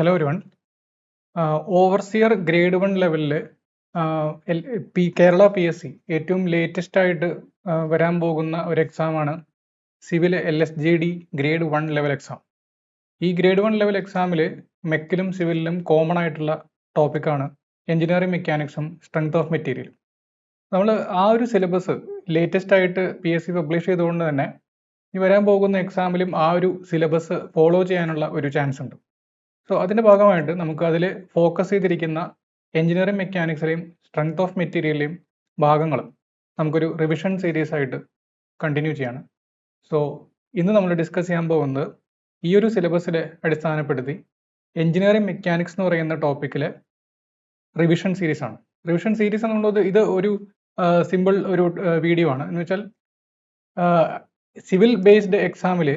Hello everyone. Overseer grade 1 ലെവലിൽ Kerala PSC ഏറ്റവും latest ആയിട്ട് വരാൻ പോകുന്ന ഒരു എക്സാമാണ് civil LSJD grade 1 level exam. ഈ ഗ്രേഡ് 1 ലെവൽ എക്സാമിൽ മെക്കിലും സിവിലിലും കോമൺ ആയിട്ടുള്ള ടോപ്പിക്കാണ് എഞ്ചിനീയറിംഗ് മെക്കാനിക്സും സ്ട്രെങ്ത് ഓഫ് മെറ്റീരിയൽ. നമ്മൾ ആ ഒരു സിലബസ് ലേറ്റസ്റ്റ് ആയിട്ട് PSC പബ്ലിഷ് ചെയ്തുകൊണ്ട് തന്നെ ഈ വരാൻ പോകുന്ന എക്സാമിലും ആ ഒരു സിലബസ് ഫോളോ ചെയ്യാനുള്ള ഒരു ചാൻസ് ഉണ്ട്. സോ അതിൻ്റെ ഭാഗമായിട്ട് നമുക്ക് അതിൽ ഫോക്കസ് ചെയ്തിരിക്കുന്ന എഞ്ചിനീയറിംഗ് മെക്കാനിക്സിലെയും സ്ട്രെങ്ത് ഓഫ് മെറ്റീരിയലിലെയും ഭാഗങ്ങൾ നമുക്കൊരു റിവിഷൻ സീരീസ് ആയിട്ട് കണ്ടിന്യൂ ചെയ്യാണ്. സോ ഇന്ന് നമ്മൾ ഡിസ്കസ് ചെയ്യാൻ പോകുന്നത് ഈ ഒരു സിലബസിലെ അടിസ്ഥാനപ്പെടുത്തി എഞ്ചിനീയറിംഗ് മെക്കാനിക്സ് എന്ന് പറയുന്ന ടോപ്പിക്കിലെ റിവിഷൻ സീരീസ് ആണ്. റിവിഷൻ സീരീസ് എന്നുള്ളത് ഇത് ഒരു സിമ്പിൾ ഒരു വീഡിയോ ആണ്. എന്ന് വെച്ചാൽ സിവിൽ ബേസ്ഡ് എക്സാമിൽ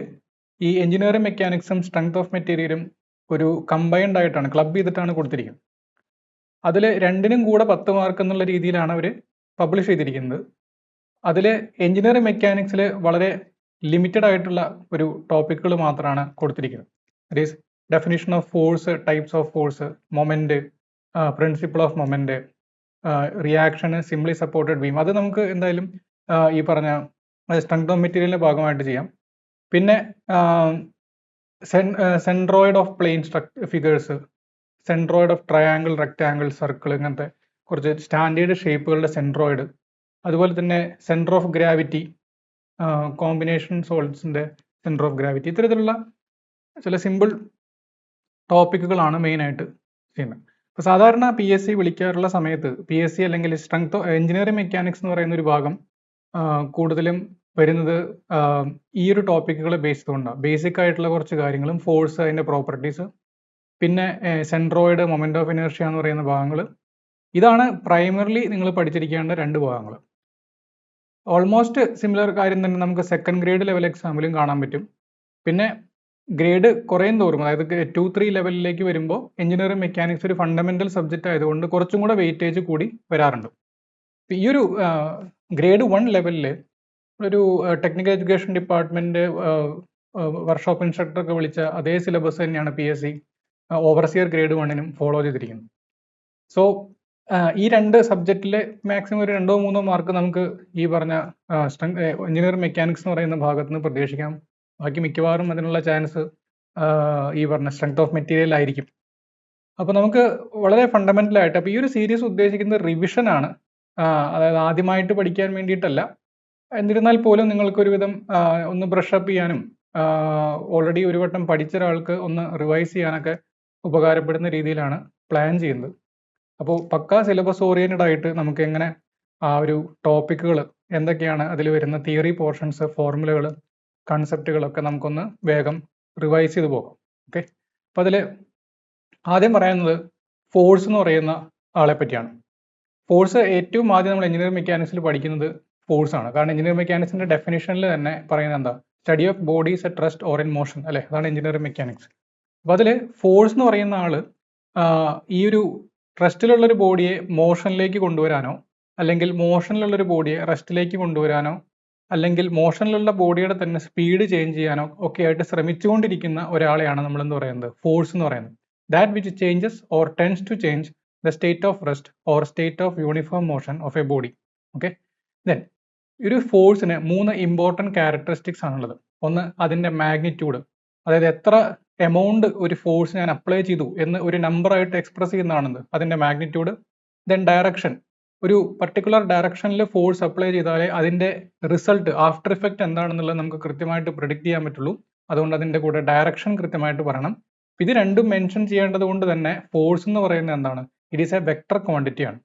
ഈ എഞ്ചിനീയറിംഗ് മെക്കാനിക്സും സ്ട്രെങ്ത് ഓഫ് മെറ്റീരിയലും ഒരു കമ്പൈൻഡ് ആയിട്ടാണ്, ക്ലബ് ചെയ്തിട്ടാണ് കൊടുത്തിരിക്കുന്നത്. അതിൽ രണ്ടിനും കൂടെ 10 മാർക്ക് എന്നുള്ള രീതിയിലാണ് അവർ പബ്ലിഷ് ചെയ്തിരിക്കുന്നത്. അതിൽ എഞ്ചിനീയറിംഗ് മെക്കാനിക്സിൽ വളരെ ലിമിറ്റഡ് ആയിട്ടുള്ള ഒരു ടോപ്പിക്കുകൾ മാത്രമാണ് കൊടുത്തിരിക്കുന്നത്. That is definition of force, types of force, moment, principle of moment, റിയാക്ഷന്, സിംപ്ലി സപ്പോർട്ടഡ് ബീം. അത് നമുക്ക് എന്തായാലും ഈ പറഞ്ഞ സ്ട്രെങ്ത് ഓഫ് മെറ്റീരിയലിന്റെ ഭാഗമായിട്ട് ചെയ്യാം. പിന്നെ centroid of plane figures, centroid of triangle, rectangle, circle, ഇങ്ങനത്തെ കുറച്ച് സ്റ്റാൻഡേർഡ് ഷേപ്പുകളുടെ സെൻട്രോയിഡ്, അതുപോലെ തന്നെ സെൻറ്റർ ഓഫ് ഗ്രാവിറ്റി, കോമ്പിനേഷൻ സോൾട്സിൻ്റെ സെൻറ്റർ ഓഫ് ഗ്രാവിറ്റി, ഇത്തരത്തിലുള്ള ചില സിമ്പിൾ ടോപ്പിക്കുകളാണ് മെയിനായിട്ട് ചെയ്യുന്നത്. ഇപ്പോൾ സാധാരണ PSC വിളിക്കാറുള്ള സമയത്ത് PSC അല്ലെങ്കിൽ സ്ട്രെങ്ത് എഞ്ചിനീയറിംഗ് മെക്കാനിക്സ് എന്ന് പറയുന്ന ഒരു ഭാഗം കൂടുതലും വരുന്നത് ഈ ഒരു ടോപ്പിക്കുകളെ ബേസ് ചെയ്തുകൊണ്ടാണ്. ബേസിക് ആയിട്ടുള്ള കുറച്ച് കാര്യങ്ങളും, ഫോഴ്സ്, അതിൻ്റെ പ്രോപ്പർട്ടീസ്, പിന്നെ സെൻട്രോയിഡ്, മൊമെന്റ് ഓഫ് ഇനർഷ്യ എന്ന് പറയുന്ന ഭാഗങ്ങൾ. ഇതാണ് പ്രൈമറിലി നിങ്ങൾ പഠിച്ചിരിക്കേണ്ട 2 ഭാഗങ്ങൾ. ഓൾമോസ്റ്റ് സിമിലർ കാര്യം തന്നെ നമുക്ക് സെക്കൻഡ് ഗ്രേഡ് ലെവൽ എക്സാമിലും കാണാൻ പറ്റും. പിന്നെ ഗ്രേഡ് കുറയും തോറും, അതായത് 2-3 ലെവലിലേക്ക് വരുമ്പോൾ എഞ്ചിനീയറിംഗ് മെക്കാനിക്സ് ഒരു ഫണ്ടമെന്റൽ സബ്ജക്റ്റ് ആയതുകൊണ്ട് കുറച്ചും കൂടെ വെയിറ്റേജ് കൂടി വരാറുണ്ട്. ഈ ഒരു ഗ്രേഡ് 1 ലെവലിൽ ഒരു ടെക്നിക്കൽ എഡ്യൂക്കേഷൻ ഡിപ്പാർട്ട്മെന്റ് വർക്ക്ഷോപ്പ് ഇൻസ്ട്രക്ടറൊക്കെ വിളിച്ച അതേ സിലബസ് തന്നെയാണ് PSC ഓവർസിയർ ഗ്രേഡ് 1-നും ഫോളോ ചെയ്തിരിക്കുന്നത്. സോ ഈ 2 സബ്ജക്റ്റിലെ മാക്സിമം ഒരു 2-3 മാർക്ക് നമുക്ക് ഈ പറഞ്ഞ എഞ്ചിനീയറിംഗ് മെക്കാനിക്സ് എന്ന് പറയുന്ന ഭാഗത്ത് നിന്ന് പ്രതീക്ഷിക്കാം. ബാക്കി മിക്കവാറും അതിനുള്ള ചാൻസ് ഈ പറഞ്ഞ സ്ട്രെങ്ത് ഓഫ് മെറ്റീരിയൽ ആയിരിക്കും. അപ്പോൾ നമുക്ക് വളരെ ഫണ്ടമെന്റൽ ആയിട്ട്, അപ്പോൾ ഈ ഒരു സീരീസ് ഉദ്ദേശിക്കുന്നത് റിവിഷനാണ്, അതായത് ആദ്യമായിട്ട് പഠിക്കാൻ വേണ്ടിയിട്ടല്ല. എന്നിരുന്നാൽ പോലും നിങ്ങൾക്കൊരുവിധം ഒന്ന് ബ്രഷപ്പ് ചെയ്യാനും ഓൾറെഡി ഒരു വട്ടം പഠിച്ച ഒരാൾക്ക് ഒന്ന് റിവൈസ് ചെയ്യാനൊക്കെ ഉപകാരപ്പെടുന്ന രീതിയിലാണ് പ്ലാൻ ചെയ്യുന്നത്. അപ്പോൾ പക്കാ സിലബസ് ഓറിയൻറ്റഡ് ആയിട്ട് നമുക്ക് എങ്ങനെ ആ ഒരു ടോപ്പിക്കുകൾ എന്തൊക്കെയാണ് അതിൽ വരുന്ന തിയറി പോർഷൻസ്, ഫോർമുലകൾ, കൺസെപ്റ്റുകളൊക്കെ നമുക്കൊന്ന് വേഗം റിവൈസ് ചെയ്ത് പോകാം. ഓക്കെ, അപ്പോൾ അതിൽ ആദ്യം പറയുന്നത് ഫോഴ്സ് എന്ന് പറയുന്ന ആളെ പറ്റിയാണ്. ഫോഴ്സ് ഏറ്റവും ആദ്യം നമ്മൾ എഞ്ചിനീയറിംഗ് മെക്കാനിക്സിൽ പഠിക്കുന്നത് ഫോഴ്സ് ആണ്. കാരണം എഞ്ചിനീയറിംഗ് മെക്കാനിക്സിന്റെ ഡെഫിനേഷനിൽ തന്നെ പറയുന്നത് എന്താ? Study of bodies at rest or in motion, അല്ലെ? അതാണ് എഞ്ചിനീയറിംഗ് മെക്കാനിക്സ്. അപ്പോൾ അതിൽ ഫോഴ്സ് എന്ന് പറയുന്ന ആള് ഈ ഒരു റെസ്റ്റിലുള്ളൊരു ബോഡിയെ മോഷനിലേക്ക് കൊണ്ടുവരാനോ, അല്ലെങ്കിൽ മോഷനിലുള്ളൊരു ബോഡിയെ റെസ്റ്റിലേക്ക് കൊണ്ടുവരാനോ, അല്ലെങ്കിൽ മോഷനിലുള്ള ബോഡിയുടെ തന്നെ സ്പീഡ് ചേഞ്ച് ചെയ്യാനോ ഒക്കെ ആയിട്ട് ശ്രമിച്ചുകൊണ്ടിരിക്കുന്ന ഒരാളെയാണ് നമ്മൾ എന്ന് പറയുന്നത് ഫോഴ്സ് എന്ന് പറയുന്നത്. That which changes or tends to change the state of rest or state of uniform motion of a body. Okay, then ഒരു ഫോഴ്സിന് 3 ഇമ്പോർട്ടൻറ്റ് ക്യാരക്ടറിസ്റ്റിക്സ് ആണുള്ളത്. ഒന്ന്, അതിൻ്റെ മാഗ്നിറ്റ്യൂഡ്, അതായത് എത്ര എമൗണ്ട് ഒരു ഫോഴ്സ് ഞാൻ അപ്ലൈ ചെയ്തു എന്ന് ഒരു നമ്പറായിട്ട് എക്സ്പ്രസ് ചെയ്യുന്നതാണെന്ന്, അതിൻ്റെ മാഗ്നിറ്റ്യൂഡ്. ദെൻ ഡയറക്ഷൻ, ഒരു പർട്ടിക്കുലർ ഡയറക്ഷനിൽ ഫോഴ്സ് അപ്ലൈ ചെയ്താലേ അതിൻ്റെ റിസൾട്ട്, ആഫ്റ്റർ ഇഫക്റ്റ് എന്താണെന്നുള്ളത് നമുക്ക് കൃത്യമായിട്ട് പ്രിഡിക്റ്റ് ചെയ്യാൻ പറ്റുള്ളൂ. അതുകൊണ്ട് അതിൻ്റെ കൂടെ ഡയറക്ഷൻ കൃത്യമായിട്ട് പറയണം. ഇത് രണ്ടും മെൻഷൻ ചെയ്യേണ്ടത് കൊണ്ട് തന്നെ ഫോഴ്സ് എന്ന് പറയുന്നത് എന്താണ്? It is A vector quantity ആണ്.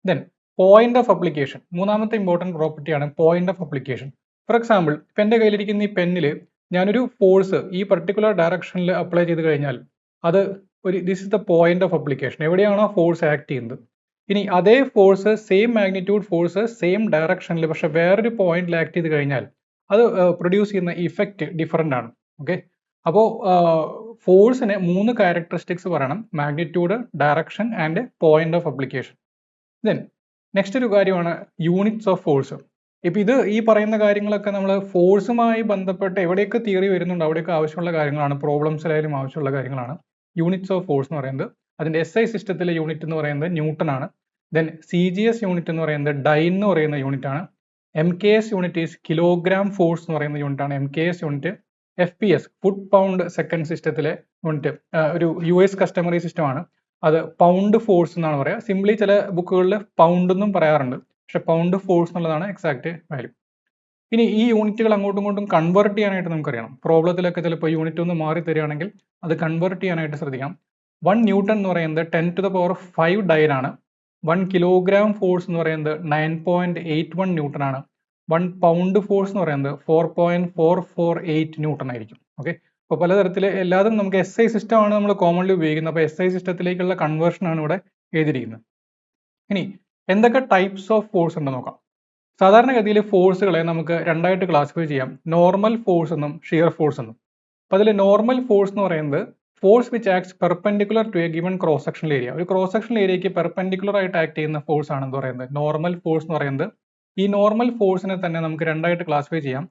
ദെൻ പോയിന്റ് ഓഫ് അപ്ലിക്കേഷൻ, മൂന്നാമത്തെ ഇമ്പോർട്ടൻറ്റ് പ്രോപ്പർട്ടിയാണ് point of application. For example, ഇപ്പം എൻ്റെ കയ്യിലിരിക്കുന്ന ഈ പെന്നിൽ ഞാനൊരു ഫോഴ്സ് ഈ പർട്ടിക്കുലർ ഡയറക്ഷനിൽ അപ്ലൈ ചെയ്ത് കഴിഞ്ഞാൽ അത് this is the point of application. എവിടെയാണോ ഫോഴ്സ് ആക്ട് ചെയ്യുന്നത്, ഇനി അതേ force, same magnitude force same ഡയറക്ഷനിൽ പക്ഷെ വേറൊരു പോയിന്റിൽ ആക്ട് ചെയ്ത് കഴിഞ്ഞാൽ അത് പ്രൊഡ്യൂസ് ചെയ്യുന്ന ഇഫക്റ്റ് ഡിഫറൻ്റ് ആണ്. ഓക്കെ, അപ്പോൾ ഫോഴ്സിന് 3 ക്യാരക്ടറിസ്റ്റിക്സ് പറയണം: magnitude, direction and point of application. Then next ഒരു കാര്യമാണ് യൂണിറ്റ്സ് ഓഫ് ഫോഴ്സ്. ഇപ്പം ഇത് ഈ പറയുന്ന കാര്യങ്ങളൊക്കെ നമ്മൾ ഫോഴ്സുമായി ബന്ധപ്പെട്ട് എവിടെയൊക്കെ തിയറി വരുന്നുണ്ട് അവിടെയൊക്കെ ആവശ്യമുള്ള കാര്യങ്ങളാണ്, പ്രോബ്ലംസിലായാലും ആവശ്യമുള്ള കാര്യങ്ങളാണ്. യൂണിറ്റ്സ് ഓഫ് ഫോഴ്സ് എന്ന് പറയുന്നത്. അതിൻ്റെ SI സിസ്റ്റത്തിലെ യൂണിറ്റ് എന്ന് പറയുന്നത് ന്യൂട്ടൺ ആണ്. ദെൻ CGS യൂണിറ്റ് എന്ന് പറയുന്നത് ഡൈൻ എന്ന് പറയുന്ന യൂണിറ്റ് ആണ്. MKS unit is kilogram force എന്ന് പറയുന്ന യൂണിറ്റ് ആണ് MKS unit. FPS food pound second സിസ്റ്റത്തിലെ യൂണിറ്റ് ഒരു US കസ്റ്റമറി സിസ്റ്റം ആണ്. അത് പൗണ്ട് ഫോഴ്സ് എന്നാണ് പറയുക. സിംപ്ലി ചില ബുക്കുകളിൽ പൗണ്ട് എന്നും പറയാറുണ്ട്, പക്ഷെ പൗണ്ട് ഫോഴ്സ് എന്നുള്ളതാണ് എക്സാക്ട് വാല്യൂ. ഇനി ഈ യൂണിറ്റുകൾ അങ്ങോട്ടും ഇങ്ങോട്ടും കൺവേർട്ട് ചെയ്യാനായിട്ട് നമുക്കറിയണം. പ്രോബ്ലത്തിലൊക്കെ ചിലപ്പോൾ യൂണിറ്റ് ഒന്ന് മാറി തരികയാണെങ്കിൽ അത് കൺവേർട്ട് ചെയ്യാനായിട്ട് ശ്രദ്ധിക്കാം. 1 ന്യൂട്ടൺ എന്ന് പറയുന്നത് 10⁵ ഡൈൻ ആണ്. 1 കിലോഗ്രാം ഫോഴ്സ് എന്ന് പറയുന്നത് 9.81 ന്യൂട്ടൺ ആണ്. 1 പൗണ്ട് ഫോഴ്സ് എന്ന് പറയുന്നത് 4.448 ന്യൂട്ടൺ ആയിരിക്കും. ഓക്കെ, അപ്പോൾ പലതരത്തിൽ എല്ലാതും നമുക്ക് SI സിസ്റ്റം ആണ് നമ്മൾ കോമൺലി ഉപയോഗിക്കുന്നത്. അപ്പോൾ SI സിസ്റ്റത്തിലേക്കുള്ള കൺവേർഷൻ ആണ് ഇവിടെ എഴുതിയിരിക്കുന്നത്. ഇനി എന്തൊക്കെ ടൈപ്സ് ഓഫ് ഫോഴ്സ് ഉണ്ടെന്ന് നോക്കാം. സാധാരണഗതിയിൽ ഫോഴ്സുകളെ നമുക്ക് രണ്ടായിട്ട് ക്ലാസിഫൈ ചെയ്യാം, നോർമൽ ഫോഴ്സ് എന്നും ഷിയർ ഫോഴ്സ് എന്നും. അപ്പോൾ അതിൽ നോർമൽ ഫോഴ്സ് എന്ന് പറയുന്നത് force which acts perpendicular to a given cross sectional area. ഒരു ക്രോസ് സെക്ഷണൽ ഏരിയയ്ക്ക് പെർപെൻഡിക്കുലർ ആയിട്ട് ആക്ട് ചെയ്യുന്ന ഫോഴ്സ് ആണ് എന്ന് പറയുന്നത് നോർമൽ ഫോഴ്സ് എന്ന് പറയുന്നത്. ഈ നോർമൽ ഫോഴ്സിനെ തന്നെ നമുക്ക് രണ്ടായിട്ട് ക്ലാസിഫൈ ചെയ്യാം.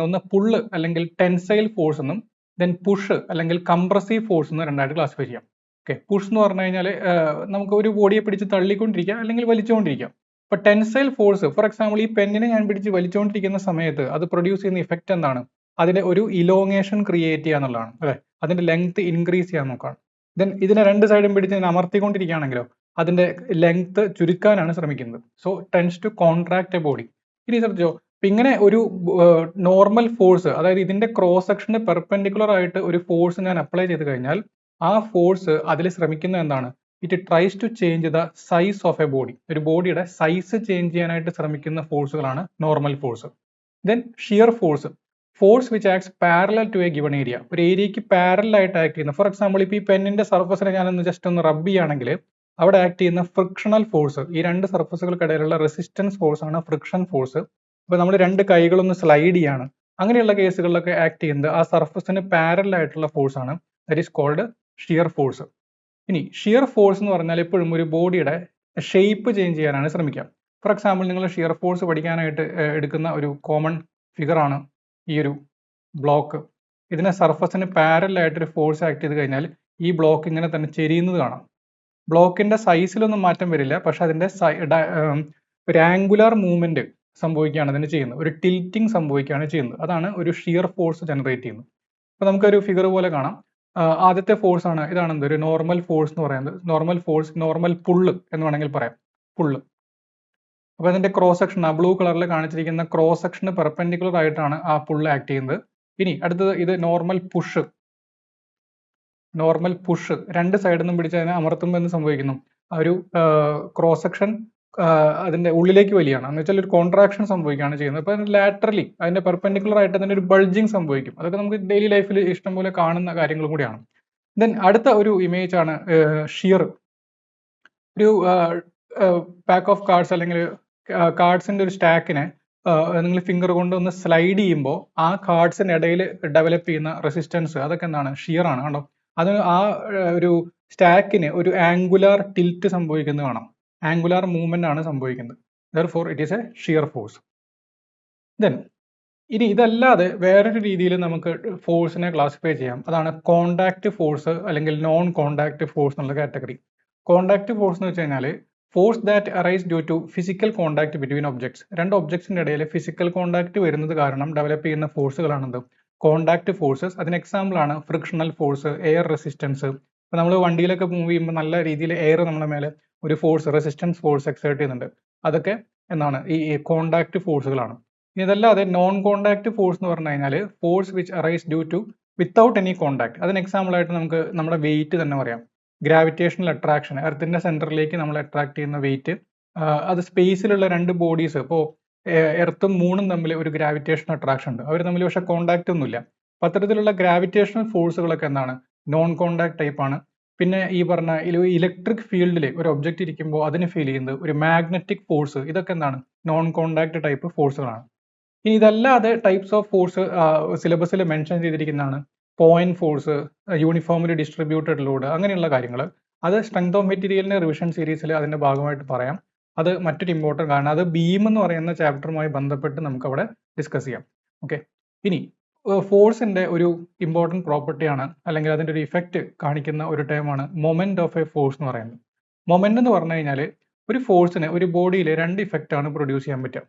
ഒന്ന് പുള്ള് അല്ലെങ്കിൽ ടെൻസൈൽ ഫോഴ്സ് എന്നും ദെൻ പുഷ് അല്ലെങ്കിൽ കംപ്രസീവ് ഫോഴ്സ് എന്നും രണ്ടായിട്ട് ക്ലാസിഫൈ ചെയ്യാം. ഓക്കെ, പുഷ് എന്ന് പറഞ്ഞു കഴിഞ്ഞാൽ നമുക്ക് ഒരു ബോഡിയെ പിടിച്ച് തള്ളിക്കൊണ്ടിരിക്കാം അല്ലെങ്കിൽ വലിച്ചുകൊണ്ടിരിക്കാം. അപ്പോൾ ടെൻസൈൽ ഫോഴ്സ്, ഫോർ എക്സാമ്പിൾ ഈ പെന്നിനെ ഞാൻ പിടിച്ച് വലിച്ചുകൊണ്ടിരിക്കുന്ന സമയത്ത് അത് പ്രൊഡ്യൂസ് ചെയ്യുന്ന ഇഫക്റ്റ് എന്താണ്? അതിന്റെ ഒരു ഇലോങ്ങേഷൻ ക്രിയേറ്റ് ചെയ്യുക എന്നുള്ളതാണ്, അല്ലെ? അതിന്റെ ലെങ്ത് ഇൻക്രീസ് ചെയ്യാൻ നോക്കുകയാണ്. ദെൻ ഇതിനെ രണ്ട് സൈഡും പിടിച്ച് അമർത്തിക്കൊണ്ടിരിക്കുകയാണെങ്കിലോ അതിന്റെ ലെങ്ത് ചുരുക്കാനാണ് ശ്രമിക്കുന്നത്. So tends to contract a body. ഇനി ശ്രദ്ധിച്ചോ, ഇങ്ങനെ ഒരു നോർമൽ ഫോഴ്സ്, അതായത് ഇതിന്റെ ക്രോസ് സെക്ഷന് പെർപെൻഡിക്കുലർ ആയിട്ട് ഒരു ഫോഴ്സ് ഞാൻ അപ്ലൈ ചെയ്ത് കഴിഞ്ഞാൽ ആ ഫോഴ്സ് അതിൽ ശ്രമിക്കുന്നത് എന്താണ്? It tries to change the size of a body. ഒരു ബോഡിയുടെ സൈസ് ചേഞ്ച് ചെയ്യാനായിട്ട് ശ്രമിക്കുന്ന ഫോഴ്സുകളാണ് normal force. Then shear force, force which acts parallel to a given area. ഒരു ഏരിയയ്ക്ക് പാരലൽ ആയിട്ട് ആക്ട് ചെയ്യുന്ന, ഫോർ എക്സാമ്പിൾ ഇപ്പോൾ ഈ പെന്നിന്റെ സർഫസിനെ ഞാനൊന്ന് ജസ്റ്റ് ഒന്ന് റബ്ബ് ചെയ്യുകയാണെങ്കിൽ അവിടെ ആക്ട് ചെയ്യുന്ന ഫ്രിക്ഷണൽ ഫോഴ്സ്, ഈ രണ്ട് സർഫസുകൾക്കിടയിലുള്ള റെസിസ്റ്റൻസ് ഫോഴ്സ് ആണ് ഫ്രിക്ഷൻ ഫോഴ്സ്. ഇപ്പോൾ നമ്മൾ രണ്ട് കൈകളൊന്ന് സ്ലൈഡ് ചെയ്യാണ്, അങ്ങനെയുള്ള കേസുകളിലൊക്കെ ആക്ട് ചെയ്യുന്നത് ആ സർഫസിന് പാരലൽ ആയിട്ടുള്ള ഫോഴ്സ് ആണ്. That is called shear force. ഇനി ഷിയർ ഫോഴ്സ് എന്ന് പറഞ്ഞാൽ എപ്പോഴും ഒരു ബോഡിയുടെ ഷേപ്പ് ചേഞ്ച് ചെയ്യാനാണ് ശ്രമിക്കുക. ഫോർ എക്സാമ്പിൾ നിങ്ങൾ ഷിയർ ഫോഴ്സ് പഠിക്കാനായിട്ട് എടുക്കുന്ന ഒരു കോമൺ ഫിഗർ ആണ് ഈ ഒരു ബ്ലോക്ക്. ഇതിനെ സർഫസിന് പാരലായിട്ടൊരു ഫോഴ്സ് ആക്ട് ചെയ്ത് കഴിഞ്ഞാൽ ഈ ബ്ലോക്ക് ഇങ്ങനെ തന്നെ ചെരിയുന്നത് കാണാം. ബ്ലോക്കിന്റെ സൈസിലൊന്നും മാറ്റം വരില്ല, പക്ഷെ അതിന്റെ ഒരു ആംഗുലാർ മൂവ്മെന്റ് സംഭവിക്കുകയാണ് അതിന് ചെയ്യുന്നത്, ഒരു ടിൽറ്റിംഗ് സംഭവിക്കുകയാണ് ചെയ്യുന്നത്. അതാണ് ഒരു ഷിയർ ഫോഴ്സ് ജനറേറ്റ് ചെയ്യുന്നത്. അപ്പോൾ നമുക്കൊരു ഫിഗർ പോലെ കാണാം. ആദ്യത്തെ ഫോഴ്സ് ആണ് ഇതാണ് ഒരു നോർമൽ ഫോഴ്സ് എന്ന് പറയുന്നത്. നോർമൽ ഫോഴ്സ്, നോർമൽ പുള്ള് എന്ന് വേണമെങ്കിൽ പറയാം, പുള്ള്. അപ്പോൾ അതിന്റെ ക്രോസ് സെക്ഷൻ ആ ബ്ലൂ കളറിൽ കാണിച്ചിരിക്കുന്ന ക്രോസ് സെക്ഷന് പെർപെൻഡിക്കുലർ ആയിട്ടാണ് ആ പുള്ള് ആക്ട് ചെയ്യുന്നത്. ഇനി അടുത്തത് ഇത് നോർമൽ പുഷ്. നോർമൽ പുഷ് രണ്ട് സൈഡിൽ നിന്നും പിടിച്ച് അതിനെ അമർത്തുമ്പോൾ എന്ത് സംഭവിക്കുന്നു? ആ ഒരു ക്രോസ് സെക്ഷൻ അതിന്റെ ഉള്ളിലേക്ക് വലിയാണ്, എന്ന് വെച്ചാൽ ഒരു കോൺട്രാക്ഷൻ സംഭവിക്കുകയാണ് ചെയ്യുന്നത്. അപ്പോൾ ലാറ്ററലി അതിന്റെ പെർപെൻഡിക്കുലർ ആയിട്ട് അതിന്റെ ഒരു ബൾജിങ് സംഭവിക്കും. അതൊക്കെ നമുക്ക് ഡെയിലി ലൈഫിൽ ഇഷ്ടംപോലെ കാണുന്ന കാര്യങ്ങളും കൂടിയാണ്. ദെൻ അടുത്ത ഒരു ഇമേജ് ആണ് ഷിയർ. ഒരു പാക്ക് ഓഫ് കാർഡ്സ് അല്ലെങ്കിൽ കാർഡ്സിന്റെ ഒരു സ്റ്റാക്കിനെ നിങ്ങൾ ഫിംഗർ കൊണ്ട് ഒന്ന് സ്ലൈഡ് ചെയ്യുമ്പോൾ ആ കാർഡ്സിന് ഇടയിൽ ഡെവലപ്പ് ചെയ്യുന്ന റെസിസ്റ്റൻസ് അതൊക്കെ എന്താണ്? ഷിയർ ആണ്. കണ്ടോ, അത് ആ ഒരു സ്റ്റാക്കിന് ഒരു ആംഗുലാർ ടിൽറ്റ് സംഭവിക്കുന്നത് കാണാം, ആംഗുലാർ മൂവ്മെന്റ് ആണ് സംഭവിക്കുന്നത്. Therefore it is a shear force. Then ഇനി ഇതല്ലാതെ വേറൊരു രീതിയിൽ നമുക്ക് ഫോഴ്സിനെ ക്ലാസിഫൈ ചെയ്യാം. അതാണ് കോണ്ടാക്ട് ഫോഴ്സ് അല്ലെങ്കിൽ നോൺ കോണ്ടാക്ട് ഫോഴ്സ് എന്നുള്ള കാറ്റഗറി. കോണ്ടാക്ട് ഫോഴ്സ് എന്ന് വെച്ച് കഴിഞ്ഞാൽ force that arise due to physical contact between objects. രണ്ട് ഒബ്ജക്ട്സിന്റെ ഇടയിൽ ഫിസിക്കൽ കോണ്ടാക്ട് വരുന്നത് കാരണം ഡെവലപ്പ് ചെയ്യുന്ന ഫോഴ്സുകളാണെന്ത്? Contact forces. അതിന് എക്സാമ്പിൾ ആണ് ഫ്രിക്ഷണൽ ഫോഴ്സ്, എയർ റെസിസ്റ്റൻസ്. ഇപ്പോൾ നമ്മൾ വണ്ടിയിലൊക്കെ മൂവ് ചെയ്യുമ്പോൾ നല്ല രീതിയിൽ എയർ നമ്മുടെ മേലെ ഒരു ഫോഴ്സ്, റെസിസ്റ്റൻസ് ഫോഴ്സ് എക്സേർട്ട് ചെയ്യുന്നുണ്ട്. അതൊക്കെ എന്താണ്? ഈ കോണ്ടാക്ട് ഫോഴ്സുകളാണ്. ഇനി ഇതല്ലാതെ നോൺ കോണ്ടാക്ട് ഫോഴ്സ് എന്ന് പറഞ്ഞു കഴിഞ്ഞാൽ force which arise due to without any contact. അതിന് എക്സാമ്പിൾ ആയിട്ട് നമുക്ക് നമ്മുടെ വെയിറ്റ് തന്നെ പറയാം. ഗ്രാവിറ്റേഷണൽ അട്രാക്ഷൻ, എർത്തിന്റെ സെന്ററിലേക്ക് നമ്മൾ അട്രാക്ട് ചെയ്യുന്ന വെയിറ്റ്, അത് സ്പേസിലുള്ള രണ്ട് ബോഡീസ്, ഇപ്പോൾ എർത്തും മൂണും തമ്മിൽ ഒരു ഗ്രാവിറ്റേഷണൽ അട്രാക്ഷൻ ഉണ്ട്, അവർ തമ്മിൽ പക്ഷേ കോണ്ടാക്ട് ഒന്നുമില്ല. അപ്പം അത്തരത്തിലുള്ള ഗ്രാവിറ്റേഷണൽ ഫോഴ്സുകളൊക്കെ എന്താണ്? നോൺ കോണ്ടാക്ട് ടൈപ്പ് ആണ്. പിന്നെ ഈ പറഞ്ഞ ഇലക്ട്രിക് ഫീൽഡിൽ ഒരു ഒബ്ജക്റ്റ് ഇരിക്കുമ്പോൾ അതിന് ഫീൽ ചെയ്യുന്നത് ഒരു മാഗ്നറ്റിക് ഫോഴ്സ്, ഇതൊക്കെ എന്താണ്? നോൺ കോണ്ടാക്ട് ടൈപ്പ് ഫോഴ്സുകളാണ്. ഇനി ഇതല്ലാതെ ടൈപ്സ് ഓഫ് ഫോഴ്സ് സിലബസിൽ മെൻഷൻ ചെയ്തിരിക്കുന്നതാണ് point force, uniformly distributed load, അങ്ങനെയുള്ള കാര്യങ്ങൾ. അത് സ്ട്രെങ്ത് ഓഫ് മെറ്റീരിയലിന്റെ റിവിഷൻ സീരീസിൽ അതിന്റെ ഭാഗമായിട്ട് പറയാം. അത് മറ്റൊരു ഇമ്പോർട്ടൻ്റ് കാരണം അത് ബീം എന്ന് പറയുന്ന ചാപ്റ്ററുമായി ബന്ധപ്പെട്ട് നമുക്ക് അവിടെ ഡിസ്കസ് ചെയ്യാം. ഓക്കെ, ഇനി ഫോഴ്സിന്റെ ഒരു ഇമ്പോർട്ടൻറ്റ് പ്രോപ്പർട്ടിയാണ്, അല്ലെങ്കിൽ അതിൻ്റെ ഒരു ഇഫക്റ്റ് കാണിക്കുന്ന ഒരു ടേമാണ് മൊമെന്റ് ഓഫ് എ ഫോഴ്സ് എന്ന് പറയുന്നത്. മൊമെന്റ് എന്ന് പറഞ്ഞു കഴിഞ്ഞാൽ ഒരു ഫോഴ്സിന് ഒരു ബോഡിയിൽ രണ്ട് ഇഫക്റ്റ് ആണ് പ്രൊഡ്യൂസ് ചെയ്യാൻ പറ്റുക.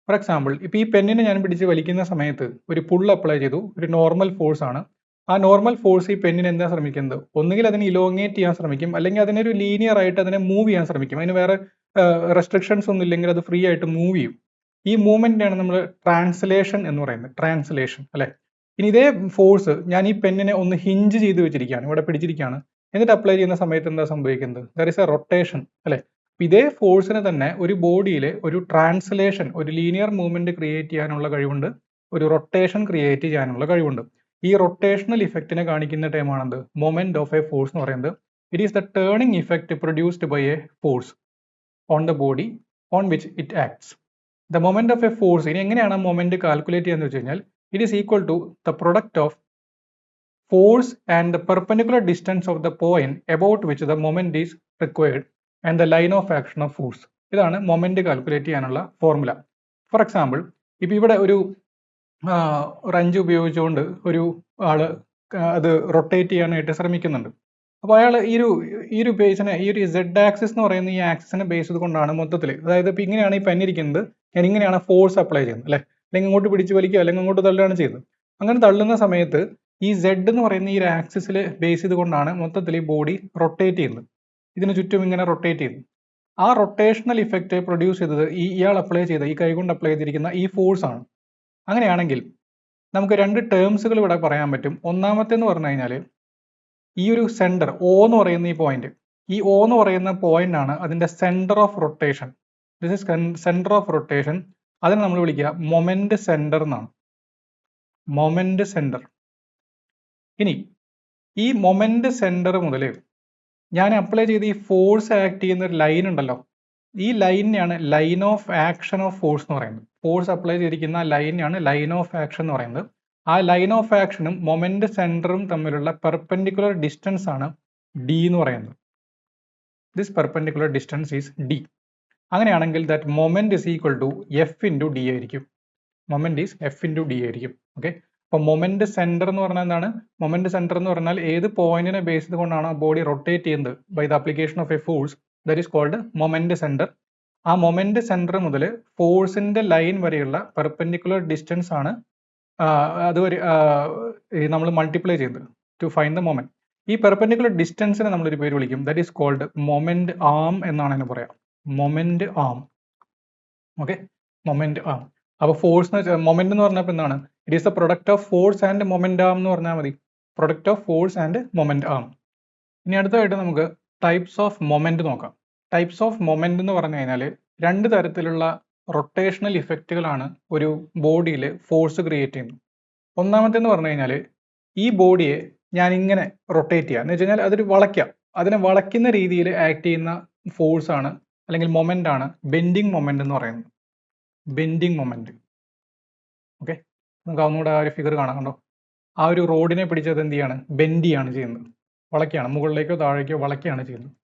ഫോർ എക്സാമ്പിൾ, ഇപ്പോൾ ഈ പെന്നിനെ ഞാൻ പിടിച്ച് വലിക്കുന്ന സമയത്ത് ഒരു പുൾ അപ്ലൈ ചെയ്തു, ഒരു നോർമൽ ഫോഴ്സ് ആണ്. ആ നോർമൽ ഫോഴ്സ് ഈ പെന്നിന് എന്താ ശ്രമിക്കുന്നത്? ഒന്നുകിൽ അതിനെ ഇലോങ്ങേറ്റ് ചെയ്യാൻ ശ്രമിക്കും, അല്ലെങ്കിൽ അതിനൊരു ലീനിയർ ആയിട്ട് അതിനെ മൂവ് ചെയ്യാൻ ശ്രമിക്കും. അതിന് വേറെ റെസ്ട്രിക്ഷൻസ് ഒന്നും ഇല്ലെങ്കിൽ അത് ഫ്രീ ആയിട്ട് മൂവ് ചെയ്യും. ഈ മൂവ്മെന്റിനാണ് നമ്മൾ ട്രാൻസ്ലേഷൻ എന്ന് പറയുന്നത്. ട്രാൻസ്ലേഷൻ അല്ലെ. ഇനി ഇതേ ഫോഴ്സ് ഞാൻ ഈ പെന്നിനെ ഒന്ന് ഹിഞ്ച് ചെയ്ത് വെച്ചിരിക്കുകയാണ്, ഇവിടെ പിടിച്ചിരിക്കുകയാണ്, എന്നിട്ട് അപ്ലൈ ചെയ്യുന്ന സമയത്ത് എന്താ സംഭവിക്കുന്നത്? ദർ ഇസ് എ റൊട്ടേഷൻ അല്ലെ. ഇതേ ഫോഴ്സിന് തന്നെ ഒരു ബോഡിയിൽ ഒരു ട്രാൻസ്ലേഷൻ, ഒരു ലീനിയർ മൂവ്മെന്റ് ക്രിയേറ്റ് ചെയ്യാനുള്ള കഴിവുണ്ട്, ഒരു റൊട്ടേഷൻ ക്രിയേറ്റ് ചെയ്യാനുള്ള കഴിവുണ്ട്. ഈ റൊട്ടേഷണൽ ഇഫക്റ്റിനെ കാണിക്കുന്ന ടേമാണെന്ത്? മൊമെന്റ് ഓഫ് എ ഫോഴ്സ് എന്ന് പറയുന്നത്. It is the turning effect produced by a force on the body on which it acts. The moment of a force, ഇനി എങ്ങനെയാണ് മൊമെന്റ് കാൽക്കുലേറ്റ് ചെയ്യാന്ന് വെച്ച് കഴിഞ്ഞാൽ, it is equal to the product of force and the perpendicular distance of the point about which the moment is required and the line of action of force. ഇതാണ് moment calculate ചെയ്യാനുള്ള formula. Four example, ഇപ്പോൾ ഇവിടെ ഒരു wrench ഉപയോഗിച്ചുകൊണ്ട് ഒരു ആള് അത് rotate ചെയ്യാനായിട്ട് ശ്രമിക്കുന്നുണ്ട്. അപ്പോൾ അയാൾ ഈ ഒരു ബേസിനെ, ഈ ഒരു സെഡ് ആക്സിസ് എന്ന് പറയുന്ന ഈ ആക്സിസിനെ ബേസ് ചെയ്തുകൊണ്ടാണ് മൊത്തത്തിൽ, അതായത് ഇപ്പോൾ ഇങ്ങനെയാണ് ഈ പെന്നിരിക്കുന്നത്, ഞാൻ ഇങ്ങനെയാണ് ഫോഴ്സ് അപ്ലൈ ചെയ്യുന്നത് അല്ലേ, അല്ലെങ്കിൽ ഇങ്ങോട്ട് പിടിച്ച് വലിക്കുക, അല്ലെങ്കിൽ അങ്ങോട്ട് തള്ളുകയാണ് ചെയ്യുന്നത്. അങ്ങനെ തള്ളുന്ന സമയത്ത് ഈ സെഡ് എന്ന് പറയുന്ന ഈ ഒരു ആക്സിസിൽ ബേസ് ചെയ്തുകൊണ്ടാണ് മൊത്തത്തിൽ ഈ ബോഡി റൊട്ടേറ്റ് ചെയ്യുന്നത്, ഇതിന് ചുറ്റും ഇങ്ങനെ റൊട്ടേറ്റ് ചെയ്യുന്നത്. ആ റൊട്ടേഷണൽ ഇഫക്റ്റ് പ്രൊഡ്യൂസ് ചെയ്തത് ഇയാൾ അപ്ലൈ ചെയ്ത, ഈ കൈകൊണ്ട് അപ്ലൈ ചെയ്തിരിക്കുന്ന ഈ ഫോഴ്സ് ആണ്. അങ്ങനെയാണെങ്കിൽ നമുക്ക് രണ്ട് ടേംസുകൾ ഇവിടെ പറയാൻ പറ്റും. ഒന്നാമത്തെ എന്ന് പറഞ്ഞു കഴിഞ്ഞാൽ, ഈ ഒരു സെന്റർ O എന്ന് പറയുന്ന ഈ പോയിന്റ്, ഈ O എന്ന് പറയുന്ന പോയിന്റ് ആണ് അതിന്റെ centre of rotation. This is centre of rotation. അതിനെ നമ്മൾ വിളിക്കുക മൊമെന്റ് സെന്റർ എന്നാണ്. Moment centre. ഇനി ഈ മൊമെന്റ് സെന്റർ മുതൽ ഞാൻ അപ്ലൈ ചെയ്ത് ഈ ഫോഴ്സ് ആക്ട് ചെയ്യുന്ന ഒരു ലൈൻ ഉണ്ടല്ലോ, ഈ ലൈനിനെയാണ് line of action of force എന്ന് പറയുന്നത്. ഫോഴ്സ് അപ്ലൈ ചെയ്തിരിക്കുന്ന ലൈനാണ് ലൈൻ ഓഫ് ആക്ഷൻ എന്ന് പറയുന്നത്. ആ ലൈൻ ഓഫ് ആക്ഷനും മൊമെന്റ് സെന്ററും തമ്മിലുള്ള പെർപെൻഡിക്കുലർ ഡിസ്റ്റൻസ് ആണ് ഡി എന്ന് പറയുന്നത്. This perpendicular distance is D. അങ്ങനെയാണെങ്കിൽ that moment is equal to F into D ആയിരിക്കും. Moment is F into D ആയിരിക്കും. ഓക്കെ, അപ്പോൾ മൊമെന്റ് സെന്റർ എന്ന് പറഞ്ഞാൽ എന്താണ്? മൊമെന്റ് സെന്റർ എന്ന് പറഞ്ഞാൽ ഏത് പോയിന്റിനെ ബേസ് ചെയ്തുകൊണ്ടാണ് ബോഡി റൊട്ടേറ്റ് ചെയ്യുന്നത് by the application of a force, that is called moment centre. ആ മൊമെന്റ് സെന്റർ മുതൽ ഫോഴ്സിന്റെ ലൈൻ വരെയുള്ള പെർപെൻഡിക്കുലർ ഡിസ്റ്റൻസ് ആണ് അതുവരെ നമ്മൾ മൾട്ടിപ്ലൈ ചെയ്യുന്നത് ടു ഫൈൻഡ് ദ മൊമെന്റ്. ഈ പെർപെൻഡിക്കുലർ ഡിസ്റ്റൻസിനെ നമ്മളൊരു പേര് വിളിക്കും, that is called moment arm എന്നാണ് അതിന് പറയാം. Moment arm. Okay, moment arm. അപ്പോൾ ഫോഴ്സ് മൊമെന്റ് എന്ന് പറഞ്ഞപ്പോൾ എന്താണ്? It is the product of force and moment arm എന്ന് പറഞ്ഞാൽ മതി. Product of force and moment arm. ഇനി അടുത്തതായിട്ട് നമുക്ക് ടൈപ്സ് ഓഫ് മൊമെന്റ് നോക്കാം. ടൈപ്സ് ഓഫ് മൊമെന്റ് എന്ന് പറഞ്ഞു കഴിഞ്ഞാൽ രണ്ട് തരത്തിലുള്ള റൊട്ടേഷണൽ ഇഫക്റ്റുകളാണ് ഒരു ബോഡിയിൽ ഫോഴ്സ് ക്രിയേറ്റ് ചെയ്യുന്നത്. ഒന്നാമത്തെ എന്ന് പറഞ്ഞു കഴിഞ്ഞാൽ, ഈ ബോഡിയെ ഞാൻ ഇങ്ങനെ റൊട്ടേറ്റ് ചെയ്യുക എന്ന് വെച്ച് കഴിഞ്ഞാൽ അതൊരു വളയ്ക്കാം, അതിനെ വളയ്ക്കുന്ന രീതിയിൽ ആക്ട് ചെയ്യുന്ന ഫോഴ്സ് ആണ് അല്ലെങ്കിൽ മൊമെന്റ് ആണ് ബെൻഡിങ് മൊമെന്റ് എന്ന് പറയുന്നത്. Bending moment. ഓക്കെ, നമുക്ക് ഒന്നുകൂടെ ആ ഒരു ഫിഗർ കാണാം. കണ്ടോ, ആ ഒരു റോഡിനെ പിടിച്ചത് എന്ത് ചെയ്യാണ്? ബെൻഡ് ചെയ്യാണ് ചെയ്യുന്നത്, വളയ്ക്കുകയാണ്, മുകളിലേക്കോ താഴേക്കോ വളയ്ക്കുകയാണ് ചെയ്യുന്നത്.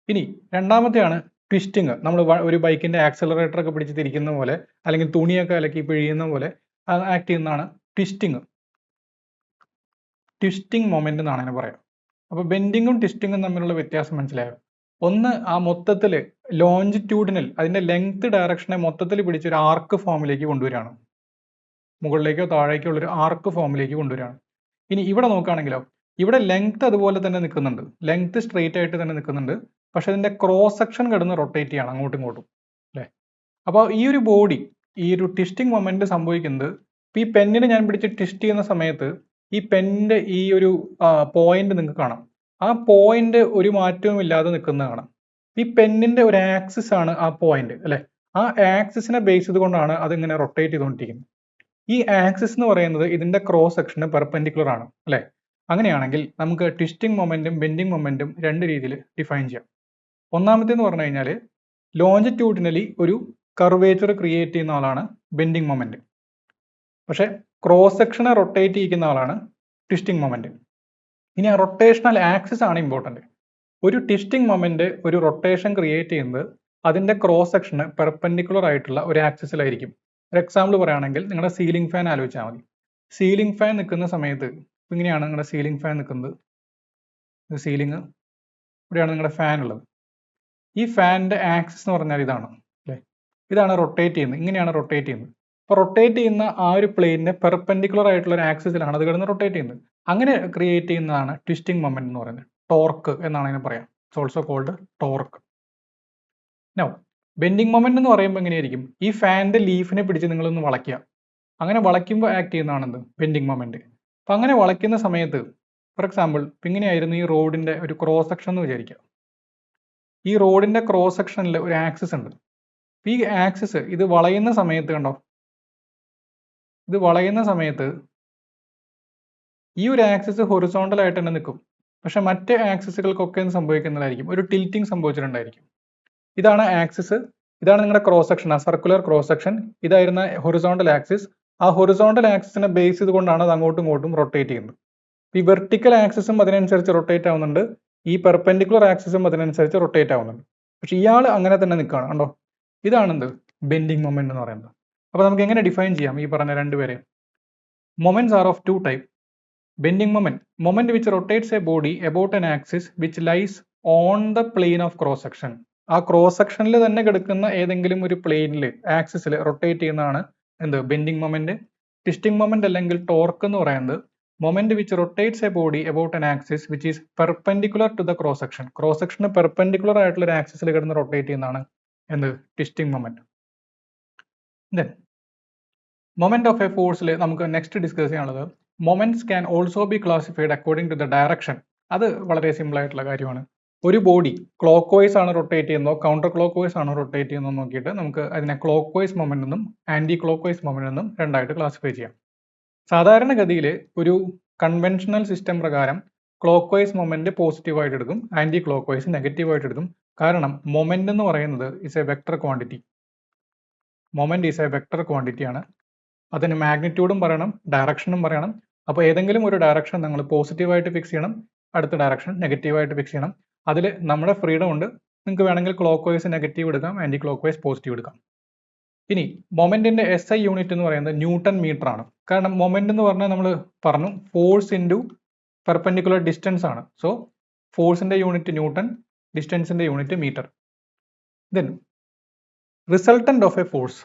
ഇനി രണ്ടാമത്തെയാണ് ട്വിസ്റ്റിങ്. നമ്മൾ ഒരു ബൈക്കിന്റെ ആക്സലറേറ്റർ ഒക്കെ പിടിച്ച് തിരിക്കുന്ന പോലെ, അല്ലെങ്കിൽ തുണിയൊക്കെ അലക്കി പിഴിയുന്ന പോലെ ആക്ട് ചെയ്യുന്നതാണ് ട്വിസ്റ്റിങ്. ട്വിസ്റ്റിംഗ് മൊമെന്റ് എന്നാണ് അതിനെ പറയാം. അപ്പോൾ ബെൻഡിങ്ങും ട്വിസ്റ്റിങ്ങും തമ്മിലുള്ള വ്യത്യാസം മനസ്സിലായോ? ഒന്ന് ആ മൊത്തത്തിൽ ലോഞ്ചിറ്റ്യൂഡിനൽ, അതിന്റെ ലെങ്ത് ഡയറക്ഷനെ മൊത്തത്തിൽ പിടിച്ച് ഒരു ആർക്ക് ഫോമിലേക്ക് കൊണ്ടുവരികയാണ്, മുകളിലേക്കോ താഴേക്കോ ഉള്ളൊരു ആർക്ക് ഫോമിലേക്ക് കൊണ്ടുവരികയാണ്. ഇനി ഇവിടെ നോക്കുകയാണെങ്കിലോ, ഇവിടെ ലെങ്ത് അതുപോലെ തന്നെ നിൽക്കുന്നുണ്ട്, ലെങ്ത് സ്ട്രെയിറ്റ് ആയിട്ട് തന്നെ നിൽക്കുന്നുണ്ട്, പക്ഷെ അതിന്റെ ക്രോസ് സെക്ഷൻ കിടന്ന് റൊട്ടേറ്റ് ചെയ്യണം അങ്ങോട്ടും ഇങ്ങോട്ടും അല്ലേ. അപ്പോൾ ഈ ഒരു ബോഡി, ഈ ഒരു ട്വിസ്റ്റിംഗ് മൊമെന്റ് സംഭവിക്കുന്നത്, ഈ പെന്നിനെ ഞാൻ പിടിച്ച് ട്വിസ്റ്റ് ചെയ്യുന്ന സമയത്ത് ഈ പെന്നിന്റെ ഈ ഒരു പോയിന്റ് നിങ്ങൾക്ക് കാണാം, ആ പോയിന്റ് ഒരു മാറ്റവും ഇല്ലാതെ നിൽക്കുന്നത് കാണാം. ഈ പെന്നിന്റെ ഒരു ആക്സിസ് ആണ് ആ പോയിന്റ് അല്ലെ. ആ ആക്സിസിനെ ബേസ് ചെയ്തുകൊണ്ടാണ് അതിങ്ങനെ റൊട്ടേറ്റ് ചെയ്തുകൊണ്ടിരിക്കുന്നത്. ഈ ആക്സിസ് എന്ന് പറയുന്നത് ഇതിന്റെ ക്രോസ് സെക്ഷന് പെർപെൻഡിക്കുലർ ആണ് അല്ലെ. അങ്ങനെയാണെങ്കിൽ നമുക്ക് ട്വിസ്റ്റിംഗ് മൊമെന്റും ബെൻഡിങ് മൊമെന്റും രണ്ട് രീതിയിൽ ഡിഫൈൻ ചെയ്യാം. ഒന്നാമത്തേന്ന് പറഞ്ഞു കഴിഞ്ഞാൽ, ലോഞ്ചിറ്റ്യൂഡിനലി ഒരു കർവേച്ചർ ക്രിയേറ്റ് ചെയ്യുന്ന ആളാണ് ബെൻഡിങ് മൊമെന്റ്, പക്ഷെ ക്രോസ് സെക്ഷനെ റൊട്ടേറ്റ് ചെയ്യുന്ന ആളാണ് ട്വിസ്റ്റിംഗ് മൊമെന്റ്. ഇനി ആ റൊട്ടേഷണൽ ആക്സിസ് ആണ് ഇമ്പോർട്ടന്റ്. ഒരു ട്വിസ്റ്റിംഗ് മൊമെന്റ് ഒരു റൊട്ടേഷൻ ക്രിയേറ്റ് ചെയ്യുന്നത് അതിന്റെ ക്രോസ് സെക്ഷന് പെർപെൻഡിക്കുലർ ആയിട്ടുള്ള ഒരു ആക്സിസിലായിരിക്കും. ഒരു എക്സാമ്പിൾ പറയുകയാണെങ്കിൽ നിങ്ങളുടെ സീലിംഗ് ഫാൻ ആലോചിച്ചാൽ മതി. സീലിംഗ് ഫാൻ നിൽക്കുന്ന സമയത്ത് ഇങ്ങനെയാണ് നിങ്ങളുടെ സീലിംഗ് ഫാൻ നിൽക്കുന്നത്. സീലിംഗ് ഇവിടെയാണ് നിങ്ങളുടെ ഫാൻ ഉള്ളത്. ഈ ഫാനിൻ്റെ ആക്സിസ് എന്ന് പറഞ്ഞാൽ ഇതാണ് അല്ലേ, ഇതാണ് റൊട്ടേറ്റ് ചെയ്യുന്നത്, ഇങ്ങനെയാണ് റൊട്ടേറ്റ് ചെയ്യുന്നത്. അപ്പോൾ റൊട്ടേറ്റ് ചെയ്യുന്ന ആ ഒരു പ്ലെയിനിന് പെർപെൻഡിക്കുലർ ആയിട്ടുള്ള ഒരു ആക്സിസിലാണ് അത് കിടന്ന് റൊട്ടേറ്റ് ചെയ്യുന്നത്. അങ്ങനെ ക്രിയേറ്റ് ചെയ്യുന്നതാണ് ട്വിസ്റ്റിംഗ് മൊമെന്റ് എന്ന് പറയുന്നത്. ടോർക്ക് എന്നാണ് അതിനെ പറയാം. It's also called torque. No bending moment എന്ന് പറയുമ്പോൾ എങ്ങനെയായിരിക്കും, ഈ ഫാനിന്റെ ലീഫിനെ പിടിച്ച് നിങ്ങളൊന്ന് വളയ്ക്കുക. അങ്ങനെ വളയ്ക്കുമ്പോൾ ആക്ട് ചെയ്യുന്നതാണ് എന്ത്, ബെൻഡിങ് മൊമെന്റ്. അപ്പം അങ്ങനെ വളയ്ക്കുന്ന സമയത്ത് ഫോർ എക്സാമ്പിൾ ഇങ്ങനെയായിരുന്നു ഈ റോഡിന്റെ ഒരു ക്രോസ് സെക്ഷൻ എന്ന് വിചാരിക്കുക. ഈ റോഡിന്റെ ക്രോസ് സെക്ഷനിൽ ഒരു ആക്സിസ് ഉണ്ട്. ഈ ആക്സിസ് ഇത് വളയുന്ന സമയത്ത് കണ്ടോ, ഇത് വളയുന്ന സമയത്ത് ഈ ഒരു ആക്സിസ് ഹൊറിസോണ്ടൽ ആയിട്ട് തന്നെ നിൽക്കും. പക്ഷെ മറ്റ് ആക്സിസുകൾക്കൊക്കെ എന്ത് സംഭവിക്കുന്നതായിരിക്കും, ഒരു ടിൽറ്റിംഗ് സംഭവിച്ചിട്ടുണ്ടായിരിക്കും. ഇതാണ് ആക്സിസ്, ഇതാണ് നിങ്ങളുടെ ക്രോസ് സെക്ഷൻ, ആ സർക്കുലർ ക്രോസ് സെക്ഷൻ. ഇതായിരുന്ന ഹൊറിസോണ്ടൽ ആക്സിസ്. ആ ഹൊറിസോണ്ടൽ ആക്സിസിനെ ബേസ് ചെയ്തുകൊണ്ടാണ് അത് അങ്ങോട്ടും ഇങ്ങോട്ടും റൊട്ടേറ്റ് ചെയ്യുന്നത്. ഈ വെർട്ടിക്കൽ ആക്സിസും അതിനനുസരിച്ച് റൊട്ടേറ്റ് ആവുന്നുണ്ട്, ഈ പെർപെൻഡിക്കുലർ ആക്സിസും അതിനനുസരിച്ച് റൊട്ടേറ്റ് ആവുന്നുണ്ട്. പക്ഷെ ഇയാൾ അങ്ങനെ തന്നെ നിൽക്കുകയാണ് കണ്ടോ. ഇതാണെന്ത്, ബെൻഡിങ് മൊമെന്റ് എന്ന് പറയുന്നത്. അപ്പോൾ നമുക്ക് എങ്ങനെ ഡിഫൈൻ ചെയ്യാം ഈ പറഞ്ഞ രണ്ടുപേരെ? Moments are of two type. Bending moment which rotates a body about an axis which lies on the plane of cross section. ആ ക്രോസ് സെക്ഷനിൽ തന്നെ കിടക്കുന്ന ഏതെങ്കിലും ഒരു പ്ലെയിനിൽ ആക്സിസിൽ റൊട്ടേറ്റ് ചെയ്യുന്നതാണ് എന്ത്, ബെൻഡിങ് മൊമെന്റ്. ട്വിസ്റ്റിംഗ് മൊമെന്റ് അല്ലെങ്കിൽ ടോർക്ക് എന്ന് പറയുന്നത് moment which rotates a body about an axis which is perpendicular to the cross section. Cross സെക്ഷന് പെർപെൻഡിക്കുലർ ആയിട്ടുള്ള ഒരു ആക്സിസിൽ കിടന്ന് റൊട്ടേറ്റ് ചെയ്യുന്നതാണ് എന്ത്, twisting moment. Then moment of a ഫോഴ്സിൽ നമുക്ക് നെക്സ്റ്റ് ഡിസ്കസ് ചെയ്യാനുള്ളത് moments can also be classified according to the direction. അത് വളരെ സിമ്പിൾ ആയിട്ടുള്ള കാര്യമാണ്. ഒരു ബോഡി ക്ലോക്ക് വൈസ് ആണ് റൊട്ടേറ്റ് ചെയ്യുന്നതോ കൗണ്ടർ ക്ലോക്ക് വൈസ് ആണ് റൊട്ടേറ്റ് ചെയ്യുന്നതോ നോക്കിയിട്ട് നമുക്ക് അതിനെ ക്ലോക്ക് വൈസ് മൊമെന്റ് എന്നും ആന്റി ക്ലോക്ക് വൈസ് മൊമെന്റ് എന്നും രണ്ടായിട്ട് ക്ലാസിഫൈ ചെയ്യാം. സാധാരണഗതിയിൽ ഒരു കൺവെൻഷണൽ സിസ്റ്റം പ്രകാരം ക്ലോക്ക് വൈസ് മൊമെന്റ് പോസിറ്റീവ് ആയിട്ട് എടുക്കും, ആന്റി ക്ലോക്ക് വൈസ് നെഗറ്റീവ് ആയിട്ട് എടുക്കും. കാരണം മൊമെന്റ് എന്ന് പറയുന്നത് is A vector quantity. Moment is A vector quantity ആണ്. അതിന് മാഗ്നിറ്റ്യൂഡും പറയണം, ഡയറക്ഷനും പറയണം. അപ്പോൾ ഏതെങ്കിലും ഒരു ഡയറക്ഷൻ നിങ്ങൾ പോസിറ്റീവായിട്ട് ഫിക്സ് ചെയ്യണം, അടുത്ത ഡയറക്ഷൻ നെഗറ്റീവായിട്ട് ഫിക്സ് ചെയ്യണം. അതിൽ നമ്മുടെ ഫ്രീഡം ഉണ്ട്. നിങ്ങൾക്ക് വേണമെങ്കിൽ ക്ലോക്ക് വൈസ് നെഗറ്റീവ് എടുക്കാം, ആന്റി ക്ലോക്ക് വൈസ് പോസിറ്റീവ് എടുക്കാം. ഇനി മൊമെന്റിന്റെ SI യൂണിറ്റ് എന്ന് പറയുന്നത് ന്യൂട്ടൺ മീറ്റർ ആണ്. കാരണം മൊമെന്റ് എന്ന് പറഞ്ഞാൽ നമ്മൾ പറഞ്ഞു ഫോഴ്സ് ഇൻറ്റു പെർപെൻഡിക്കുലർ ഡിസ്റ്റൻസ് ആണ്. സോ ഫോഴ്സിന്റെ യൂണിറ്റ് ന്യൂട്ടൺ, ഡിസ്റ്റൻസിന്റെ unit metre. Then resultant of a force.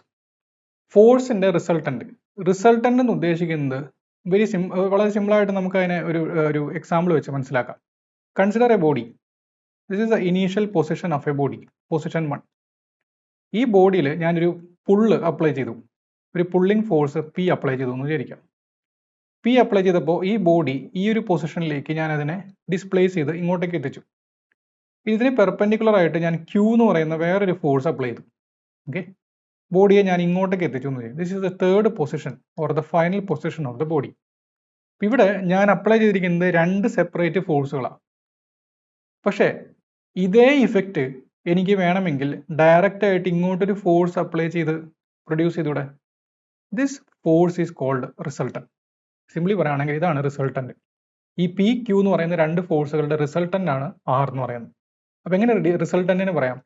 ഫോഴ്സിന്റെ റിസൾട്ടന്റ് എന്ന് ഉദ്ദേശിക്കുന്നത് വളരെ സിമ്പിൾ ആയിട്ട് നമുക്ക് അതിനെ ഒരു എക്സാമ്പിൾ വെച്ച് മനസ്സിലാക്കാം. Consider a body. This is the initial position of a body, position 1. ഈ ബോഡിയിൽ ഞാനൊരു പുള്ള് അപ്ലൈ ചെയ്തു, ഒരു പുള്ളിംഗ് ഫോഴ്സ് P അപ്ലൈ ചെയ്തു എന്ന് വിചാരിക്കാം. P അപ്ലൈ ചെയ്തപ്പോൾ ഈ ബോഡി ഈ ഒരു പൊസിഷനിലേക്ക് ഞാൻ അതിനെ ഡിസ്പ്ലേസ് ചെയ്ത് ഇങ്ങോട്ടേക്ക് എത്തിച്ചു. ഇതിന് പെർപെൻഡിക്കുലർ ആയിട്ട് ഞാൻ Q എന്ന് പറയുന്ന വേറൊരു ഫോഴ്സ് അപ്ലൈ ചെയ്തു. ഓക്കെ, ബോഡിയെ ഞാൻ ഇങ്ങോട്ടേക്ക് എത്തിച്ചു എന്ന് വിചാരിക്കും. This is the third position or the final position of the body. ഇവിടെ ഞാൻ അപ്ലൈ ചെയ്തിരിക്കുന്നത് രണ്ട് സെപ്പറേറ്റ് ഫോഴ്സുകളാണ്. പക്ഷേ ഇതേ ഇഫക്റ്റ് എനിക്ക് വേണമെങ്കിൽ ഡയറക്റ്റ് ആയിട്ട് ഇങ്ങോട്ടൊരു ഫോഴ്സ് അപ്ലൈ ചെയ്ത് പ്രൊഡ്യൂസ് ചെയ്തൂടെ? This force is called resultant. Simply പറയുകയാണെങ്കിൽ ഇതാണ് റിസൾട്ടന്റ്. ഈ PQ എന്ന് പറയുന്ന രണ്ട് ഫോഴ്സുകളുടെ റിസൾട്ടന്റ് ആണ് R എന്ന് പറയുന്നത്. അപ്പൊ എങ്ങനെ റിസൾട്ടന്റിന് പറയാം?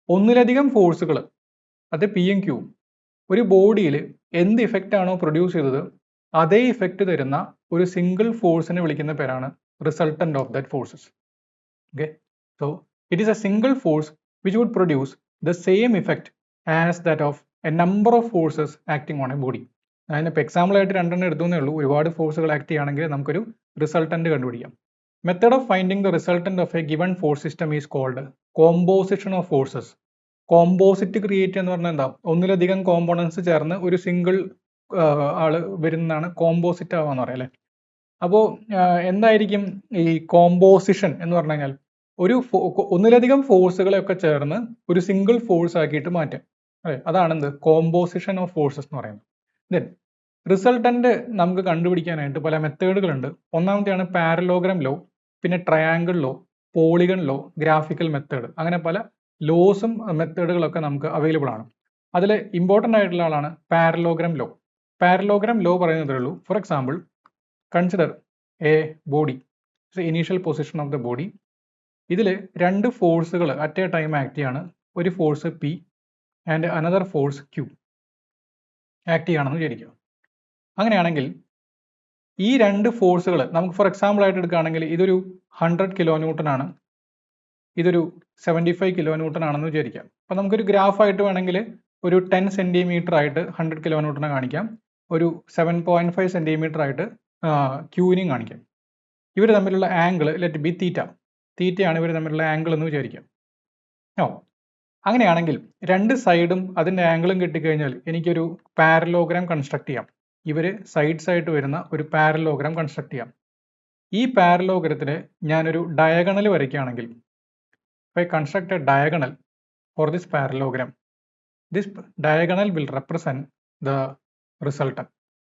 ഒന്നിലധികം ഫോഴ്സുകൾ, അത് P യും Q ഒരു ബോഡിയിൽ എന്ത് ഇഫക്റ്റ് ആണോ പ്രൊഡ്യൂസ് ചെയ്തത് അതേ ഇഫക്റ്റ് തരുന്ന ഒരു സിംഗിൾ ഫോഴ്സിനെ വിളിക്കുന്ന പേരാണ് resultant of that forces. Okay, so it is a single force which would produce the same effect as that of a number of forces acting on a body. അതിനിപ്പോൾ example ആയിട്ട് രണ്ടെണ്ണം എടുത്തേ ഉള്ളൂ. ഒരുപാട് ഫോഴ്സുകൾ ആക്ട് ചെയ്യുകയാണെങ്കിൽ നമുക്കൊരു റിസൾട്ടന്റ് കണ്ടുപിടിക്കാം. Method of finding the resultant of a given force system is called composition of forces. Composite create എന്ന് പറഞ്ഞാൽ എന്താ, ഒന്നിലധികം കോമ്പോണൻസ് ചേർന്ന് ഒരു സിംഗിൾ ആള് വരുന്നതാണ് കോമ്പോസിറ്റ് ആവാന്ന് പറയാം അല്ലേ. അപ്പോൾ എന്തായിരിക്കും ഈ കോമ്പോസിഷൻ എന്ന് പറഞ്ഞു കഴിഞ്ഞാൽ ഒന്നിലധികം ഫോഴ്സുകളെയൊക്കെ ചേർന്ന് ഒരു സിംഗിൾ ഫോഴ്സ് ആക്കിയിട്ട് മാറ്റാം. അതെ, അതാണെന്ത് കോമ്പോസിഷൻ ഓഫ് ഫോഴ്സസ് എന്ന് പറയുന്നത്. ദെൻ റിസൾട്ടന്റ് നമുക്ക് കണ്ടുപിടിക്കാനായിട്ട് പല മെത്തേഡുകളുണ്ട്. ഒന്നാമത്തെയാണ് പാരലോഗ്രാം ലോ, പിന്നെ triangle law, polygon law, graphical method. അങ്ങനെ പല ലോസും മെത്തേഡുകളൊക്കെ നമുക്ക് അവൈലബിൾ ആണ്. അതിൽ ഇമ്പോർട്ടൻ്റ് ആയിട്ടുള്ള ആളാണ് പാരലോഗ്രാം ലോ. പാരലോഗ്രാം ലോ പറയുന്നതേ ഉള്ളൂ. For example consider a body, initial position of the body. ഇതിൽ രണ്ട് ഫോഴ്സുകൾ അറ്റ് എ ടൈം ആക്ട് ചെയ്യാണ്. ഒരു force P and another force Q act ചെയ്യുകയാണെന്ന് വിചാരിക്കുക. അങ്ങനെയാണെങ്കിൽ ഈ രണ്ട് ഫോഴ്സുകൾ നമുക്ക് ഫോർ എക്സാമ്പിൾ ആയിട്ട് എടുക്കുകയാണെങ്കിൽ ഇതൊരു 100 കിലോ ന്യൂട്ടൺ ആണ്, ഇതൊരു 75 കിലോ ന്യൂട്ടൺ ആണെന്ന് വിചാരിക്കാം. അപ്പോൾ നമുക്കൊരു ഗ്രാഫായിട്ട് വേണമെങ്കിൽ ഒരു 10 സെൻറ്റിമീറ്റർ ആയിട്ട് 100 കിലോ ന്യൂട്ടനെ കാണിക്കാം, ഒരു 7.5 സെൻറ്റിമീറ്റർ ആയിട്ട് ക്യൂവിനെയും കാണിക്കാം. ഇവർ തമ്മിലുള്ള ആംഗിൾ ലെറ്റ് ബി തീറ്റയാണ് ഇവർ തമ്മിലുള്ള ആംഗിൾ എന്ന് വിചാരിക്കാം. അങ്ങനെയാണെങ്കിൽ രണ്ട് സൈഡും അതിൻ്റെ ആംഗിളും കിട്ടിക്കഴിഞ്ഞാൽ എനിക്കൊരു പാരലോഗ്രാം കൺസ്ട്രക്ട് ചെയ്യാം. ഇവർ സൈഡ്സ് ആയിട്ട് വരുന്ന ഒരു പാരലോഗ്രാം കൺസ്ട്രക്ട് ചെയ്യാം. ഈ പാരലോഗ്രത്തിന് ഞാനൊരു ഡയഗണൽ വരയ്ക്കുകയാണെങ്കിൽ, if I construct a diagonal for this parallelogram, this diagonal will represent the resultant.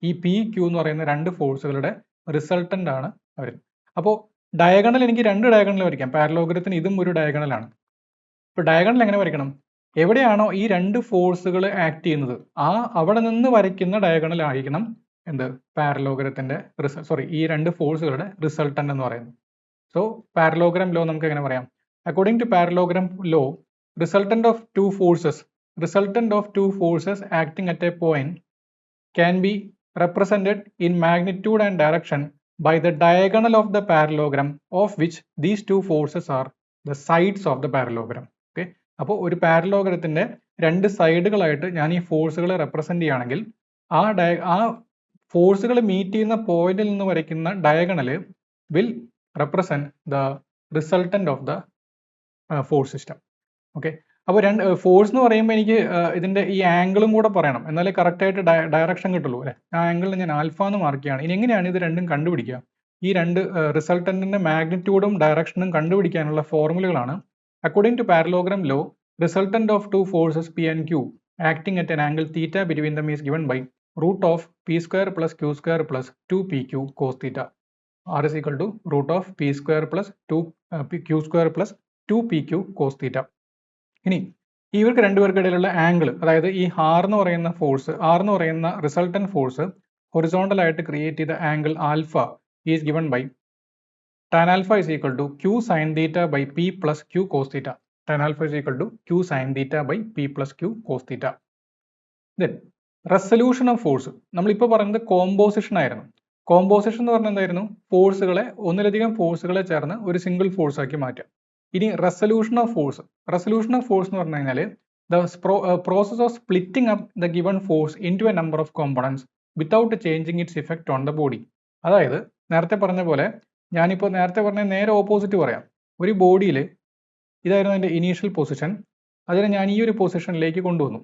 ഈ പി ക്യൂ എന്ന് പറയുന്ന രണ്ട് ഫോഴ്സുകളുടെ റിസൾട്ടൻ്റ് ആണ് അവർ. അപ്പോൾ ഡയഗണൽ എനിക്ക് രണ്ട് ഡയഗണൽ വരയ്ക്കാം. പാരലോഗ്രത്തിന് ഇതും ഒരു ഡയഗണലാണ്. ഇപ്പോൾ ഡയഗണൽ എങ്ങനെ വരയ്ക്കണം? എവിടെയാണോ ഈ രണ്ട് ഫോഴ്സുകൾ ആക്ട് ചെയ്യുന്നത് അവിടെ നിന്ന് വരയ്ക്കുന്ന ഡയഗണൽ ആയിരിക്കണം എന്ത് പാരലോഗ്രത്തിൻ്റെ ഈ രണ്ട് ഫോഴ്സുകളുടെ റിസൾട്ടൻ്റ് എന്ന് പറയുന്നത്. സോ പാരലോഗ്രാം ലോ നമുക്ക് എങ്ങനെ പറയാം? According to parallelogram law, resultant of two forces acting at a point can be represented in magnitude and direction by the diagonal of the parallelogram of which these two forces are the sides of the parallelogram. Okay, അപ്പോൾ ഒരു പാരലോഗ്രത്തിന്റെ രണ്ട് സൈഡുകളായിട്ട് ഞാൻ ഈ ഫോഴ്സുകളെ represent ചെയ്യുകയാണെങ്കിൽ ആ ഫോഴ്സുകൾ meet ചെയ്യുന്ന പോയിന്റിൽ നിന്ന് വരയ്ക്കുന്ന diagonal will represent the resultant of the force system. Okay, അപ്പോൾ രണ്ട് ഫോഴ്സ് എന്ന് പറയുമ്പോൾ എനിക്ക് ഇതിൻ്റെ ഈ ആംഗിളും കൂടെ പറയണം, എന്നാലേ കറക്റ്റായിട്ട് ഡയറക്ഷൻ കിട്ടുള്ളൂ അല്ലേ. ആ ആംഗിളിൽ ഞാൻ ആൽഫ എന്ന് മാർക്ക് ചെയ്യുകയാണ്. ഇനി എങ്ങനെയാണ് ഇത് രണ്ടും കണ്ടുപിടിക്കുക? ഈ രണ്ട് റിസൾട്ടൻറ്റിൻ്റെ മാഗ്നിറ്റ്യൂഡും ഡയറക്ഷനും കണ്ടുപിടിക്കാനുള്ള ഫോർമുലകളാണ് according to parallelogram law resultant of two forces P and Q acting at an angle theta between them is given by root of P square plus Q square plus 2pq cos theta. R is equal to root of P square plus 2q square plus 2pq cos theta. ഇനി ഇവർക്ക് രണ്ടുപേർക്കിടയിലുള്ള angle, അതായത് ഈ R എന്ന് പറയുന്ന resultant force horizontal ആയിട്ട് create ചെയ്ത angle alpha is given by tan alpha is equal to q sin theta by p plus q cos theta. Tan alpha is equal to q sin theta by p plus q cos theta. Then resolution of force, നമ്മളിപ്പോൾ പറയുന്നത് composition ആയിരുന്നു. Composition എന്ന് പറഞ്ഞാൽ എന്തായിരുന്നു? ഒന്നിലധികം ഫോഴ്സുകളെ ചേർന്ന് ഒരു single force ആക്കി മാറ്റാം. ഇനി റെസൊല്യൂഷൻ ഓഫ് ഫോഴ്സ് എന്ന് പറഞ്ഞു കഴിഞ്ഞാൽ the process of splitting up the given force into a number of components without changing its effect on the body. അതായത് നേരത്തെ പറഞ്ഞ പോലെ, ഞാനിപ്പോൾ നേരത്തെ പറഞ്ഞ നേരെ ഓപ്പോസിറ്റ് പറയാം. ഒരു ബോഡിയിൽ ഇതായിരുന്നു എൻ്റെ ഇനീഷ്യൽ പൊസിഷൻ, അതിനെ ഞാൻ ഈ ഒരു പൊസിഷനിലേക്ക് കൊണ്ടുവന്നു,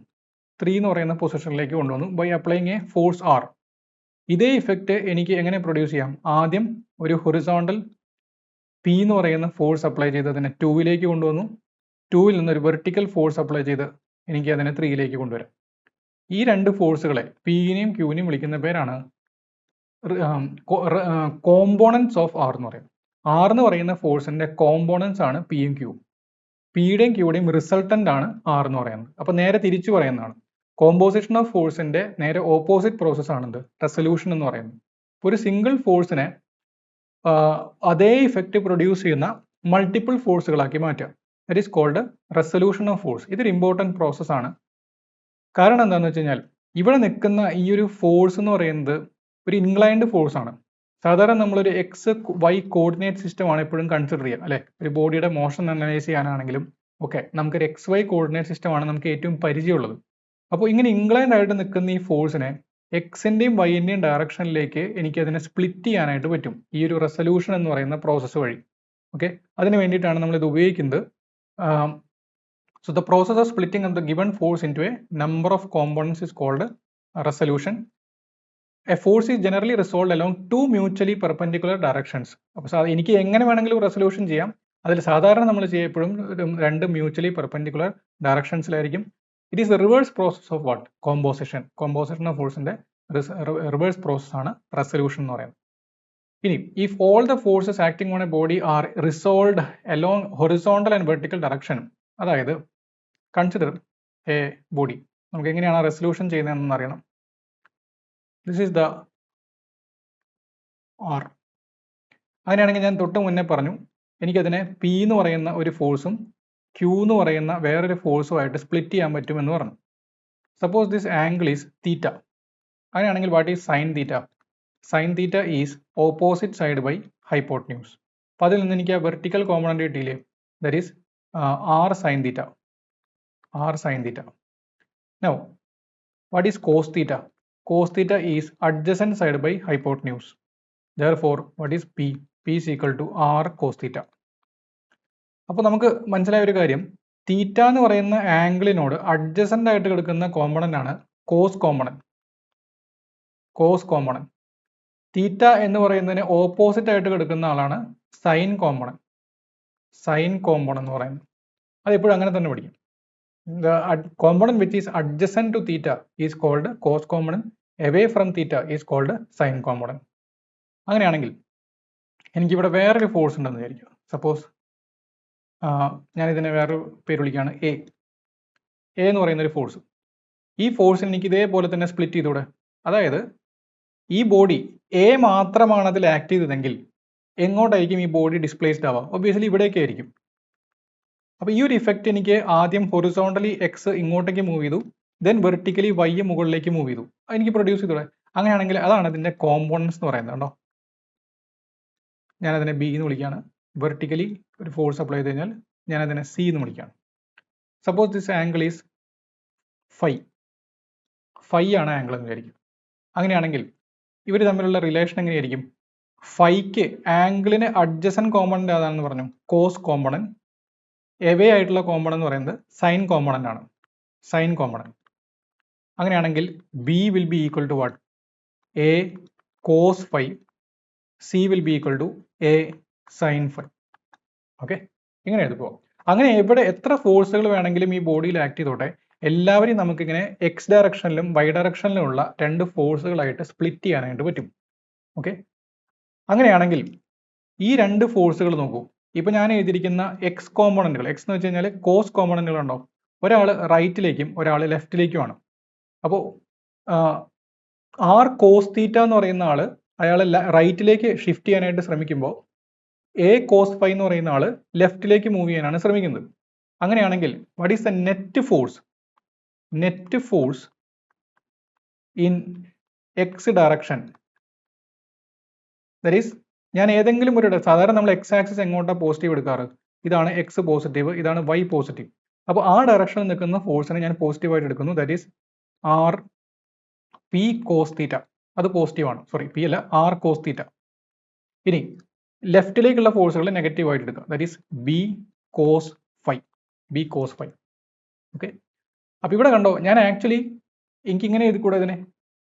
3 എന്ന് പറയുന്ന പൊസിഷനിലേക്ക് കൊണ്ടുവന്നു by applying a force R. ഇതേ ഇഫക്റ്റ് എനിക്ക് എങ്ങനെ പ്രൊഡ്യൂസ് ചെയ്യാം? ആദ്യം ഒരു ഹൊറിസോണ്ടൽ പി എന്ന് പറയുന്ന ഫോഴ്സ് അപ്ലൈ ചെയ്ത് അതിനെ 2ലേക്ക് കൊണ്ടുവന്നു, 2ൽ നിന്ന് ഒരു വെർട്ടിക്കൽ ഫോഴ്സ് അപ്ലൈ ചെയ്ത് എനിക്ക് അതിനെ 3ലേക്ക് കൊണ്ടുവരാം. ഈ രണ്ട് ഫോഴ്സുകളെ പിനെയും ക്യൂവിനെയും വിളിക്കുന്ന പേരാണ് കോമ്പോണൻസ് ഓഫ് ആർ എന്ന് പറയും. ആർ എന്ന് പറയുന്ന ഫോഴ്സിന്റെ കോമ്പോണൻസ് ആണ് പിയും ക്യൂവും. പിയുടെയും ക്യൂയുടെയും റിസൾട്ടന്റ് ആണ് ആർ എന്ന് പറയുന്നത്. അപ്പൊ നേരെ തിരിച്ചു പറയുന്നതാണ്, കോമ്പോസിഷൻ ഓഫ് ഫോഴ്സിന്റെ നേരെ ഓപ്പോസിറ്റ് പ്രോസസ് ആണെന്ത്? റെസൊല്യൂഷൻ എന്ന് പറയുന്നത്. ഒരു സിംഗിൾ ഫോഴ്സിനെ അതേ ഇഫക്റ്റ് പ്രൊഡ്യൂസ് ചെയ്യുന്ന മൾട്ടിപ്പിൾ ഫോഴ്സുകളാക്കി മാറ്റുക. That is called resolution of force. ഇതൊരു ഇമ്പോർട്ടൻറ്റ് പ്രോസസ് ആണ്. കാരണം എന്താണെന്ന് വെച്ച് കഴിഞ്ഞാൽ ഇവിടെ നിൽക്കുന്ന ഈ ഒരു ഫോഴ്സ് എന്ന് പറയുന്നത് ഒരു ഇൻക്ലൈൻഡ് ഫോഴ്സ് ആണ്. സാധാരണ നമ്മളൊരു എക്സ് വൈ കോർഡിനേറ്റ് സിസ്റ്റം ആണ് എപ്പോഴും കൺസിഡർ ചെയ്യുക അല്ലെ. ഒരു ബോഡിയുടെ മോഷൻ അനലൈസ് ചെയ്യാനാണെങ്കിലും ഒക്കെ നമുക്കൊരു എക്സ് വൈ കോർഡിനേറ്റ് സിസ്റ്റം ആണ് നമുക്ക് ഏറ്റവും പരിചയമുള്ളത്. അപ്പോൾ ഇങ്ങനെ ഇൻക്ലൈൻഡ് ആയിട്ട് നിൽക്കുന്ന ഈ ഫോഴ്സിനെ എക്സിൻ്റെയും വൈൻ്റെയും ഡയറക്ഷനിലേക്ക് എനിക്ക് അതിനെ സ്പ്ലിറ്റ് ചെയ്യാനായിട്ട് പറ്റും ഈ ഒരു റെസൊല്യൂഷൻ എന്ന് പറയുന്ന പ്രോസസ്സ് വഴി. ഓക്കെ, അതിന് വേണ്ടിയിട്ടാണ് നമ്മൾ ഇത് ഉപയോഗിക്കുന്നത്. So the process of splitting of the given force into a number of components is called resolution. A force is generally resolve along 2 mutually perpendicular directions. അപ്പോൾ എനിക്ക് എങ്ങനെ വേണമെങ്കിലും റെസൊല്യൂഷൻ ചെയ്യാം. അതിൽ സാധാരണ നമ്മൾ ചെയ്യപ്പോഴും 2 മ്യൂച്വലി പെർപെൻഡിക്കുലർ ഡയറക്ഷൻസിലായിരിക്കും. It is the reverse process of what? Composition of ഫോഴ്സിന്റെ റിവേഴ്സ് പ്രോസസ് ആണ് റെസൊല്യൂഷൻ എന്ന് പറയുന്നത്. ഇനി if all the forces acting on A body R resolved along horizontal and vertical direction, അതായത് കൺസിഡർ എ ബോഡി, നമുക്ക് എങ്ങനെയാണ് resolution ചെയ്യുന്നതെന്ന് അറിയണം. This is the R. അങ്ങനെയാണെങ്കിൽ ഞാൻ തൊട്ട് മുന്നേ പറഞ്ഞു എനിക്കതിനെ പി എന്ന് പറയുന്ന ഒരു ഫോഴ്സും ക്യൂ എന്ന് പറയുന്ന വേറൊരു ഫോഴ്സുമായിട്ട് സ്പ്ലിറ്റ് ചെയ്യാൻ പറ്റുമെന്ന് പറഞ്ഞു. Suppose this angle is theta. അങ്ങനെയാണെങ്കിൽ what is sine theta? Sine theta is opposite side by hypotenuse. അപ്പോൾ അതിൽ നിന്ന് എനിക്ക് ആ വെർട്ടിക്കൽ കോമ്പണന്റ് കിട്ടിയില്ലേ, that is R sine theta. R sine theta. Now what is cos theta? Cos theta is adjacent side by hypotenuse. Therefore, what is P? P is equal to R cos theta. അപ്പോൾ നമുക്ക് മനസ്സിലായ ഒരു കാര്യം, തീറ്റ എന്ന് പറയുന്ന ആംഗിളിനോട് adjacent ആയിട്ട് കിടക്കുന്ന component ആണ് cos component. Cos component. Theta എന്ന് പറയുന്നതിന് ഓപ്പോസിറ്റ് ആയിട്ട് കിടക്കുന്ന ആളാണ് സൈൻ കോമ്പണന്റ്. സൈൻ കോമ്പണന്റ് എന്ന് പറയുന്നത് അത് എപ്പോഴും അങ്ങനെ തന്നെ പഠിക്കും. The component which is adjacent to theta is called cos component. Away from theta is called sin component. അങ്ങനെയാണെങ്കിൽ എനിക്കിവിടെ വേറൊരു ഫോഴ്സ് ഉണ്ടെന്ന് വിചാരിക്കും. സപ്പോസ് ഞാനിതിനെ വേറൊരു പേര് വിളിക്കുകയാണ് എ. എ എന്ന് പറയുന്ന ഒരു ഫോഴ്സ്. ഈ ഫോഴ്സിന് എനിക്ക് ഇതേപോലെ തന്നെ സ്പ്ലിറ്റ് ചെയ്തൂടെ? അതായത് ഈ ബോഡി എ മാത്രമാണ് അതിൽ ആക്ട് ചെയ്തതെങ്കിൽ എങ്ങോട്ടായിരിക്കും ഈ ബോഡി ഡിസ്പ്ലേസ്ഡ് ആവുക? ഒബ്വിയസ്ലി ഇവിടേക്ക് ആയിരിക്കും. അപ്പോൾ ഈ ഒരു ഇഫക്റ്റ് എനിക്ക് ആദ്യം ഹൊറിസോണ്ടലി എക്സ് ഇങ്ങോട്ടേക്ക് മൂവ് ചെയ്തു, ദെൻ വെർട്ടിക്കലി വൈ മുകളിലേക്ക് മൂവ് ചെയ്തു, എനിക്ക് പ്രൊഡ്യൂസ് ചെയ്തൂടെ? അങ്ങനെയാണെങ്കിൽ അതാണ് അതിൻ്റെ കോമ്പോണൻസ് എന്ന് പറയുന്നത്. കണ്ടോ, ഞാനതിനെ ബി എന്ന് വിളിക്കുകയാണ്. വെർട്ടിക്കലി ഒരു ഫോഴ്സ് അപ്ലൈ ചെയ്ത് കഴിഞ്ഞാൽ ഞാനതിനെ സി എന്ന് വിളിക്കുകയാണ്. Suppose this angle is phi. Phi ആണ് ആംഗിൾ എന്ന് വിചാരിക്കും. അങ്ങനെയാണെങ്കിൽ ഇവർ തമ്മിലുള്ള റിലേഷൻ എങ്ങനെയായിരിക്കും? ഫൈക്ക് ആംഗിളിന് അഡ്ജസൻറ്റ് കോമ്പണന്റ് ഏതാണെന്ന് പറഞ്ഞു? Cos component. എവേ ആയിട്ടുള്ള കോമ്പണന്റ് എന്ന് പറയുന്നത് സൈൻ കോമ്പണന്റ് ആണ്. Sine component. അങ്ങനെയാണെങ്കിൽ B will be equal to what? A cos phi. C will be equal to A sine phi. Okay, ഇങ്ങനെ എഴുതി പോവാം. അങ്ങനെ എവിടെ എത്ര ഫോഴ്സുകൾ വേണമെങ്കിലും ഈ ബോഡിയിൽ ആക്ട് ചെയ്തോട്ടെ, എല്ലാവരെയും നമുക്കിങ്ങനെ എക്സ് ഡയറക്ഷനിലും വൈ ഡയറക്ഷനിലുമുള്ള രണ്ട് ഫോഴ്സുകളായിട്ട് സ്പ്ലിറ്റ് ചെയ്യാനായിട്ട് പറ്റും. ഓക്കെ, അങ്ങനെയാണെങ്കിൽ ഈ രണ്ട് ഫോഴ്സുകൾ നോക്കൂ. ഇപ്പം ഞാൻ എഴുതിയിരിക്കുന്ന എക്സ് കോമ്പണന്റുകൾ, എക്സ് എന്ന് വെച്ച് കഴിഞ്ഞാൽ കോസ് കോമ്പണന്റുകൾ ഉണ്ടോ? ഒരാൾ റൈറ്റിലേക്കും ഒരാൾ ലെഫ്റ്റിലേക്കുമാണ്. അപ്പോൾ ആർ കോസ് തീറ്റ എന്ന് പറയുന്ന ആൾ അയാൾ റൈറ്റിലേക്ക് ഷിഫ്റ്റ് ചെയ്യാനായിട്ട് ശ്രമിക്കുമ്പോൾ എ കോസ് ഫൈ എന്ന് പറയുന്ന ആൾ ലെഫ്റ്റിലേക്ക് മൂവ് ചെയ്യാനാണ് ശ്രമിക്കുന്നത്. അങ്ങനെയാണെങ്കിൽ what is the net force? Net force in X direction, that is ഞാൻ ഏതെങ്കിലും ഒരു സാധാരണ നമ്മൾ എക്സ് ആക്സിസ് എങ്ങോട്ടാണ് പോസിറ്റീവ് എടുക്കാറ്? ഇതാണ് എക്സ് പോസിറ്റീവ്, ഇതാണ് വൈ പോസിറ്റീവ്. അപ്പോൾ ആ ഡയറക്ഷനിൽ നിൽക്കുന്ന ഫോഴ്സിനെ ഞാൻ പോസിറ്റീവായിട്ട് എടുക്കുന്നു. That is R P cos theta. അത് പോസിറ്റീവാണ്. സോറി, പി അല്ല, ആർ കോസ് തീറ്റ. ഇനി ലെഫ്റ്റിലേക്കുള്ള ഫോഴ്സുകൾ നെഗറ്റീവ് ആയിട്ട് എടുക്കുക. That is B cos phi. B cos phi. Okay, അപ്പോൾ ഇവിടെ കണ്ടോ, ഞാൻ ആക്ച്വലി എനിക്ക് ഇങ്ങനെ എഴുതി കൂടെ, ഇതിനെ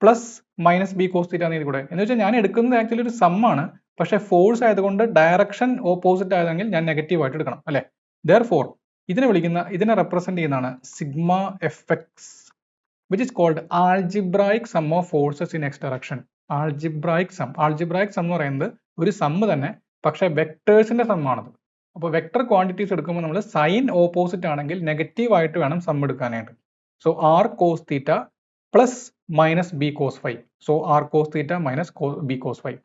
plus minus B cos theta എന്ന് എഴുതി കൂടെ? എന്ന് വെച്ചാൽ ഞാൻ എടുക്കുന്നത് ആക്ച്വലി ഒരു സമ്മാണ്, പക്ഷേ ഫോഴ്സ് ആയതുകൊണ്ട് ഡയറക്ഷൻ ഓപ്പോസിറ്റ് ആയതെങ്കിൽ ഞാൻ നെഗറ്റീവ് ആയിട്ട് എടുക്കണം, അല്ലേ? ദെയർഫോർ ഇതിനെ റെപ്രസെന്റ് ചെയ്യുന്നതാണ് sigma F X, which is called algebraic sum of forces in x direction. Algebraic sum എന്ന് പറയുന്നത് ഒരു സമ്മ് തന്നെ, പക്ഷേ വെക്ടേഴ്സിന്റെ സമ്മാണത്. അപ്പോൾ വെക്ടർ ക്വാണ്ടിറ്റീസ് എടുക്കുമ്പോൾ നമ്മൾ സൈൻ ഓപ്പോസിറ്റ് ആണെങ്കിൽ നെഗറ്റീവ് ആയിട്ട് വേണം സം എടുക്കാനായിട്ട്. So R cos theta plus minus B cos phi. So R cos theta minus B cos phi.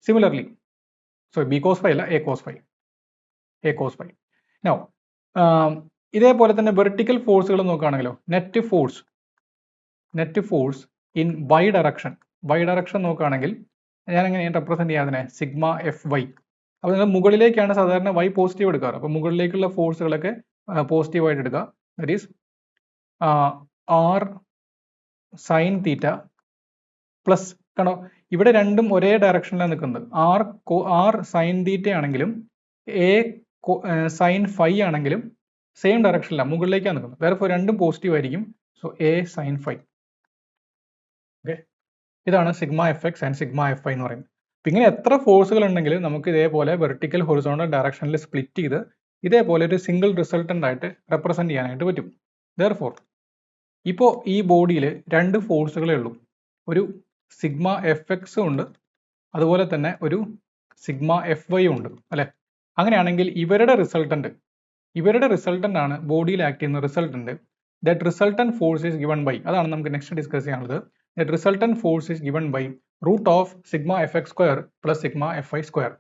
Similarly, so B cos phi അല്ല, A cos phi. A cos phi. Now ഇതേപോലെ തന്നെ vertical ഫോഴ്സുകൾ നോക്കുകയാണെങ്കിലോ, net force in Y direction. Y direction നോക്കുകയാണെങ്കിൽ ഞാൻ എങ്ങനെയാണ് represent ചെയ്യാം അതിനെ? Sigma F Y. അപ്പോൾ നിങ്ങൾ മുകളിലേക്കാണ് സാധാരണ വൈ പോസിറ്റീവ് എടുക്കാറ്. അപ്പോൾ മുകളിലേക്കുള്ള ഫോഴ്സുകളൊക്കെ പോസിറ്റീവായിട്ട് എടുക്കുക. That is R sine theta plus, കണ്ടോ ഇവിടെ രണ്ടും ഒരേ ഡയറക്ഷനിലാണ് നിൽക്കുന്നത്. ആർ സൈൻ തീറ്റ ആണെങ്കിലും എ സൈൻ ഫൈ ആണെങ്കിലും സെയിം ഡയറക്ഷനിലാണ്, മുകളിലേക്കാണ് നിൽക്കുന്നത്. വേറെ രണ്ടും പോസിറ്റീവ് ആയിരിക്കും. So A sine phi. Okay, ഇതാണ് sigma F X and sigma F Y എന്ന് പറയുന്നത്. അപ്പം ഇങ്ങനെ എത്ര ഫോഴ്സുകൾ ഉണ്ടെങ്കിലും നമുക്ക് ഇതേപോലെ വെർട്ടിക്കൽ ഹൊറിസോണ്ടൽ ഡയറക്ഷനിൽ സ്പ്ലിറ്റ് ചെയ്ത് ഇതേപോലെ ഒരു സിംഗിൾ റിസൾട്ടൻ്റ് ആയിട്ട് റെപ്രസെന്റ് ചെയ്യാനായിട്ട് പറ്റും. ദെയർഫോർ ഇപ്പോൾ ഈ ബോഡിയിൽ രണ്ട് ഫോഴ്സുകളേ ഉള്ളൂ. ഒരു സിഗ്മ എഫ് എക്സും ഉണ്ട്, അതുപോലെ തന്നെ ഒരു സിഗ്മ എഫ് വൈ ഉണ്ട്, അല്ലെ? അങ്ങനെയാണെങ്കിൽ ഇവരുടെ റിസൾട്ടൻ്റ് ആണ് ബോഡിയിൽ ആക്ട് ചെയ്യുന്ന resultant. That resultant force is given by, അതാണ് നമുക്ക് നെക്സ്റ്റ് ഡിസ്കസ് ചെയ്യാനുള്ളത്. That resultant force is given by root of sigma fx square plus sigma fy square.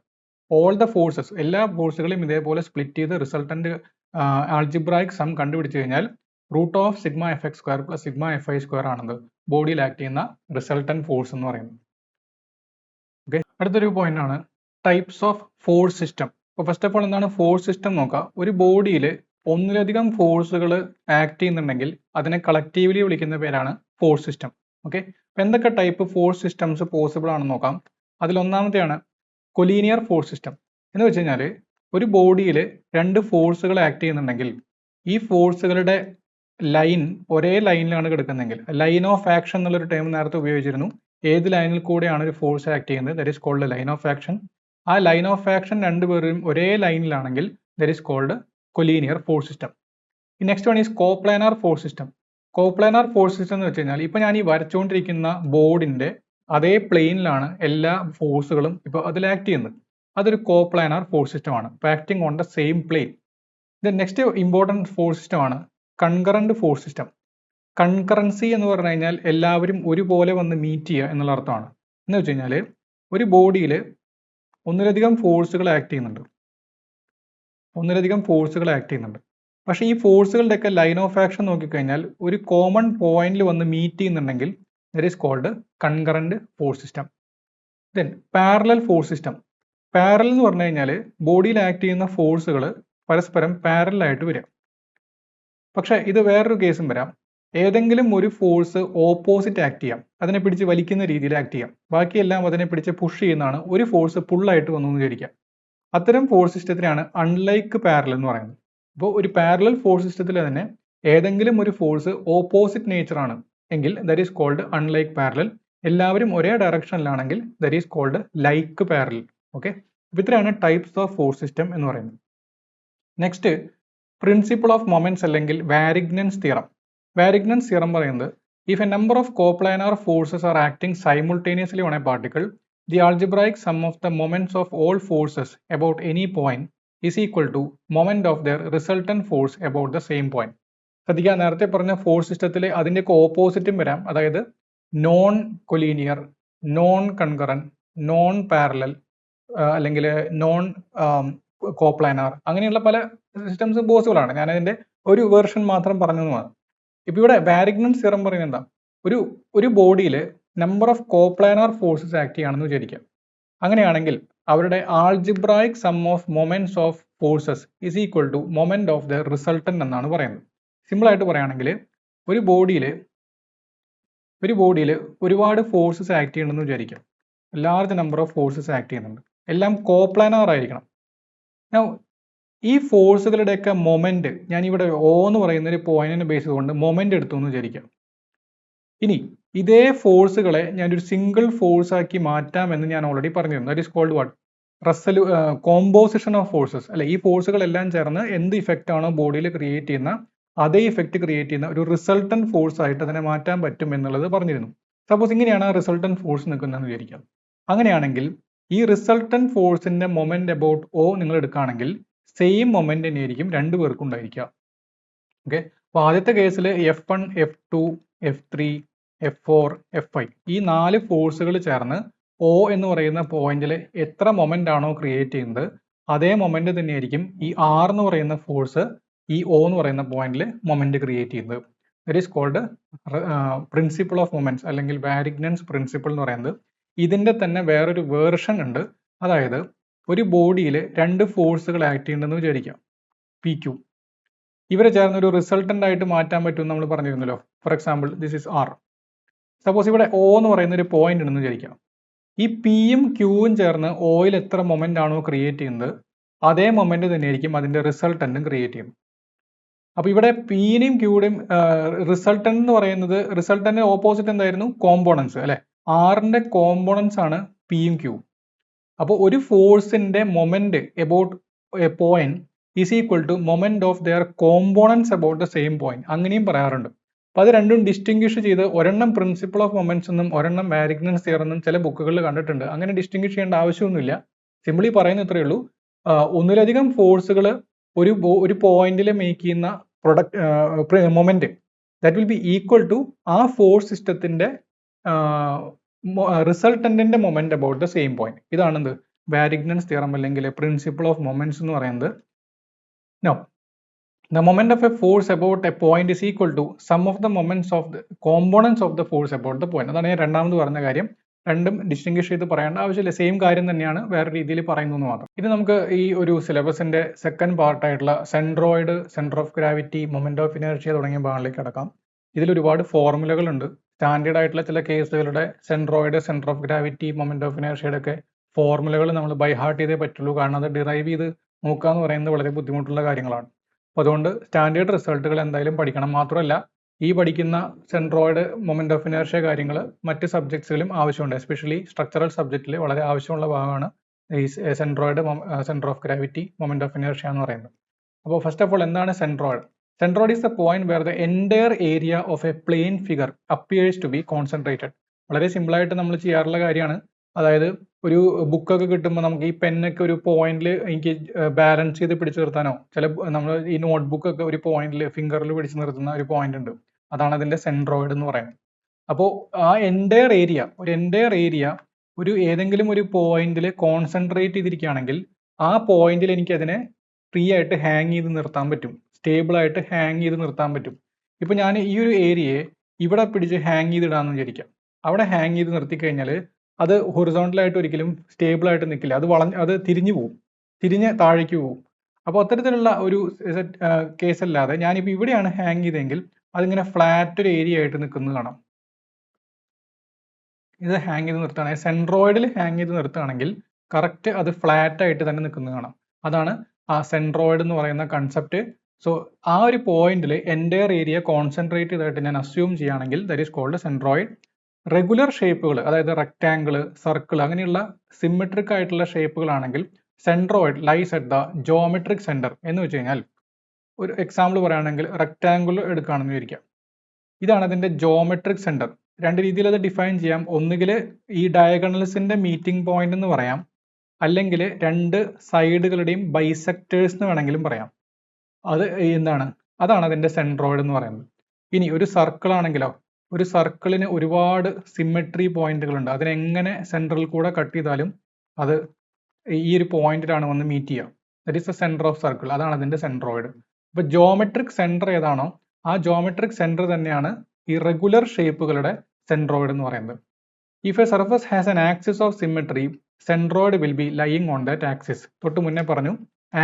All the forces, എല്ലാ ഫോഴ്സുകളെയും ഇതേപോലെ സ്പ്ലിറ്റ് ചെയ്ത് റിസൾട്ടന്റ് ആൾജിബ്രായിക് സം കണ്ടുപിടിച്ചു കഴിഞ്ഞാൽ root of sigma F X square plus sigma F I square ആണെന്ന് ബോഡിയിൽ act ചെയ്യുന്ന resultant force എന്ന് പറയുന്നത്. അടുത്തൊരു പോയിന്റ് ആണ് ടൈപ്സ് ഓഫ് ഫോഴ്സ് സിസ്റ്റം. അപ്പോൾ ഫസ്റ്റ് ഓഫ് ഓൾ എന്താണ് ഫോഴ്സ് സിസ്റ്റം നോക്കുക. ഒരു ബോഡിയിൽ ഒന്നിലധികം ഫോഴ്സുകൾ ആക്ട് ചെയ്യുന്നുണ്ടെങ്കിൽ അതിനെ കളക്റ്റീവ്ലി വിളിക്കുന്ന പേരാണ് ഫോഴ്സ് സിസ്റ്റം. ഓക്കെ, അപ്പോൾ എന്തൊക്കെ ടൈപ്പ് ഫോഴ്സ് സിസ്റ്റംസ് പോസിബിൾ ആണെന്ന് നോക്കാം. അതിലൊന്നാമത്തെയാണ് കൊലീനിയർ ഫോഴ്സ് സിസ്റ്റം. എന്ന് വെച്ച് കഴിഞ്ഞാൽ ഒരു ബോഡിയിൽ രണ്ട് ഫോഴ്സുകൾ ആക്ട് ചെയ്യുന്നുണ്ടെങ്കിൽ ഈ ഫോഴ്സുകളുടെ ലൈൻ ഒരേ ലൈനിലാണ് കിടക്കുന്നതെങ്കിൽ, ലൈൻ ഓഫ് ആക്ഷൻ എന്നുള്ളൊരു ടേം നേരത്തെ ഉപയോഗിച്ചിരുന്നു. ഏത് ലൈനിൽ കൂടെയാണ് ഒരു ഫോഴ്സ് ആക്ട് ചെയ്യുന്നത്, that is called line of action. ആ ലൈൻ ഓഫ് ആക്ഷൻ രണ്ടുപേരും ഒരേ ലൈനിലാണെങ്കിൽ that is called collinear force system. Next one is coplanar force system. Coplanar force system എന്ന് വെച്ച് കഴിഞ്ഞാൽ ഇപ്പൊ ഞാൻ ഈ വരച്ചുകൊണ്ടിരിക്കുന്ന ബോർഡിന്റെ അതേ പ്ലെയിനിലാണ് എല്ലാ ഫോഴ്സുകളും ഇപ്പോൾ അതിൽ ആക്ട് ചെയ്യുന്നത്. അതൊരു കോപ്ലാനാർ ഫോഴ്സ് സിസ്റ്റം ആണ്, acting on the same plane. Next important force system ആണ് കൺകറന്റ് ഫോഴ്സ് സിസ്റ്റം. കൺകറൻസി എന്ന് പറഞ്ഞു കഴിഞ്ഞാൽ എല്ലാവരും ഒരുപോലെ വന്ന് മീറ്റ് ചെയ്യുക എന്നുള്ള അർത്ഥമാണ്. എന്ന് വെച്ച് കഴിഞ്ഞാൽ ഒരു ബോഡിയിൽ ഒന്നിലധികം ഫോഴ്സുകൾ ആക്ട് ചെയ്യുന്നുണ്ട്, പക്ഷേ ഈ ഫോഴ്സുകളുടെയൊക്കെ ലൈൻ ഓഫ് ആക്ഷൻ നോക്കിക്കഴിഞ്ഞാൽ ഒരു കോമൺ പോയിന്റിൽ വന്ന് മീറ്റ് ചെയ്യുന്നുണ്ടെങ്കിൽ that is called concurrent force system. Then parallel force system. Parallel എന്ന് പറഞ്ഞു കഴിഞ്ഞാൽ ബോഡിയിൽ ആക്ട് ചെയ്യുന്ന ഫോഴ്സുകൾ പരസ്പരം പാരലായിട്ട് വരിക. പക്ഷെ ഇത് വേറൊരു കേസും വരാം. ഏതെങ്കിലും ഒരു ഫോഴ്സ് ഓപ്പോസിറ്റ് ആക്ട് ചെയ്യാം, അതിനെ പിടിച്ച് വലിക്കുന്ന രീതിയിൽ ആക്ട് ചെയ്യാം, ബാക്കിയെല്ലാം അതിനെ പിടിച്ച് പുഷ് ചെയ്യുന്നതാണ്. ഒരു ഫോഴ്സ് പുള്ളായിട്ട് വന്നു എന്ന് വിചാരിക്കാം. അത്തരം ഫോഴ്സ് സിസ്റ്റത്തിനാണ് അൺലൈക്ക് പാരലൽ എന്ന് പറയുന്നത്. അപ്പോൾ ഒരു പാരലൽ ഫോഴ്സ് സിസ്റ്റത്തിൽ തന്നെ ഏതെങ്കിലും ഒരു ഫോഴ്സ് ഓപ്പോസിറ്റ് നേച്ചർ ആണ് എങ്കിൽ that is called unlike parallel. എല്ലാവരും ഒരേ ഡയറക്ഷനിലാണെങ്കിൽ that is called like parallel. Okay, അപ്പോൾ ഇത്രയാണ് ടൈപ്സ് ഓഫ് ഫോഴ്സ് സിസ്റ്റം എന്ന് പറയുന്നത്. നെക്സ്റ്റ് പ്രിൻസിപ്പിൾ ഓഫ് മൊമെന്റ്സ് അല്ലെങ്കിൽ വാരിഗ്നൻസ് തിയറം. വാരിഗ്നൻസ് തിയറം പറയുന്നത് if A number of coplanar forces are acting simultaneously on A particle, the algebraic sum of the moments of all forces about any point is equal to moment of their resultant force about the same point. ശ്രദ്ധിക്കുക, നേരത്തെ പറഞ്ഞ force സിസ്റ്റത്തിൽ അതിൻ്റെയൊക്കെ ഓപ്പോസിറ്റും വരാം. അതായത് non collinear, non concurrent, non parallel, അല്ലെങ്കിൽ non coplanar, അങ്ങനെയുള്ള പല സിസ്റ്റംസും പോസിബിൾ ആണ്. ഞാൻ അതിൻ്റെ ഒരു വേർഷൻ മാത്രം പറഞ്ഞതാണ്. ഇപ്പം ഇവിടെ വാരിഗ്നൻസ് തിയറം പറയുന്നത് എന്താ, ഒരു ബോഡിയിൽ number of coplanar forces act ചെയ്യുകയാണെന്ന് വിചാരിക്കാം. അങ്ങനെയാണെങ്കിൽ അവരുടെ algebraic sum of moments of forces is equal to moment of the resultant എന്നാണ് പറയുന്നത്. സിമ്പിൾ ആയിട്ട് പറയുകയാണെങ്കിൽ ഒരു ബോഡിയിൽ ഒരുപാട് ഫോഴ്സസ് ആക്ട് ചെയ്യണമെന്ന് വിചാരിക്കാം. Large number of forces act ചെയ്യുന്നുണ്ട്, എല്ലാം കോപ്ലാനാർ ആയിരിക്കണം. ഈ ഫോഴ്സുകളുടെയൊക്കെ മൊമെന്റ് ഞാൻ ഇവിടെ O എന്ന് പറയുന്ന ഒരു പോയിന്റിനെ ബേസ് ചെയ്തുകൊണ്ട് മൊമെന്റ് എടുത്തു എന്ന് വിചാരിക്കാം. ഇനി ഇതേ ഫോഴ്സുകളെ ഞാനൊരു സിംഗിൾ ഫോഴ്സ് ആക്കി മാറ്റാമെന്ന് ഞാൻ ഓൾറെഡി പറഞ്ഞിരുന്നു. That is called what, composition of forces. അല്ലെ, ഈ ഫോഴ്സുകളെല്ലാം ചേർന്ന് എന്ത് ഇഫക്റ്റ് ആണോ ബോഡിയിൽ ക്രിയേറ്റ് ചെയ്യുന്ന അതേ ഇഫക്റ്റ് ക്രിയേറ്റ് ചെയ്യുന്ന ഒരു റിസൾട്ടന്റ് ഫോഴ്സ് ആയിട്ട് അതിനെ മാറ്റാൻ പറ്റും എന്നുള്ളത് പറഞ്ഞിരുന്നു. സപ്പോസ് ഇങ്ങനെയാണ് ആ റിസൾട്ടന്റ് ഫോഴ്സ് നിൽക്കുന്നതെന്ന് വിചാരിക്കാം. അങ്ങനെയാണെങ്കിൽ ഈ റിസൾട്ടന്റ് ഫോഴ്സിന്റെ മൊമെന്റ് അബൌട്ട് O നിങ്ങൾ എടുക്കുകയാണെങ്കിൽ സെയിം മൊമെന്റ് തന്നെയായിരിക്കും രണ്ടുപേർക്കും ഉണ്ടായിരിക്കുക. ഓക്കെ, അപ്പോൾ ആദ്യത്തെ കേസിൽ F1, F2, F3, F4, F5 ഈ 4 ഫോഴ്സുകൾ ചേർന്ന് O എന്ന് പറയുന്ന പോയിന്റിൽ എത്ര മൊമെന്റ് ആണോ ക്രിയേറ്റ് ചെയ്യുന്നത് അതേ മൊമെന്റ് തന്നെയായിരിക്കും ഈ R എന്ന് പറയുന്ന ഫോഴ്സ് ഈ O എന്ന് പറയുന്ന പോയിന്റിൽ മൊമെന്റ് ക്രിയേറ്റ് ചെയ്യുന്നത്. That is called principle of moments അല്ലെങ്കിൽ വാരിഗ്നൻസ് പ്രിൻസിപ്പിൾ എന്ന് പറയുന്നത്. ഇതിന്റെ തന്നെ വേറൊരു വേർഷൻ ഉണ്ട്. അതായത് ഒരു ബോഡിയിൽ രണ്ട് ഫോഴ്സുകൾ ആക്ട് ചെയ്യുന്നുണ്ടെന്ന് വിചാരിക്കാം, PQ. ഇവരെ ചേർന്ന് ഒരു റിസൾട്ടന്റ് ആയിട്ട് മാറ്റാൻ പറ്റുമെന്ന് നമ്മൾ പറഞ്ഞിരുന്നല്ലോ. For example this is R. Suppose ഇവിടെ O എന്ന് പറയുന്ന ഒരു പോയിന്റ് ഉണ്ടെന്ന് വിചാരിക്കാം. ഈ Pയും Qയും ചേർന്ന് Oയിൽ എത്ര മൊമെന്റ് ആണോ ക്രിയേറ്റ് ചെയ്യുന്നത് അതേ മൊമെന്റ് തന്നെയായിരിക്കും അതിന്റെ റിസൾട്ടന്റും ക്രിയേറ്റ് ചെയ്യുന്നത്. അപ്പൊ ഇവിടെ Pയുടെയും Qയുടെയും റിസൾട്ടന്റ് എന്ന് പറയുന്നത്, റിസൾട്ടന്റ് ഓപ്പോസിറ്റ് എന്തായിരുന്നു, കോമ്പോണൻസ് അല്ലെ. Rന്റെ കോമ്പോണൻസ് ആണ് Pയും Qയും. അപ്പോൾ ഒരു ഫോഴ്സിന്റെ moment about a point is equal to moment of their components about the same point, അങ്ങനെയും പറയാറുണ്ട്. അപ്പോൾ അത് രണ്ടും ഡിസ്റ്റിംഗ്വിഷ് ചെയ്ത് ഒരെണ്ണം പ്രിൻസിപ്പിൾ ഓഫ് മൊമെന്റ്സ് എന്നും ഒരെണ്ണം വാരിഗ്നൻസ് തിയറം എന്നും ചില ബുക്കുകളിൽ കണ്ടിട്ടുണ്ട്. അങ്ങനെ ഡിസ്റ്റിംഗ്വിഷ് ചെയ്യേണ്ട ആവശ്യമൊന്നുമില്ല. സിംപ്ലി പറയുന്ന ഇത്രയേ ഉള്ളൂ, ഒന്നിലധികം ഫോഴ്സുകൾ ഒരു പോയിന്റിൽ മേക്ക് ചെയ്യുന്ന moment that will be equal to ആ ഫോഴ്സ് സിസ്റ്റത്തിന്റെ റിസൾട്ടന്റിന്റെ moment about the same point. ഇതാണ് എന്ത്, വാരിഗ്നൻസ് തിയറം അല്ലെങ്കിൽ പ്രിൻസിപ്പിൾ ഓഫ് മൊമെന്റ്സ് എന്ന് പറയുന്നത്. No, the moment of a force about a point is equal to sum of the moments of the components of the force about the point. അതാണ് ഞാൻ രണ്ടാമത് പറഞ്ഞ കാര്യം. രണ്ടും ഡിസ്റ്റിങ്വിഷ് ചെയ്ത് പറയേണ്ട ആവശ്യമില്ല, സെയിം കാര്യം തന്നെയാണ്, വേറെ രീതിയിൽ പറയുന്നു എന്ന് മാത്രം. ഇത് നമുക്ക് ഈ ഒരു സിലബസിന്റെ സെക്കൻഡ് പാർട്ടായിട്ടുള്ള centroid, centre of gravity, moment of inertia തുടങ്ങിയ ഭാഗങ്ങളിലേക്ക് കിടക്കാം. ഇതിൽ ഒരുപാട് ഫോർമുലകളുണ്ട്. സ്റ്റാൻഡേർഡ് ആയിട്ടുള്ള ചില കേസുകളുടെ centroid, centre of gravity, moment of ഇനർഷ്യയുടെ ഒക്കെ ഫോർമുലകൾ നമ്മൾ ബൈ ഹാർട്ട് ചെയ്തേ പറ്റുള്ളൂ, കാരണം അത് ഡിറൈവ് ചെയ്ത് നോക്കുക എന്ന് പറയുന്നത് വളരെ ബുദ്ധിമുട്ടുള്ള കാര്യങ്ങളാണ്. അപ്പോൾ അതുകൊണ്ട് സ്റ്റാൻഡേർഡ് റിസൾട്ടുകൾ എന്തായാലും പഠിക്കണം. മാത്രമല്ല ഈ പഠിക്കുന്ന സെൻട്രോയിഡ്, മൊമെന്റ് ഓഫ് ഇനർഷ്യ കാര്യങ്ങൾ മറ്റ് സബ്ജക്ട്സിലും ആവശ്യമുണ്ട്. എസ്പെഷ്യലി സ്ട്രക്ചറൽ സബ്ജക്റ്റിൽ വളരെ ആവശ്യമുള്ള ഭാഗമാണ് ഈ centroid, centre of gravity, moment of inertia എന്ന് പറയുന്നത്. അപ്പോൾ ഫസ്റ്റ് ഓഫ് ഓൾ എന്താണ് centroid? Centroid is the point where the entire area of a plane figure appears to be concentrated. വളരെ സിമ്പിൾ ആയിട്ട് നമ്മൾ ചെയ്യാറുള്ള കാര്യമാണ്. അതായത് ഒരു ബുക്കൊക്കെ കിട്ടുമ്പോൾ നമുക്ക് ഈ പെന്നൊക്കെ ഒരു പോയിന്റിൽ എനിക്ക് ബാലൻസ് ചെയ്ത് പിടിച്ചു നിർത്താനോ, നമ്മൾ ഈ നോട്ട്ബുക്കൊക്കെ ഒരു പോയിന്റിൽ ഫിംഗറിൽ പിടിച്ചു നിർത്തുന്ന ഒരു പോയിന്റ് ഉണ്ട്, അതാണ് അതിന്റെ സെൻട്രോയിഡ് എന്ന് പറയുന്നത്. അപ്പോൾ ആ എൻറ്റയർ ഏരിയ ഒരു ഏതെങ്കിലും ഒരു പോയിന്റിൽ കോൺസെൻട്രേറ്റ് ചെയ്തിരിക്കുകയാണെങ്കിൽ ആ പോയിന്റിൽ എനിക്ക് അതിനെ ഫ്രീ ആയിട്ട് ഹാങ് ചെയ്ത് നിർത്താൻ പറ്റും, സ്റ്റേബിൾ ആയിട്ട് ഹാങ് ചെയ്ത് നിർത്താൻ പറ്റും. ഇപ്പൊ ഞാൻ ഈ ഒരു ഏരിയയെ ഇവിടെ പിടിച്ച് ഹാങ് ചെയ്തിടാന്ന് വിചാരിക്കാം. അവിടെ ഹാങ് ചെയ്ത് നിർത്തി കഴിഞ്ഞാൽ അത് ഹൊറിസോണ്ടലായിട്ട് ഒരിക്കലും സ്റ്റേബിൾ ആയിട്ട് നിൽക്കില്ല, അത് തിരിഞ്ഞു പോവും, തിരിഞ്ഞ് താഴേക്ക് പോവും. അപ്പോൾ അത്തരത്തിലുള്ള ഒരു കേസല്ലാതെ ഞാനിപ്പോൾ ഇവിടെയാണ് ഹാങ് ചെയ്തെങ്കിൽ അതിങ്ങനെ ഫ്ലാറ്റ് ഒരു ഏരിയ ആയിട്ട് നിൽക്കുന്നത് കാണാം. ഇത് ഹാങ് ചെയ്ത് നിർത്തുകയാണെങ്കിൽ, സെൻട്രോയിഡിൽ ഹാങ് ചെയ്ത് നിർത്തുകയാണെങ്കിൽ കറക്റ്റ് അത് ഫ്ലാറ്റ് ആയിട്ട് തന്നെ നിൽക്കുന്നത് കാണാം. അതാണ് ആ സെൻട്രോയിഡ് എന്ന് പറയുന്ന കൺസെപ്റ്റ്. സോ ആ ഒരു പോയിന്റിൽ എൻറ്റയർ ഏരിയ കോൺസെൻട്രേറ്റ് ചെയ്തായിട്ട് ഞാൻ അസ്യൂം ചെയ്യുകയാണെങ്കിൽ that is called centroid. Regular ഷേപ്പുകൾ, അതായത് റെക്ടാങ്കിൾ, സർക്കിൾ അങ്ങനെയുള്ള സിമെട്രിക് ആയിട്ടുള്ള ഷേപ്പുകളാണെങ്കിൽ centroid lies at the geometric centre. എന്ന് വെച്ച് കഴിഞ്ഞാൽ ഒരു എക്സാമ്പിൾ പറയുകയാണെങ്കിൽ റെക്ടാങ്കിൾ എടുക്കുകയാണെന്ന് വിചാരിക്കാം. ഇതാണ് അതിന്റെ ജോമെട്രിക് സെന്റർ. രണ്ട് രീതിയിൽ അത് ഡിഫൈൻ ചെയ്യാം. ഒന്നുകിൽ ഈ ഡയഗണൽസിന്റെ മീറ്റിംഗ് പോയിന്റ് എന്ന് പറയാം, അല്ലെങ്കിൽ രണ്ട് സൈഡുകളുടെയും ബൈസെക്ടേഴ്സ് എന്ന് വേണമെങ്കിലും പറയാം. അത് അതാണ് അതിന്റെ സെൻട്രോയിഡ് എന്ന് പറയുന്നത്. ഇനി ഒരു സർക്കിൾ ആണെങ്കിലോ, ഒരു സർക്കിളിന് ഒരുപാട് സിമെട്രി പോയിന്റുകൾ ഉണ്ട്. അതിനെങ്ങനെ സെൻട്രൽ കൂടെ കട്ട് ചെയ്താലും അത് ഈ ഒരു പോയിന്റിലാണ് വന്ന് മീറ്റ് ചെയ്യുക. That is the centre of circle. അതാണ് അതിന്റെ സെൻട്രോയിഡ്. അപ്പൊ ജോമെട്രിക് സെന്റർ ഏതാണോ ആ ജോമെട്രിക് സെന്റർ തന്നെയാണ് ഈ റെഗുലർ ഷേപ്പുകളുടെ സെൻട്രോയിഡ് എന്ന് പറയുന്നത്. If a surface has an axis of symmetry, centroid will be lying on that axis. തൊട്ട് മുന്നേ പറഞ്ഞു,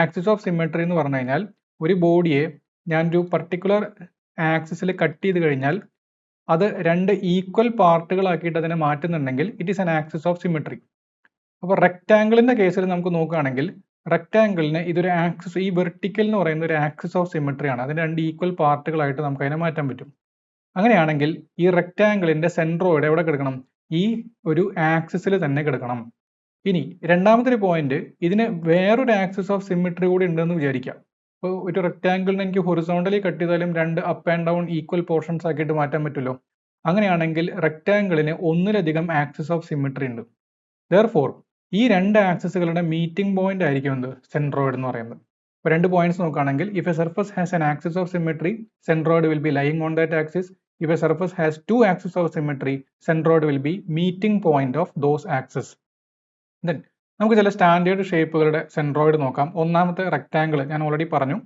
ആക്സിസ് ഓഫ് സിമെട്രി എന്ന് പറഞ്ഞു കഴിഞ്ഞാൽ ഒരു ബോഡിയെ ഞാനൊരു പർട്ടിക്കുലർ ആക്സിസിൽ കട്ട് ചെയ്ത് കഴിഞ്ഞാൽ അത് രണ്ട് ഈക്വൽ പാർട്ടുകളാക്കിയിട്ട് അതിനെ മാറ്റുന്നുണ്ടെങ്കിൽ it is an axis of symmetry. അപ്പോൾ റെക്ടാങ്കിളിന്റെ കേസിൽ നമുക്ക് നോക്കുകയാണെങ്കിൽ റെക്ടാങ്കിളിന് ഇതൊരു ആക്സിസ്, ഈ വെർട്ടിക്കൽ എന്ന് പറയുന്ന ഒരു ആക്സിസ് ഓഫ് സിമെട്രി ആണ്. അതിന് രണ്ട് ഈക്വൽ പാർട്ടുകളായിട്ട് നമുക്ക് അതിനെ മാറ്റാൻ പറ്റും. അങ്ങനെയാണെങ്കിൽ ഈ റെക്ടാങ്കിളിന്റെ സെൻട്രോയിഡ് എവിടെ കിടക്കണം? ഈ ഒരു ആക്സിസിൽ തന്നെ കിടക്കണം. ഇനി രണ്ടാമത്തെ പോയിന്റ്, ഇതിന് വേറൊരു ആക്സിസ് ഓഫ് സിമെട്രി കൂടി ഉണ്ടെന്ന് വിചാരിക്കാം. ഇപ്പോൾ ഒരു റെക്ടാങ്കിളിന് എനിക്ക് ഹൊറിസോണ്ടലി കട്ട് ചെയ്താലും രണ്ട് up and down equal portions ആക്കിയിട്ട് മാറ്റാൻ പറ്റുമല്ലോ. അങ്ങനെയാണെങ്കിൽ റെക്ടാങ്കിളിന് ഒന്നിലധികം ആക്സിസ് ഓഫ് സിമെട്രി ഉണ്ട്. ദെയർഫോർ ഈ രണ്ട് ആക്സിസുകളുടെ മീറ്റിംഗ് പോയിന്റ് ആയിരിക്കും എന്ത്? സെൻട്രോയിഡ് എന്ന് പറയുന്നത്. ഇപ്പോൾ രണ്ട് പോയിന്റ്സ് നോക്കുകയാണെങ്കിൽ if a surface has an axis of symmetry, centroid will be lying on that axis. If a surface has two axis of symmetry, centroid will be meeting point of those axis. Then നമുക്ക് ചില standard ഷേപ്പുകളുടെ centroid നോക്കാം. ഒന്നാമത്തെ rectangle ഞാൻ already പറഞ്ഞു.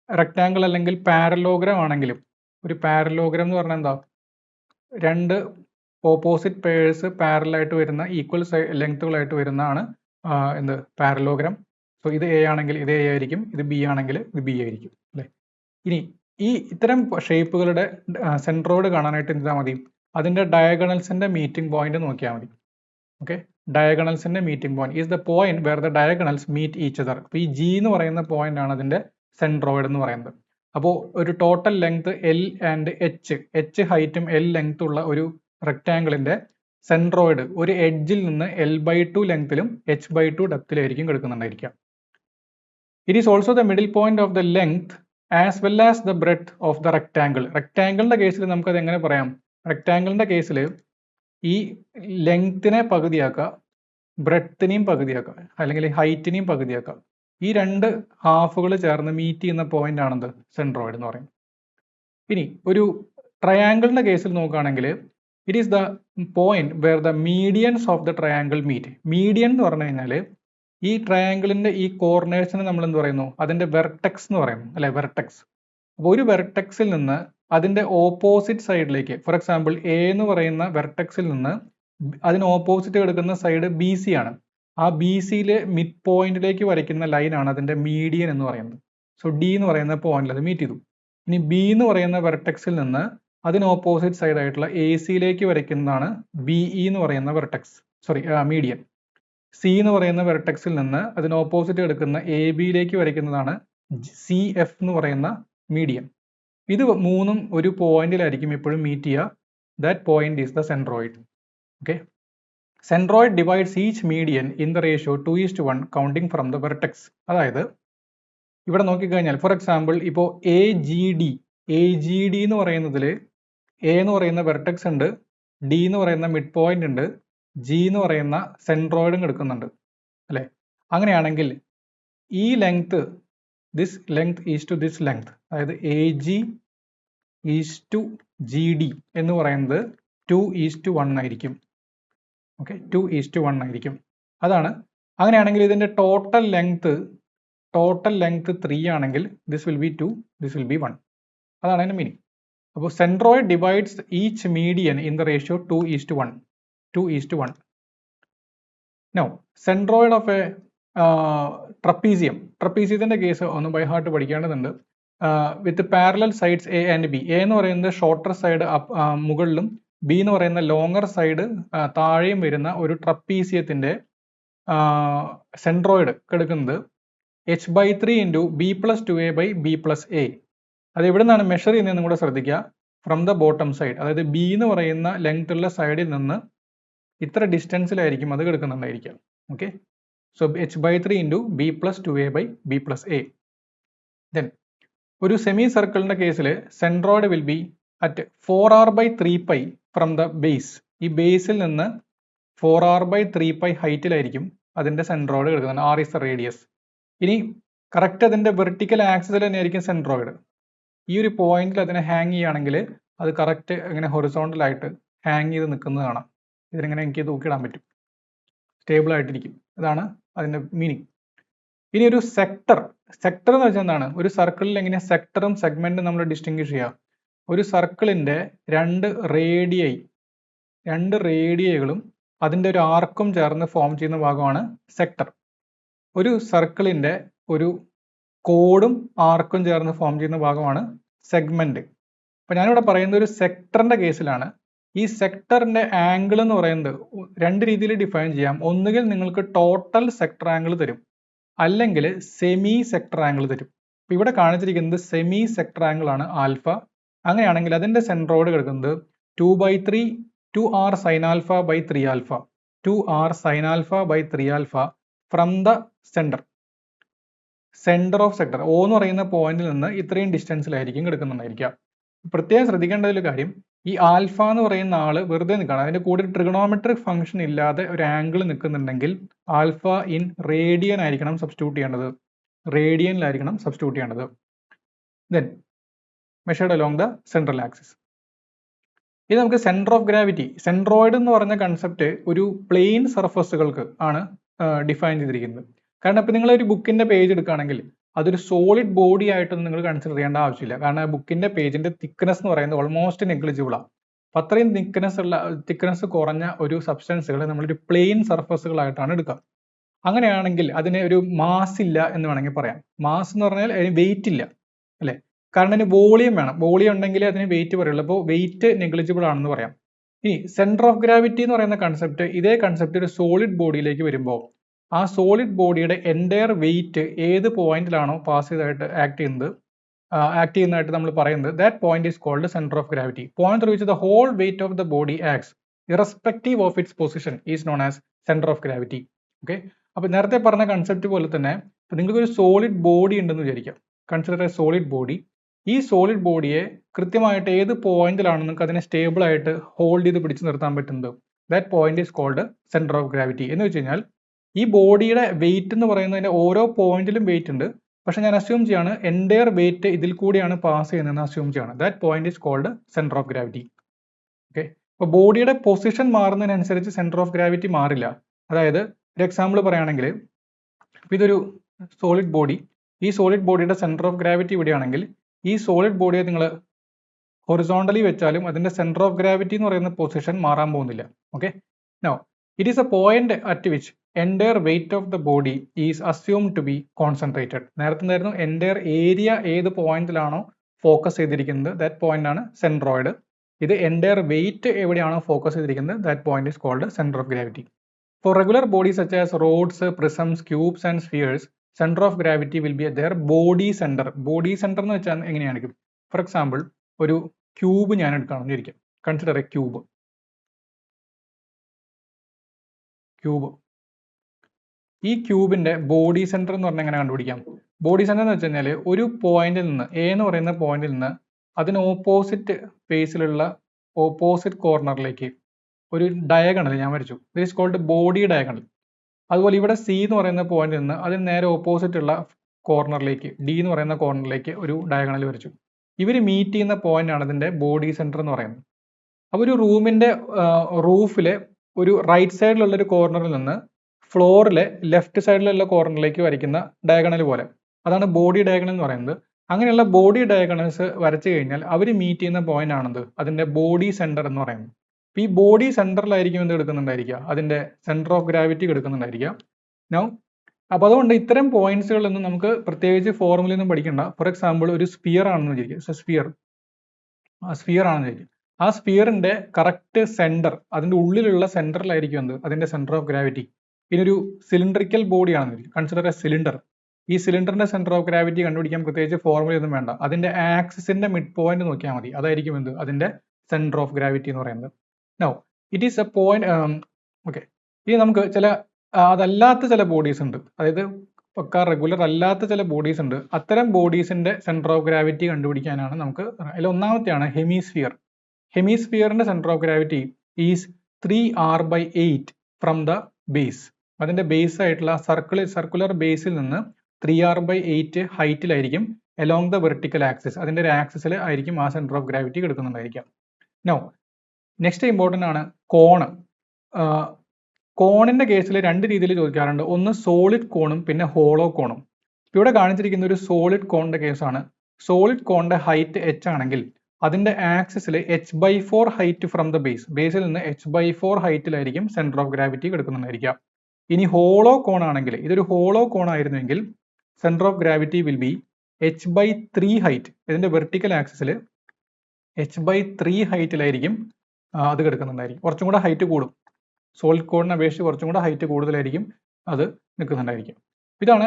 Rectangle അല്ലെങ്കിൽ parallelogram ആണെങ്കിലും, ഒരു പാരലോഗ്രാം എന്ന് പറഞ്ഞാൽ എന്താ? രണ്ട് ഓപ്പോസിറ്റ് പേഴ്സ് പാരലായിട്ട് വരുന്ന ഈക്വൽ ലെങ്ത്തുകളായിട്ട് വരുന്നതാണ് പാരലോഗ്രാം. സോ ഇത് എ ആണെങ്കിൽ ഇത് എ ആയിരിക്കും, ഇത് ബി ആണെങ്കിൽ ഇത് ബി ആയിരിക്കും അല്ലേ. ഇനി ഈ ഇത്തരം ഷേപ്പുകളുടെ സെൻട്രോയിഡ് കാണാനായിട്ട് എന്താ മതി? അതിന്റെ ഡയഗണൽസിന്റെ മീറ്റിംഗ് പോയിന്റ് നോക്കിയാൽ മതി. ഓക്കെ, ഡയഗണൽസിന്റെ meeting point is the point where the diagonals meet each other. അപ്പോൾ ഈ ജി എന്ന് പറയുന്ന പോയിന്റ് ആണ് അതിന്റെ സെൻട്രോയിഡ് എന്ന് പറയുന്നത്. അപ്പോൾ ഒരു total length L and H ഹൈറ്റും എൽ ലെങ്ത് ഉള്ള ഒരു റെക്ടാങ്കിളിന്റെ സെൻട്രോയിഡ് ഒരു എഡ്ജിൽ നിന്ന് L/2 ലെങ്ത്തിലും H/2 ഡെപ്തിലായിരിക്കും കിടക്കുന്നുണ്ടായിരിക്കുക. It is also the middle point of the length as well as the breadth of the rectangle. റെക്ടാങ്കിളിന്റെ കേസിൽ നമുക്കത് എങ്ങനെ പറയാം? റെക്ടാങ്കിളിന്റെ കേസിൽ ഈ ലെങ്ത്തിനെ പകുതിയാക്കുക, ബ്രെഡ്ത്തിനെയും പകുതിയാക്കുക, അല്ലെങ്കിൽ ഹൈറ്റിനെയും പകുതിയാക്കുക. ഈ രണ്ട് ഹാഫുകൾ ചേർന്ന് മീറ്റ് ചെയ്യുന്ന പോയിന്റ് ആണെന്ത്? സെൻട്രോയിഡ് എന്ന് പറയുന്നത്. ഇനി ഒരു ട്രയാങ്കിളിന്റെ കേസിൽ നോക്കുകയാണെങ്കിൽ it is the point where the medians of the triangle meet. Median എന്ന് പറഞ്ഞു കഴിഞ്ഞാൽ ഈ ട്രയാങ്കിളിന്റെ ഈ കോർണേഴ്സിന് നമ്മൾ എന്ത് പറയുന്നു? അതിന്റെ വെർട്ടെക്സ് എന്ന് പറയുന്നു അല്ലെ, വെർട്ടെക്സ്. അപ്പോൾ ഒരു വെർട്ടെക്സിൽ നിന്ന് അതിന്റെ ഓപ്പോസിറ്റ് സൈഡിലേക്ക്, ഫോർ എക്സാമ്പിൾ എ എന്ന് പറയുന്ന വെർട്ടെക്സിൽ നിന്ന് അതിന് ഓപ്പോസിറ്റ് കിടക്കുന്ന സൈഡ് ബി സി ആണ്. ആ ബി സിയിലെ മിഡ് പോയിന്റിലേക്ക് വരയ്ക്കുന്ന ലൈനാണ് അതിന്റെ മീഡിയൻ എന്ന് പറയുന്നത്. സോ ഡി എന്ന് പറയുന്ന പോയിന്റിൽ അത് മീറ്റ് ചെയ്തു. ഇനി ബി എന്ന് പറയുന്ന വെർട്ടെക്സിൽ നിന്ന് അതിന് ഓപ്പോസിറ്റ് സൈഡ് ആയിട്ടുള്ള എ സിയിലേക്ക് വരയ്ക്കുന്നതാണ് ബി ഇ എന്ന് പറയുന്ന വെർട്ടെക്സ്, മീഡിയൻ. സി എന്ന് പറയുന്ന വെർട്ടെക്സിൽ നിന്ന് അതിന് ഓപ്പോസിറ്റ് കിടക്കുന്ന എ ബിയിലേക്ക് വരയ്ക്കുന്നതാണ് സി എഫ് എന്ന് പറയുന്ന മീഡിയൻ. ഇത് മൂന്നും ഒരു പോയിന്റിലായിരിക്കും എപ്പോഴും മീറ്റ് ചെയ്യുക. That point is the centroid. Okay, centroid divides each median in the ratio 2:1 counting from the vertex. അതായത് ഇവിടെ നോക്കിക്കഴിഞ്ഞാൽ ഫോർ എക്സാമ്പിൾ ഇപ്പോൾ എ ജി ഡി എന്ന് പറയുന്നതിൽ എ എന്ന് പറയുന്ന വെർട്ടെക്സ് ഉണ്ട്, ഡി എന്ന് പറയുന്ന മിഡ് പോയിന്റ് ഉണ്ട്, ജി എന്ന് പറയുന്ന സെൻട്രോയിഡും കിടക്കുന്നുണ്ട് അല്ലേ. അങ്ങനെയാണെങ്കിൽ ഈ length, this length is to this length, അതായത് A G is to G D എന്ന് പറയുന്നത് 2:1 ആയിരിക്കും. ഓക്കെ, 2:1 ആയിരിക്കും. അതാണ്. അങ്ങനെയാണെങ്കിൽ ഇതിന്റെ ടോട്ടൽ ലെങ്ത് 3 ആണെങ്കിൽ this will be 2, this will be 1. അതാണ് അതിന്റെ മീനിങ്. അപ്പോൾ centroid divides each median in the ratio 2:1. Now centroid of a ട്രപ്പീസിയത്തിന്റെ കേസ് ഒന്ന് ബൈ ഹാർട്ട് പഠിക്കേണ്ടതുണ്ട്. With parallel sides A and B. A എന്ന് പറയുന്നത് ഷോർട്ടർ സൈഡ് മുകളിലും ബി എന്ന് പറയുന്ന ലോങ്ങർ സൈഡ് താഴെയും വരുന്ന ഒരു ട്രപ്പീസിയത്തിന്റെ സെൻട്രോയിഡ് കിടക്കുന്നത് h/3 ഇൻറ്റു b+2a/b+a. അത് എവിടെ നിന്നാണ് മെഷർ ചെയ്യുന്നതെന്ന് കൂടെ ശ്രദ്ധിക്കുക. ഫ്രം ദ ബോട്ടം സൈഡ്, അതായത് ബി എന്ന് പറയുന്ന ലെങ്ത് ഉള്ള സൈഡിൽ നിന്ന് ഇത്ര ഡിസ്റ്റൻസിലായിരിക്കും അത് കിടക്കുന്നുണ്ടായിരിക്കാം. Okay, so h/3 into b+2a/b+a. Then ഒരു സെമി സർക്കിളിന്റെ കേസിൽ centroid will be at 4r/3π from the base. ഈ ബേസിൽ നിന്ന് 4r/3π ഹൈറ്റിലായിരിക്കും അതിന്റെ സെൻട്രോയിഡ് കിടക്കുന്നത്. r is the radius. ഇനി കറക്റ്റ് അതിന്റെ വെർട്ടിക്കൽ ആക്സിസിൽ തന്നെ ആയിരിക്കും സെൻട്രോയിഡ്. ഈ ഒരു പോയിന്റിൽ അതിനെ ഹാങ് ചെയ്യുകയാണെങ്കിൽ അത് കറക്റ്റ് ഇങ്ങനെ ഹൊറിസോണ്ടലായിട്ട് ഹാങ് ചെയ്ത് നിൽക്കുന്നത് കാണാം. ഇതിനെങ്ങനെ എനിക്ക് തൂക്കിയിടാൻ പറ്റും, സ്റ്റേബിൾ ആയിട്ടിരിക്കും. ഇതാണ് അതിന്റെ മീനിങ്. ഇനി ഒരു സെക്ടർ എന്ന് വെച്ചാൽ എന്താണ്? ഒരു സർക്കിളിൽ എങ്ങനെ സെക്ടറും സെഗ്മെന്റും നമ്മൾ ഡിസ്റ്റിങ്വിഷ് ചെയ്യുക? ഒരു സർക്കിളിന്റെ രണ്ട് റേഡിയകളും അതിന്റെ ഒരു ആർക്കും ചേർന്ന് ഫോം ചെയ്യുന്ന ഭാഗമാണ് സെക്ടർ. ഒരു സർക്കിളിന്റെ ഒരു കോഡും ആർക്കും ചേർന്ന് ഫോം ചെയ്യുന്ന ഭാഗമാണ് സെഗ്മെന്റ്. അപ്പൊ ഞാനിവിടെ പറയുന്നത് ഒരു സെക്ടറിന്റെ കേസിലാണ്. ഈ സെക്ടറിന്റെ ആംഗിൾ എന്ന് പറയുന്നത് രണ്ട് രീതിയിൽ ഡിഫൈൻ ചെയ്യാം. ഒന്നുകിൽ നിങ്ങൾക്ക് ടോട്ടൽ സെക്ടർ ആംഗിൾ തരും, അല്ലെങ്കിൽ സെമി സെക്ടർ ആംഗിൾ തരും. അപ്പൊ ഇവിടെ കാണിച്ചിരിക്കുന്നത് സെമി സെക്ടർ ആംഗിൾ ആണ് ആൽഫ. അങ്ങനെയാണെങ്കിൽ അതിന്റെ സെൻട്രോയിഡ് കിടക്കുന്നത് 2r sin α/3α, 2r sin α/3α from the centre of sector O എന്ന് പറയുന്ന പോയിന്റിൽ നിന്ന് ഇത്രയും ഡിസ്റ്റൻസിലായിരിക്കും കിടക്കുന്നുണ്ടായിരിക്കുക. പ്രത്യേകം ശ്രദ്ധിക്കേണ്ട ഒരു കാര്യം, ഈ ആൽഫ എന്ന് പറയുന്ന ആള് വെറുതെ നിൽക്കണം. അതിന്റെ കൂടെ ട്രിഗണോമെട്രിക് ഫംഗ്ഷൻ ഇല്ലാതെ ഒരു ആംഗിൾ നിൽക്കുന്നുണ്ടെങ്കിൽ ആൽഫ ഇൻ റേഡിയൻ ആയിരിക്കണം സബ്സ്റ്റിറ്റ്യൂട്ട് ചെയ്യേണ്ടത്. Then measured along the central axis. ഇത് നമുക്ക് സെന്റർ ഓഫ് ഗ്രാവിറ്റി, സെൻട്രോയിഡ് എന്ന് പറഞ്ഞ കൺസെപ്റ്റ് ഒരു പ്ലെയിൻ സർഫസുകൾക്ക് ആണ് ഡിഫൈൻ ചെയ്തിരിക്കുന്നത്. കാരണം ഇപ്പൊ നിങ്ങൾ ഒരു ബുക്കിന്റെ പേജ് എടുക്കുകയാണെങ്കിൽ അതൊരു സോളിഡ് ബോഡി ആയിട്ടൊന്നും നിങ്ങൾ കൺസിഡർ ചെയ്യേണ്ട ആവശ്യമില്ല. കാരണം ബുക്കിന്റെ പേജിന്റെ തിക്നെസ് എന്ന് പറയുന്നത് ഓൾമോസ്റ്റ് നെഗ്ലിജിബിൾ ആണ്. അപ്പൊ അത്രയും തിക്നെസ് കുറഞ്ഞ ഒരു സബ്സ്റ്റൻസുകളെ നമ്മളൊരു പ്ലെയിൻ സർഫസുകളായിട്ടാണ് എടുക്കുക. അങ്ങനെയാണെങ്കിൽ അതിന് ഒരു മാസ് ഇല്ല എന്ന് വേണമെങ്കിൽ പറയാം. മാസ് എന്ന് പറഞ്ഞാൽ അതിന് വെയിറ്റ് ഇല്ല അല്ലെ, കാരണം അതിന് വോളിയം വേണം. വോളിയം ഉണ്ടെങ്കിൽ അതിന് വെയിറ്റ് പറയുള്ളൂ. അപ്പോൾ വെയിറ്റ് നെഗ്ലിജിബിൾ ആണെന്ന് പറയാം. ഇനി സെന്റർ ഓഫ് ഗ്രാവിറ്റി എന്ന് പറയുന്ന കൺസെപ്റ്റ്, ഇതേ കൺസെപ്റ്റ് ഒരു സോളിഡ് ബോഡിയിലേക്ക് വരുമ്പോൾ ആ സോളിഡ് ബോഡിയുടെ എൻറ്റയർ വെയിറ്റ് ഏത് പോയിന്റിലാണോ പാസ് ചെയ്തായിട്ട് ആക്ട് ചെയ്യുന്നതായിട്ട് നമ്മൾ പറയുന്നത്, that point is called centre of gravity. Point through which the whole weight of the body acts irrespective of its position is known as centre of gravity. Okay, അപ്പൊ നേരത്തെ പറഞ്ഞ concept പോലെ തന്നെ നിങ്ങൾക്ക് ഒരു സോളിഡ് ബോഡി ഉണ്ടെന്ന് വിചാരിക്കാം. Consider A solid body. ഈ സോളിഡ് ബോഡിയെ കൃത്യമായിട്ട് ഏത് പോയിന്റിലാണ് നിങ്ങൾക്ക് അതിനെ സ്റ്റേബിൾ ആയിട്ട് ഹോൾഡ് ചെയ്ത് പിടിച്ചു നിർത്താൻ പറ്റുന്നത്, that point is called centre of gravity. എന്ന് വെച്ച് കഴിഞ്ഞാൽ ഈ ബോഡിയുടെ വെയിറ്റ് എന്ന് പറയുന്നതിന്റെ ഓരോ പോയിന്റിലും വെയിറ്റ് ഉണ്ട്. പക്ഷെ ഞാൻ അസ്യൂം ചെയ്യാണ് എൻറ്റയർ വെയിറ്റ് ഇതിൽ കൂടിയാണ് പാസ് ചെയ്യുന്നതെന്ന് അസ്യൂം ചെയ്യാണ്. That point is called centre of gravity. Okay, അപ്പൊ ബോഡിയുടെ പൊസിഷൻ മാറുന്നതിനനുസരിച്ച് സെന്റർ ഓഫ് ഗ്രാവിറ്റി മാറില്ല. അതായത് ഒരു എക്സാമ്പിൾ പറയുകയാണെങ്കിൽ ഇതൊരു സോളിഡ് ബോഡി, ഈ സോളിഡ് ബോഡിയുടെ സെന്റർ ഓഫ് ഗ്രാവിറ്റി ഇവിടെയാണെങ്കിൽ ഈ സോളിഡ് ബോഡിയെ നിങ്ങൾ ഹൊറിസോണ്ടലി വെച്ചാലും അതിന്റെ സെന്റർ ഓഫ് ഗ്രാവിറ്റി എന്ന് പറയുന്ന പൊസിഷൻ മാറാൻ പോകുന്നില്ല. Okay, Now, it is a point at which entire weight of the body is assumed to be concentrated. നേരത്തെ എന്തായിരുന്നു entire area ഏത് പോയിന്റിലാണോ ഫോക്കസ് ചെയ്തിരിക്കുന്നത് that point ആണ് സെൻട്രോയിഡ്. ഇത് entire weight എവിടെയാണോ ഫോക്കസ് ചെയ്തിരിക്കുന്നത് that point is called center of gravity. For regular bodies such as rods, prisms, cubes and spheres, center of gravity will be at their body center. Body center എന്ന് വെച്ചാൽ എങ്ങനെയായിരിക്കും? For example, ഒരു cube ഞാൻ എടുക്കുകയാണെന്ന് വിചാരിക്കാം. Consider a cube. ഈ ക്യൂബിന്റെ body centre എന്ന് പറഞ്ഞാൽ എങ്ങനെ കണ്ടുപിടിക്കാം? ബോഡി സെന്റർ എന്ന് വെച്ച് കഴിഞ്ഞാൽ ഒരു പോയിന്റിൽ നിന്ന് എ എന്ന് പറയുന്ന പോയിന്റിൽ നിന്ന് അതിന് ഓപ്പോസിറ്റ് ഫേസിലുള്ള ഓപ്പോസിറ്റ് കോർണറിലേക്ക് ഒരു ഡയഗണൽ ഞാൻ വരച്ചു. This is called body diagonal. അതുപോലെ ഇവിടെ സി എന്ന് പറയുന്ന പോയിന്റിൽ നിന്ന് അതിന് നേരെ ഓപ്പോസിറ്റ് ഉള്ള കോർണറിലേക്ക് ഡി എന്ന് പറയുന്ന കോർണറിലേക്ക് ഒരു ഡയഗണൽ വരച്ചു. ഇവർ മീറ്റ് ചെയ്യുന്ന പോയിന്റ് ആണ് ഇതിന്റെ ബോഡി സെന്റർ എന്ന് പറയുന്നത്. അപ്പോൾ ഒരു റൂമിന്റെ റൂഫിലെ ഒരു റൈറ്റ് സൈഡിലുള്ള ഒരു കോർണറിൽ നിന്ന് ഫ്ലോറിലെ ലെഫ്റ്റ് സൈഡിലുള്ള കോർണറിലേക്ക് വരയ്ക്കുന്ന ഡയഗണൽ പോലെ, അതാണ് ബോഡി ഡയഗണൽ എന്ന് പറയുന്നത്. അങ്ങനെയുള്ള ബോഡി ഡയഗണൽസ് വരച്ചു കഴിഞ്ഞാൽ അവർ മീറ്റ് ചെയ്യുന്ന പോയിന്റ് ആണത് അതിന്റെ ബോഡി സെന്റർ എന്ന് പറയുന്നത്. ഈ ബോഡി സെന്ററിലായിരിക്കും എന്ത് എടുക്കുന്നുണ്ടായിരിക്കുക? അതിന്റെ സെന്റർ ഓഫ് ഗ്രാവിറ്റി എടുക്കുന്നുണ്ടായിരിക്കുക. നൗ അപ്പോൾ അതുകൊണ്ട് ഇത്തരം പോയിന്റ്സുകളൊന്നും നമുക്ക് പ്രത്യേകിച്ച് ഫോർമുലയൊന്നും പഠിക്കണ്ട. ഫോർ എക്സാമ്പിൾ ഒരു സ്പിയർ ആണെന്ന് വിചാരിക്കുക. സ്പിയർ ആണെന്ന് വിചാരിക്കുക. ആ സ്പിയറിന്റെ കറക്റ്റ് സെന്റർ, അതിന്റെ ഉള്ളിലുള്ള സെന്ററിലായിരിക്കും എന്ത് അതിന്റെ സെന്റർ ഓഫ് ഗ്രാവിറ്റി. ഇനിയൊരു സിലിണ്ടറിക്കൽ ബോഡി ആണെന്ന് വിചാരിക്കുക. Consider A cylinder. ഈ സിലിണ്ടറിന്റെ സെന്റർ ഓഫ് ഗ്രാവിറ്റി കണ്ടുപിടിക്കാൻ പ്രത്യേകിച്ച് ഫോർമുല ഒന്നും വേണ്ട. അതിന്റെ ആക്സിസിന്റെ മിഡ് പോയിന്റ് നോക്കിയാൽ മതി. അതായിരിക്കും എന്ത് അതിന്റെ സെന്റർ ഓഫ് ഗ്രാവിറ്റി എന്ന് പറയുന്നത്. Now it is A point. Okay, ഇനി നമുക്ക് ചില അതല്ലാത്ത ചില ബോഡീസ് ഉണ്ട്, അതായത് പക്ക റെഗുലർ അല്ലാത്ത ചില ബോഡീസ് ഉണ്ട്. അത്തരം ബോഡീസിന്റെ സെന്റർ ഓഫ് ഗ്രാവിറ്റി കണ്ടുപിടിക്കാനാണ് നമുക്ക്. അതിൽ ഒന്നാമത്തെയാണ് ഹെമിസ്ഫിയർ. ഹെമിസ്ഫിയറിന്റെ centre of gravity is 3r/8 from the base. അതിന്റെ ബേസ് ആയിട്ടുള്ള സർക്കുലർ ബേസിൽ നിന്ന് 3r/8 ഹൈറ്റിലായിരിക്കും അലോങ് ദ വെർട്ടിക്കൽ ആക്സിസ്. അതിന്റെ ഒരു ആക്സിസിൽ ആയിരിക്കും ആ സെന്റർ ഓഫ് ഗ്രാവിറ്റി കിടക്കുന്നുണ്ടായിരിക്കാം. നോ നെക്സ്റ്റ് ഇമ്പോർട്ടൻ്റ് ആണ് കോണ്. കോണിന്റെ കേസിൽ രണ്ട് രീതിയിൽ ചോദിക്കാറുണ്ട്. ഒന്ന് സോളിഡ് കോണും പിന്നെ ഹോളോ കോണും. ഇവിടെ കാണിച്ചിരിക്കുന്ന ഒരു സോളിഡ് കോണിന്റെ കേസാണ്. സോളിഡ് കോണിന്റെ ഹൈറ്റ് h ആണെങ്കിൽ അതിന്റെ ആക്സിസിൽ h/4 height from the base, ബേസിൽ നിന്ന് h/4 ഹൈറ്റിലായിരിക്കും സെന്റർ ഓഫ് ഗ്രാവിറ്റി കിടക്കുന്നുണ്ടായിരിക്കാം. ഇനി ഹോളോ കോൺ ആണെങ്കിൽ, ഇതൊരു ഹോളോ കോൺ ആയിരുന്നെങ്കിൽ centre of gravity will be h/3 height. ഇതിന്റെ വെർട്ടിക്കൽ ആക്സിസിൽ h/3 ഹൈറ്റിലായിരിക്കും അത് കിടക്കുന്നുണ്ടായിരിക്കും. കുറച്ചും കൂടെ ഹൈറ്റ് കൂടും. സോളിഡ് കോണിനെ അപേക്ഷിച്ച് കുറച്ചും കൂടെ ഹൈറ്റ് കൂടുതലായിരിക്കും അത് നിൽക്കുന്നുണ്ടായിരിക്കും. ഇതാണ്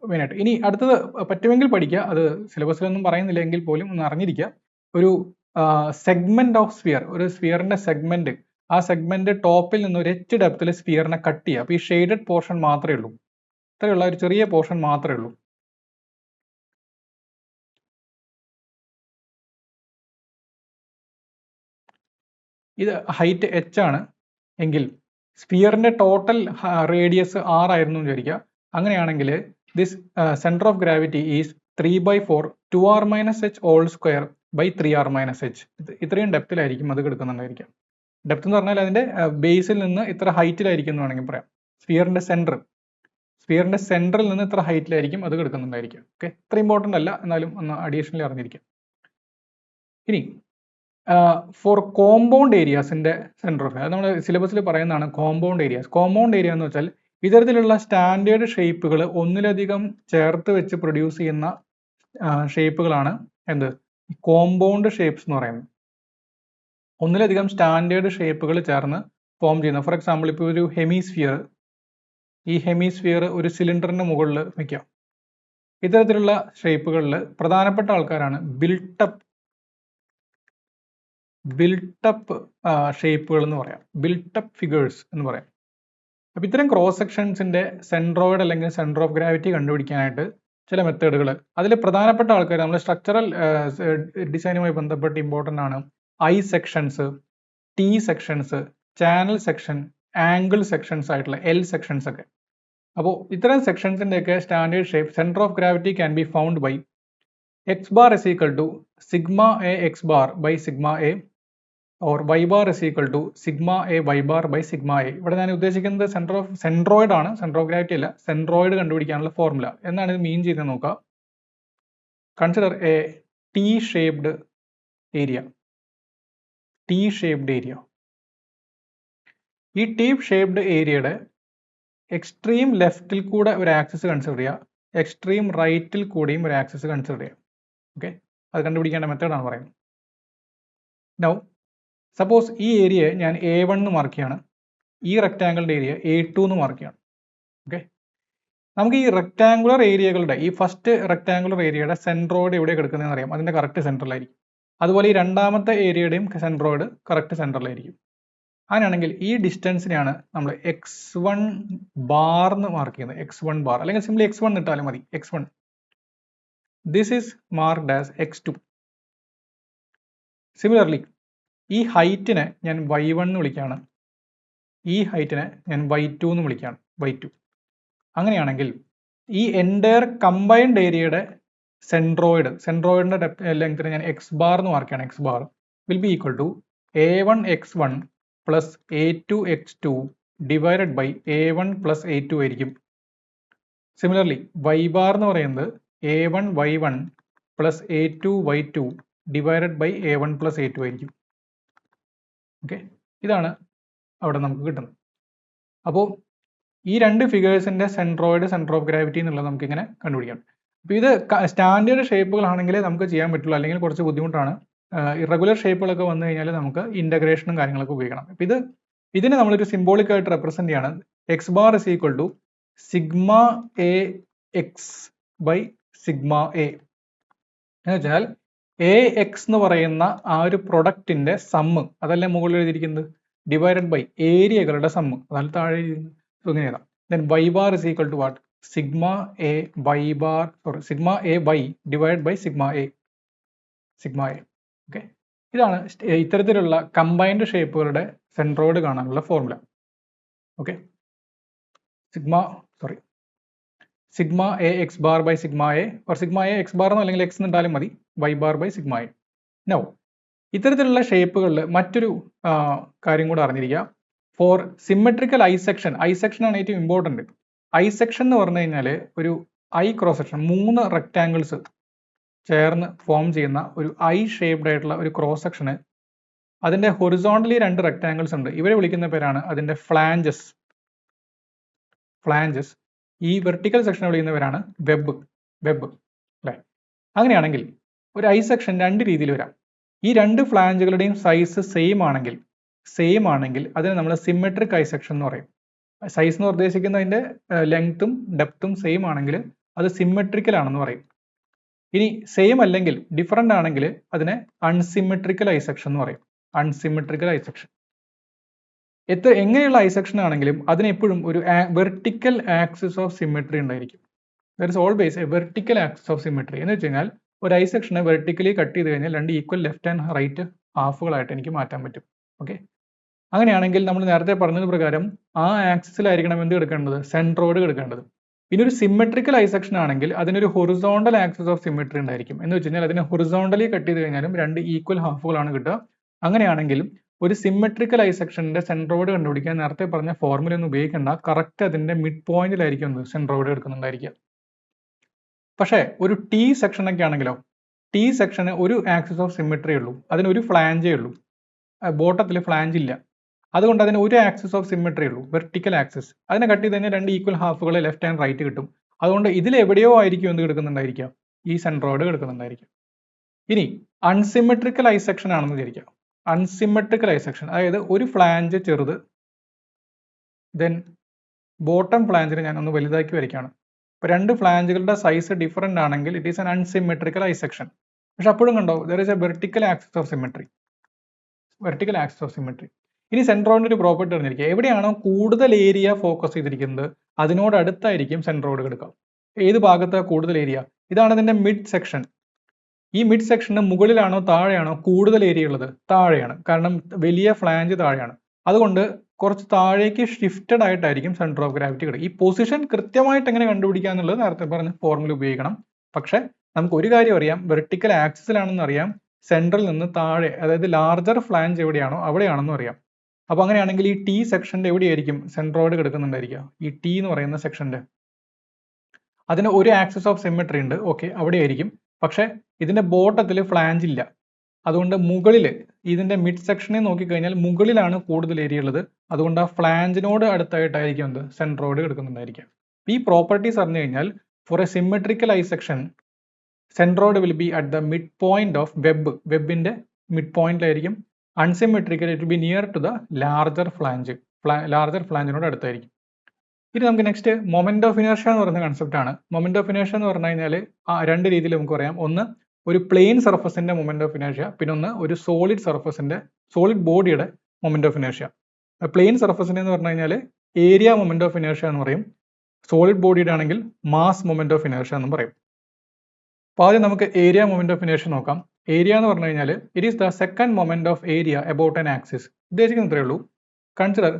മെയിനായിട്ട്. ഇനി അടുത്തത് പറ്റുമെങ്കിൽ പഠിക്കുക, അത് സിലബസിലൊന്നും പറയുന്നില്ല എങ്കിൽ പോലും ഒന്ന് അറിഞ്ഞിരിക്കുക. ഒരു സെഗ്മെന്റ് ഓഫ് സ്ഫിയർ, ഒരു സ്ഫിയറിന്റെ സെഗ്മെന്റ്, ആ സെഗ്മെന്റ് ടോപ്പിൽ നിന്ന് ഒരു h ഡെപ്തിൽ സ്ഫിയറിനെ കട്ട് ചെയ്യുക. അപ്പോൾ ഈ ഷെയ്ഡഡ് പോർഷൻ മാത്രമേ ഉള്ളൂ, ഇത്രയുള്ള ഒരു ചെറിയ പോർഷൻ മാത്രമേ ഉള്ളൂ. ഇത് ഹൈറ്റ് h ആണ് എങ്കിൽ സ്ഫിയറിന്റെ ടോട്ടൽ റേഡിയസ് r ആയിരുന്നു എന്ന് വിചാരിക്കുക. അങ്ങനെയാണെങ്കിൽ this centre of gravity is 3/4 2r-h whole square by 3r-h. ഇത്രയും ഡെപ്തിലായിരിക്കും അത് കിടക്കുന്നുണ്ടായിരിക്കാം. ഡെപ്ത് എന്ന് പറഞ്ഞാൽ അതിന്റെ ബേസിൽ നിന്ന് ഇത്ര ഹൈറ്റിലായിരിക്കും എന്ന് വേണമെങ്കിൽ പറയാം. സ്ഫിയറിന്റെ സെന്ററിൽ നിന്ന് ഇത്ര ഹൈറ്റിലായിരിക്കും അത് കിടക്കുന്നുണ്ടായിരിക്കും. ഓക്കെ, ഇത്ര ഇമ്പോർട്ടൻ്റ് അല്ല, എന്നാലും ഒന്ന് അഡീഷണലി അറിഞ്ഞിരിക്കാം. ഇനി ഫോർ കോമ്പൗണ്ട് ഏരിയാസിന്റെ സെന്റർ ഓഫ്, അത് നമ്മൾ സിലബസിൽ പറയുന്നതാണ് കോമ്പൗണ്ട് ഏരിയാസ്. കോമ്പൗണ്ട് ഏരിയ എന്ന് വെച്ചാൽ ഇത്തരത്തിലുള്ള സ്റ്റാൻഡേർഡ് ഷേപ്പുകൾ ഒന്നിലധികം ചേർത്ത് വെച്ച് പ്രൊഡ്യൂസ് ചെയ്യുന്ന ഷേപ്പുകളാണ് എന്ത് കോമ്പൗണ്ട് ഷേപ്സ് എന്ന് പറയുന്നത്. ഒന്നിലധികം സ്റ്റാൻഡേർഡ് ഷേപ്പുകൾ ചേർന്ന് ഫോം ചെയ്യുന്ന, ഫോർ എക്സാമ്പിൾ ഇപ്പോൾ ഒരു ഹെമിസ്ഫിയർ, ഈ ഹെമിസ്ഫിയർ ഒരു സിലിണ്ടറിന്റെ മുകളിൽ വയ്ക്കാം. ഇത്തരത്തിലുള്ള ഷേപ്പുകളിൽ പ്രധാനപ്പെട്ട ആൾക്കാരാണ് ബിൽട്ടപ്പ് ഷേപ്പുകൾ എന്ന് പറയാം, ബിൽട്ടപ്പ് ഫിഗേഴ്സ് എന്ന് പറയാം. അപ്പൊ ഇത്തരം ക്രോസ് സെക്ഷൻസിന്റെ സെൻട്രോയിഡ് അല്ലെങ്കിൽ സെന്റർ ഓഫ് ഗ്രാവിറ്റി കണ്ടുപിടിക്കാനായിട്ട് ചില മെത്തേഡുകൾ, അതിൽ പ്രധാനപ്പെട്ട ആൾക്കാർ നമ്മൾ സ്ട്രക്ചറൽ ഡിസൈനുമായി ബന്ധപ്പെട്ട് ഇമ്പോർട്ടൻ്റ് ആണ് I sections, T sections, channel section, angle sections ആയിട്ടുള്ള എൽ സെക്ഷൻസ് ഒക്കെ. അപ്പോൾ ഇത്തരം സെക്ഷൻസിന്റെ ഒക്കെ standard shape centre of gravity can be found by x bar is equal to sigma a x bar by sigma a or y bar is equal to sigma a y bar by sigma a. ഇവിടെ ഞാൻ ഉദ്ദേശിക്കുന്നത് centroid ആണ്, centre of gravity അല്ല. Centroid കണ്ടുപിടിക്കാനുള്ള formula എന്നാണ് ഇത് മീൻ ചെയ്ത് നോക്കുക. Consider A T shaped area. ഈ ടീപ്പ് ഷേപ്ഡ് ഏരിയയുടെ എക്സ്ട്രീം ലെഫ്റ്റിൽ കൂടെ ഒരു ആക്സിസ് കൺസിഡർ ചെയ്യുക, എക്സ്ട്രീം റൈറ്റിൽ കൂടെയും ഒരു ആക്സിസ് കൺസിഡർ ചെയ്യുക. ഓക്കെ, അത് കണ്ടുപിടിക്കേണ്ട മെത്തേഡാണ് പറയുന്നത്. നൗ സപ്പോസ് ഈ ഏരിയ ഞാൻ A1 എന്ന് മാർക്ക് ചെയ്യാണ്, ഈ റെക്റ്റാങ്കിളിൻ്റെ ഏരിയ A2 എന്ന് മാർക്ക് ചെയ്യാണ്. ഓക്കെ, നമുക്ക് ഈ റെക്റ്റാങ്കുലർ ഏരിയകളുടെ ഈ ഫസ്റ്റ് റെക്റ്റാങ്കുലർ ഏരിയയുടെ സെൻട്രോയിഡ് എവിടെ കിടക്കുന്നതെന്ന് അറിയാം, അതിൻ്റെ കറക്റ്റ് സെൻട്രലായിരിക്കും. അതുപോലെ ഈ രണ്ടാമത്തെ ഏരിയയുടെയും സെൻട്രോയിഡ് കറക്റ്റ് സെൻട്രലായിരിക്കും. അങ്ങനെയാണെങ്കിൽ ഈ ഡിസ്റ്റൻസിനെയാണ് നമ്മൾ x1 ബാർ എന്ന് മാർക്ക് ചെയ്യുന്നത്. x1 ബാർ അല്ലെങ്കിൽ സിംപ്ലി x1 ഇട്ടാലും മതി. x1 this is marked as x2. Similarly ഈ ഹൈറ്റിനെ ഞാൻ y1 എന്ന് വിളിക്കുകയാണ്, ഈ ഹൈറ്റിനെ ഞാൻ y2 എന്ന് വിളിക്കുകയാണ്, y2. അങ്ങനെയാണെങ്കിൽ ഈ എൻറ്റയർ കമ്പൈൻഡ് ഏരിയയുടെ സെൻട്രോയിഡിന്റെ ലെങ്തിനെ ഞാൻ x ബാർ എന്ന് മാർക്ക് ചെയ്യാണ്. x bar will be equal to a1 x1 plus a2 x2 divided by a1 plus a2 ആയിരിക്കും. സിമിലർലി y ബാർ എന്ന് പറയുന്നത് a1 y1 plus a2 y2 divided by a1 plus a2 ആയിരിക്കും. Okay, ഇതാണ് അവിടെ നമുക്ക് കിട്ടുന്നത്. അപ്പോൾ ഈ രണ്ട് ഫിഗേഴ്സിന്റെ സെൻട്രോയിഡ്, സെൻറ്റർ ഓഫ് ഗ്രാവിറ്റി എന്നുള്ളത് നമുക്ക് ഇങ്ങനെ കണ്ടുപിടിക്കാം. അപ്പോൾ ഇത് സ്റ്റാൻഡേർഡ് ഷേപ്പുകളാണെങ്കിൽ നമുക്ക് ചെയ്യാൻ പറ്റുള്ളൂ, അല്ലെങ്കിൽ കുറച്ച് ബുദ്ധിമുട്ടാണ്. ഇറഗുലർ ഷേപ്പുകളൊക്കെ വന്നു കഴിഞ്ഞാൽ നമുക്ക് ഇന്റഗ്രേഷനും കാര്യങ്ങളൊക്കെ ഉപയോഗിക്കണം. അപ്പോൾ ഇതിനെ നമ്മളൊരു സിംബോളിക് ആയിട്ട് റെപ്രസെന്റ് ചെയ്യാണ്. X bar is equal to sigma A X by sigma A എന്ന് വെച്ചാൽ എ എക്സ് എന്ന് പറയുന്ന ആ ഒരു പ്രൊഡക്റ്റിന്റെ സമ്മ്, അതല്ലേ മുകളിൽ എഴുതിയിരിക്കുന്നത്, ഡിവൈഡഡ് ബൈ ഏരിയകളുടെ സമ്മ്, അതായത് താഴെ ഇങ്ങനെ എഴുതാം. Then y bar is equal to what, sigma A y bar, sigma A y divide by sigma A. Okay, ഇതാണ് ഇത്തരത്തിലുള്ള കമ്പൈൻഡ് ഷേപ്പുകളുടെ സെൻട്രോയിഡ് കാണാനുള്ള formula. Okay, sigma A X bar by sigma A, or sigma A X bar എന്നോ അല്ലെങ്കിൽ X എന്നിട്ടാലും മതി, y bar by sigma A. No, ഇത്തരത്തിലുള്ള ഷേപ്പുകളിൽ മറ്റൊരു കാര്യം കൂടെ അറിഞ്ഞിരിക്കുക. ഫോർ സിമെട്രിക്കൽ ഐസെക്ഷൻ ആണ് ഏറ്റവും ഇമ്പോർട്ടൻറ്റ്. ഐസെക്ഷൻ എന്ന് പറഞ്ഞു കഴിഞ്ഞാൽ ഒരു ഐ ക്രോസ് സെക്ഷൻ, 3 റെക്റ്റാങ്കിൾസ് ചേർന്ന് ഫോം ചെയ്യുന്ന ഒരു ഐ ഷേപ്ഡ് ആയിട്ടുള്ള ഒരു ക്രോസ് സെക്ഷന് അതിൻ്റെ ഹൊറിസോണ്ടലി 2 റെക്റ്റാങ്കിൾസ് ഉണ്ട്. ഇവരെ വിളിക്കുന്ന പേരാണ് അതിൻ്റെ ഫ്ലാഞ്ചസ്. ഈ വെർട്ടിക്കൽ സെക്ഷനെ വിളിക്കുന്ന പേരാണ് വെബ് അല്ലേ. അങ്ങനെയാണെങ്കിൽ ഒരു ഐ സെക്ഷൻ 2 രീതിയിൽ വരാം. ഈ 2 ഫ്ലാഞ്ചുകളുടെയും സൈസ് സെയിം ആണെങ്കിൽ അതിനെ നമ്മൾ സിമെട്രിക് ഐ സെക്ഷൻ എന്ന് പറയും. സൈസ് എന്ന് ഉദ്ദേശിക്കുന്നതിൻ്റെ ലെങ്ത്തും ഡെപ്തും സെയിം ആണെങ്കിൽ അത് സിമെട്രിക്കൽ ആണെന്ന് പറയും. ഇനി സെയിം അല്ലെങ്കിൽ ഡിഫറൻ്റ് ആണെങ്കിൽ അതിനെ അൺസിമെട്രിക്കൽ ഐ സെക്ഷൻ എന്ന് പറയും. എങ്ങനെയുള്ള ഐ സെക്ഷൻ ആണെങ്കിലും അതിനെപ്പോഴും ഒരു വെർട്ടിക്കൽ ആക്സിസ് ഓഫ് സിമെട്രി ഉണ്ടായിരിക്കും. There is always A vertical axis of symmetry. എന്ന് വെച്ച് കഴിഞ്ഞാൽ ഒരു ഐ സെക്ഷനെ വെർട്ടിക്കലി കട്ട് ചെയ്ത് കഴിഞ്ഞാൽ 2 ഈക്വൽ ലെഫ്റ്റ് ആൻഡ് റൈറ്റ് ഹാഫുകളായിട്ട് എനിക്ക് മാറ്റാൻ പറ്റും. ഓക്കെ, അങ്ങനെയാണെങ്കിൽ നമ്മൾ നേരത്തെ പറഞ്ഞത് പ്രകാരം ആ ആക്സിസിലായിരിക്കണം എന്ത് എടുക്കേണ്ടത്, സെൻട്രോയിഡ് എടുക്കേണ്ടത്. പിന്നെ ഒരു സിമെട്രിക്കൽ ഐ സെക്ഷൻ ആണെങ്കിൽ അതിനൊരു ഹൊറിസോണ്ടൽ ആക്സിസ് ഓഫ് സിമെട്രി ഉണ്ടായിരിക്കും. എന്ന് വെച്ച് കഴിഞ്ഞാൽ അതിനെ ഹൊറിസോണ്ടലി കട്ട് ചെയ്ത് കഴിഞ്ഞാലും 2 ഈക്വൽ ഹാഫുകളാണ് കിട്ടുക. അങ്ങനെയാണെങ്കിലും ഒരു സിമെട്രിക്കൽ ഐ സെക്ഷന്റെ സെൻട്രോയിഡ് കണ്ടുപിടിക്കാൻ നേരത്തെ പറഞ്ഞ ഫോർമുല ഒന്നും ഉപയോഗിക്കേണ്ട, കറക്റ്റ് അതിന്റെ മിഡ് പോയിന്റിലായിരിക്കും സെൻട്രോയിഡ് എടുക്കുന്നുണ്ടായിരിക്കുക. പക്ഷേ ഒരു ടി സെക്ഷൻ ഒക്കെ ആണെങ്കിലോ, ടി സെക്ഷന് ഒരു ആക്സിസ് ഓഫ് സിമെട്രി ഉള്ളൂ, അതിനൊരു ഫ്ലാഞ്ചേ ഉള്ളൂ, ബോട്ടത്തിൽ ഫ്ലാഞ്ച് ഇല്ല. അതുകൊണ്ട് അതിന് ഒരു ആക്സിസ് ഓഫ് സിമെട്രി ഉള്ളൂ, വെർട്ടിക്കൽ ആക്സിസ്. അതിനെ കട്ട് ചെയ്ത് കഴിഞ്ഞാൽ 2 ഈക്വൽ ഹാഫുകൾ ലെഫ്റ്റ് ആൻഡ് റൈറ്റ് കിട്ടും. അതുകൊണ്ട് ഇതിൽ എവിടെയോ ആയിരിക്കും എന്ത് കിടക്കുന്നുണ്ടായിരിക്കാം, ഈ സെൻട്രോയിഡ് കിടക്കുന്നുണ്ടായിരിക്കും. ഇനി അൺസിമെട്രിക്കൽ ഐ സെക്ഷൻ ആണെന്ന് വിചാരിക്കാം. അൺസിമെട്രിക്കൽ ഐ സെക്ഷൻ അതായത് ഒരു ഫ്ലാഞ്ച് ചെറുത്, ദെൻ ബോട്ടം ഫ്ലാഞ്ചിന് ഞാൻ ഒന്ന് വലുതാക്കി വരയ്ക്കുകയാണ്. ഇപ്പോൾ 2 ഫ്ലാഞ്ചുകളുടെ സൈസ് ഡിഫറൻ്റ് ആണെങ്കിൽ it is an unsymmetrical I section. പക്ഷെ അപ്പോഴും കണ്ടോ, there is A vertical axis of symmetry. ഇനി സെൻട്രോയിഡിന്റെ ഒരു പ്രോപ്പർട്ടി അറിഞ്ഞിരിക്കുക, എവിടെയാണോ കൂടുതൽ ഏരിയ ഫോക്കസ് ചെയ്തിരിക്കുന്നത് അതിനോട് അടുത്തായിരിക്കും സെൻട്രോയിഡ് കിടക്കുക. ഏത് ഭാഗത്താണ് കൂടുതൽ ഏരിയ, ഇതാണ് ഇതിന്റെ മിഡ് സെക്ഷൻ. ഈ മിഡ് സെക്ഷന് മുകളിലാണോ താഴെയാണോ കൂടുതൽ ഏരിയ ഉള്ളത്, താഴെയാണ്. കാരണം വലിയ ഫ്ലാഞ്ച് താഴെയാണ്. അതുകൊണ്ട് കുറച്ച് താഴേക്ക് ഷിഫ്റ്റഡ് ആയിട്ടായിരിക്കും സെൻറ്റർ ഓഫ് ഗ്രാവിറ്റി കിടക്കുക. ഈ പൊസിഷൻ കൃത്യമായിട്ട് എങ്ങനെ കണ്ടുപിടിക്കുക എന്നുള്ളത് നേരത്തെ പറഞ്ഞ ഫോർമുല ഉപയോഗിക്കണം. പക്ഷെ നമുക്ക് ഒരു കാര്യം അറിയാം, വെർട്ടിക്കൽ ആക്സിസിലാണെന്ന് അറിയാം, സെൻട്രൽ നിന്ന് താഴെ അതായത് ലാർജർ ഫ്ലാഞ്ച് എവിടെയാണോ അവിടെയാണെന്നും അറിയാം. അപ്പോൾ അങ്ങനെയാണെങ്കിൽ ഈ ടി സെക്ഷന്റെ എവിടെയായിരിക്കും സെൻട്രോയിഡ് കിടക്കുന്നുണ്ടായിരിക്കുക, ഈ ടി എന്ന് പറയുന്ന സെക്ഷന്റെ. അതിന് ഒരു ആക്സിസ് ഓഫ് സിമെട്രി ഉണ്ട്, ഓക്കെ, അവിടെയായിരിക്കും. പക്ഷെ ഇതിന്റെ ബോട്ടത്തിൽ ഫ്ലാഞ്ച് ഇല്ല. അതുകൊണ്ട് മുകളിൽ ഇതിന്റെ മിഡ് സെക്ഷനെ നോക്കിക്കഴിഞ്ഞാൽ മുകളിലാണ് കൂടുതൽ ഏരിയ ഉള്ളത്. അതുകൊണ്ട് ആ ഫ്ലാഞ്ചിനോട് അടുത്തായിട്ടായിരിക്കും എന്ത് സെൻട്രോയിഡ് കിടക്കുന്നുണ്ടായിരിക്കാം. ഈ പ്രോപ്പർട്ടീസ് അറിഞ്ഞു കഴിഞ്ഞാൽ for a symmetrical I section centroid will be at the mid point of വെബിന്റെ മിഡ് പോയിന്റിലായിരിക്കും. Unsymmetrical it will be near to the larger ഫ്ലാഞ്ചിനോട് അടുത്തായിരിക്കും. ഇനി നമുക്ക് നെക്സ്റ്റ് മൊമെന്റ് ഓഫ് ഇനർഷ്യ എന്ന് പറയുന്ന കൺസെപ്റ്റ് ആണ്. മൊമെന്റ് ഓഫ് ഇനർഷ്യ എന്ന് പറഞ്ഞു കഴിഞ്ഞാൽ രണ്ട് രീതിയിൽ നമുക്ക് പറയാം. ഒന്ന് ഒരു പ്ലെയിൻ സർഫസിന്റെ മൊമെന്റ് ഓഫ് ഇനർഷ്യ, പിന്നെ ഒന്ന് ഒരു സോളിഡ് ബോഡിയുടെ മൊമെന്റ് ഓഫ് ഇനർഷ്യ. പ്ലെയിൻ സർഫസിന്റെ എന്ന് പറഞ്ഞു കഴിഞ്ഞാൽ ഏരിയ മൊമെന്റ് ഓഫ് ഇനർഷ്യ എന്ന് പറയും. സോളിഡ് ബോഡിയുടെ ആണെങ്കിൽ മാസ് മൊമെന്റ് ഓഫ് ഇനർഷ്യ എന്നും പറയും. അപ്പോൾ ആദ്യം നമുക്ക് ഏരിയ മൊമെന്റ് ഓഫ് ഇനർഷ്യ നോക്കാം. ഏരിയ എന്ന് പറഞ്ഞു കഴിഞ്ഞാൽ it is the second moment of area about an axis. ഉദ്ദേശിക്കുന്നത് ഇത്രയേ ഉള്ളൂ. Consider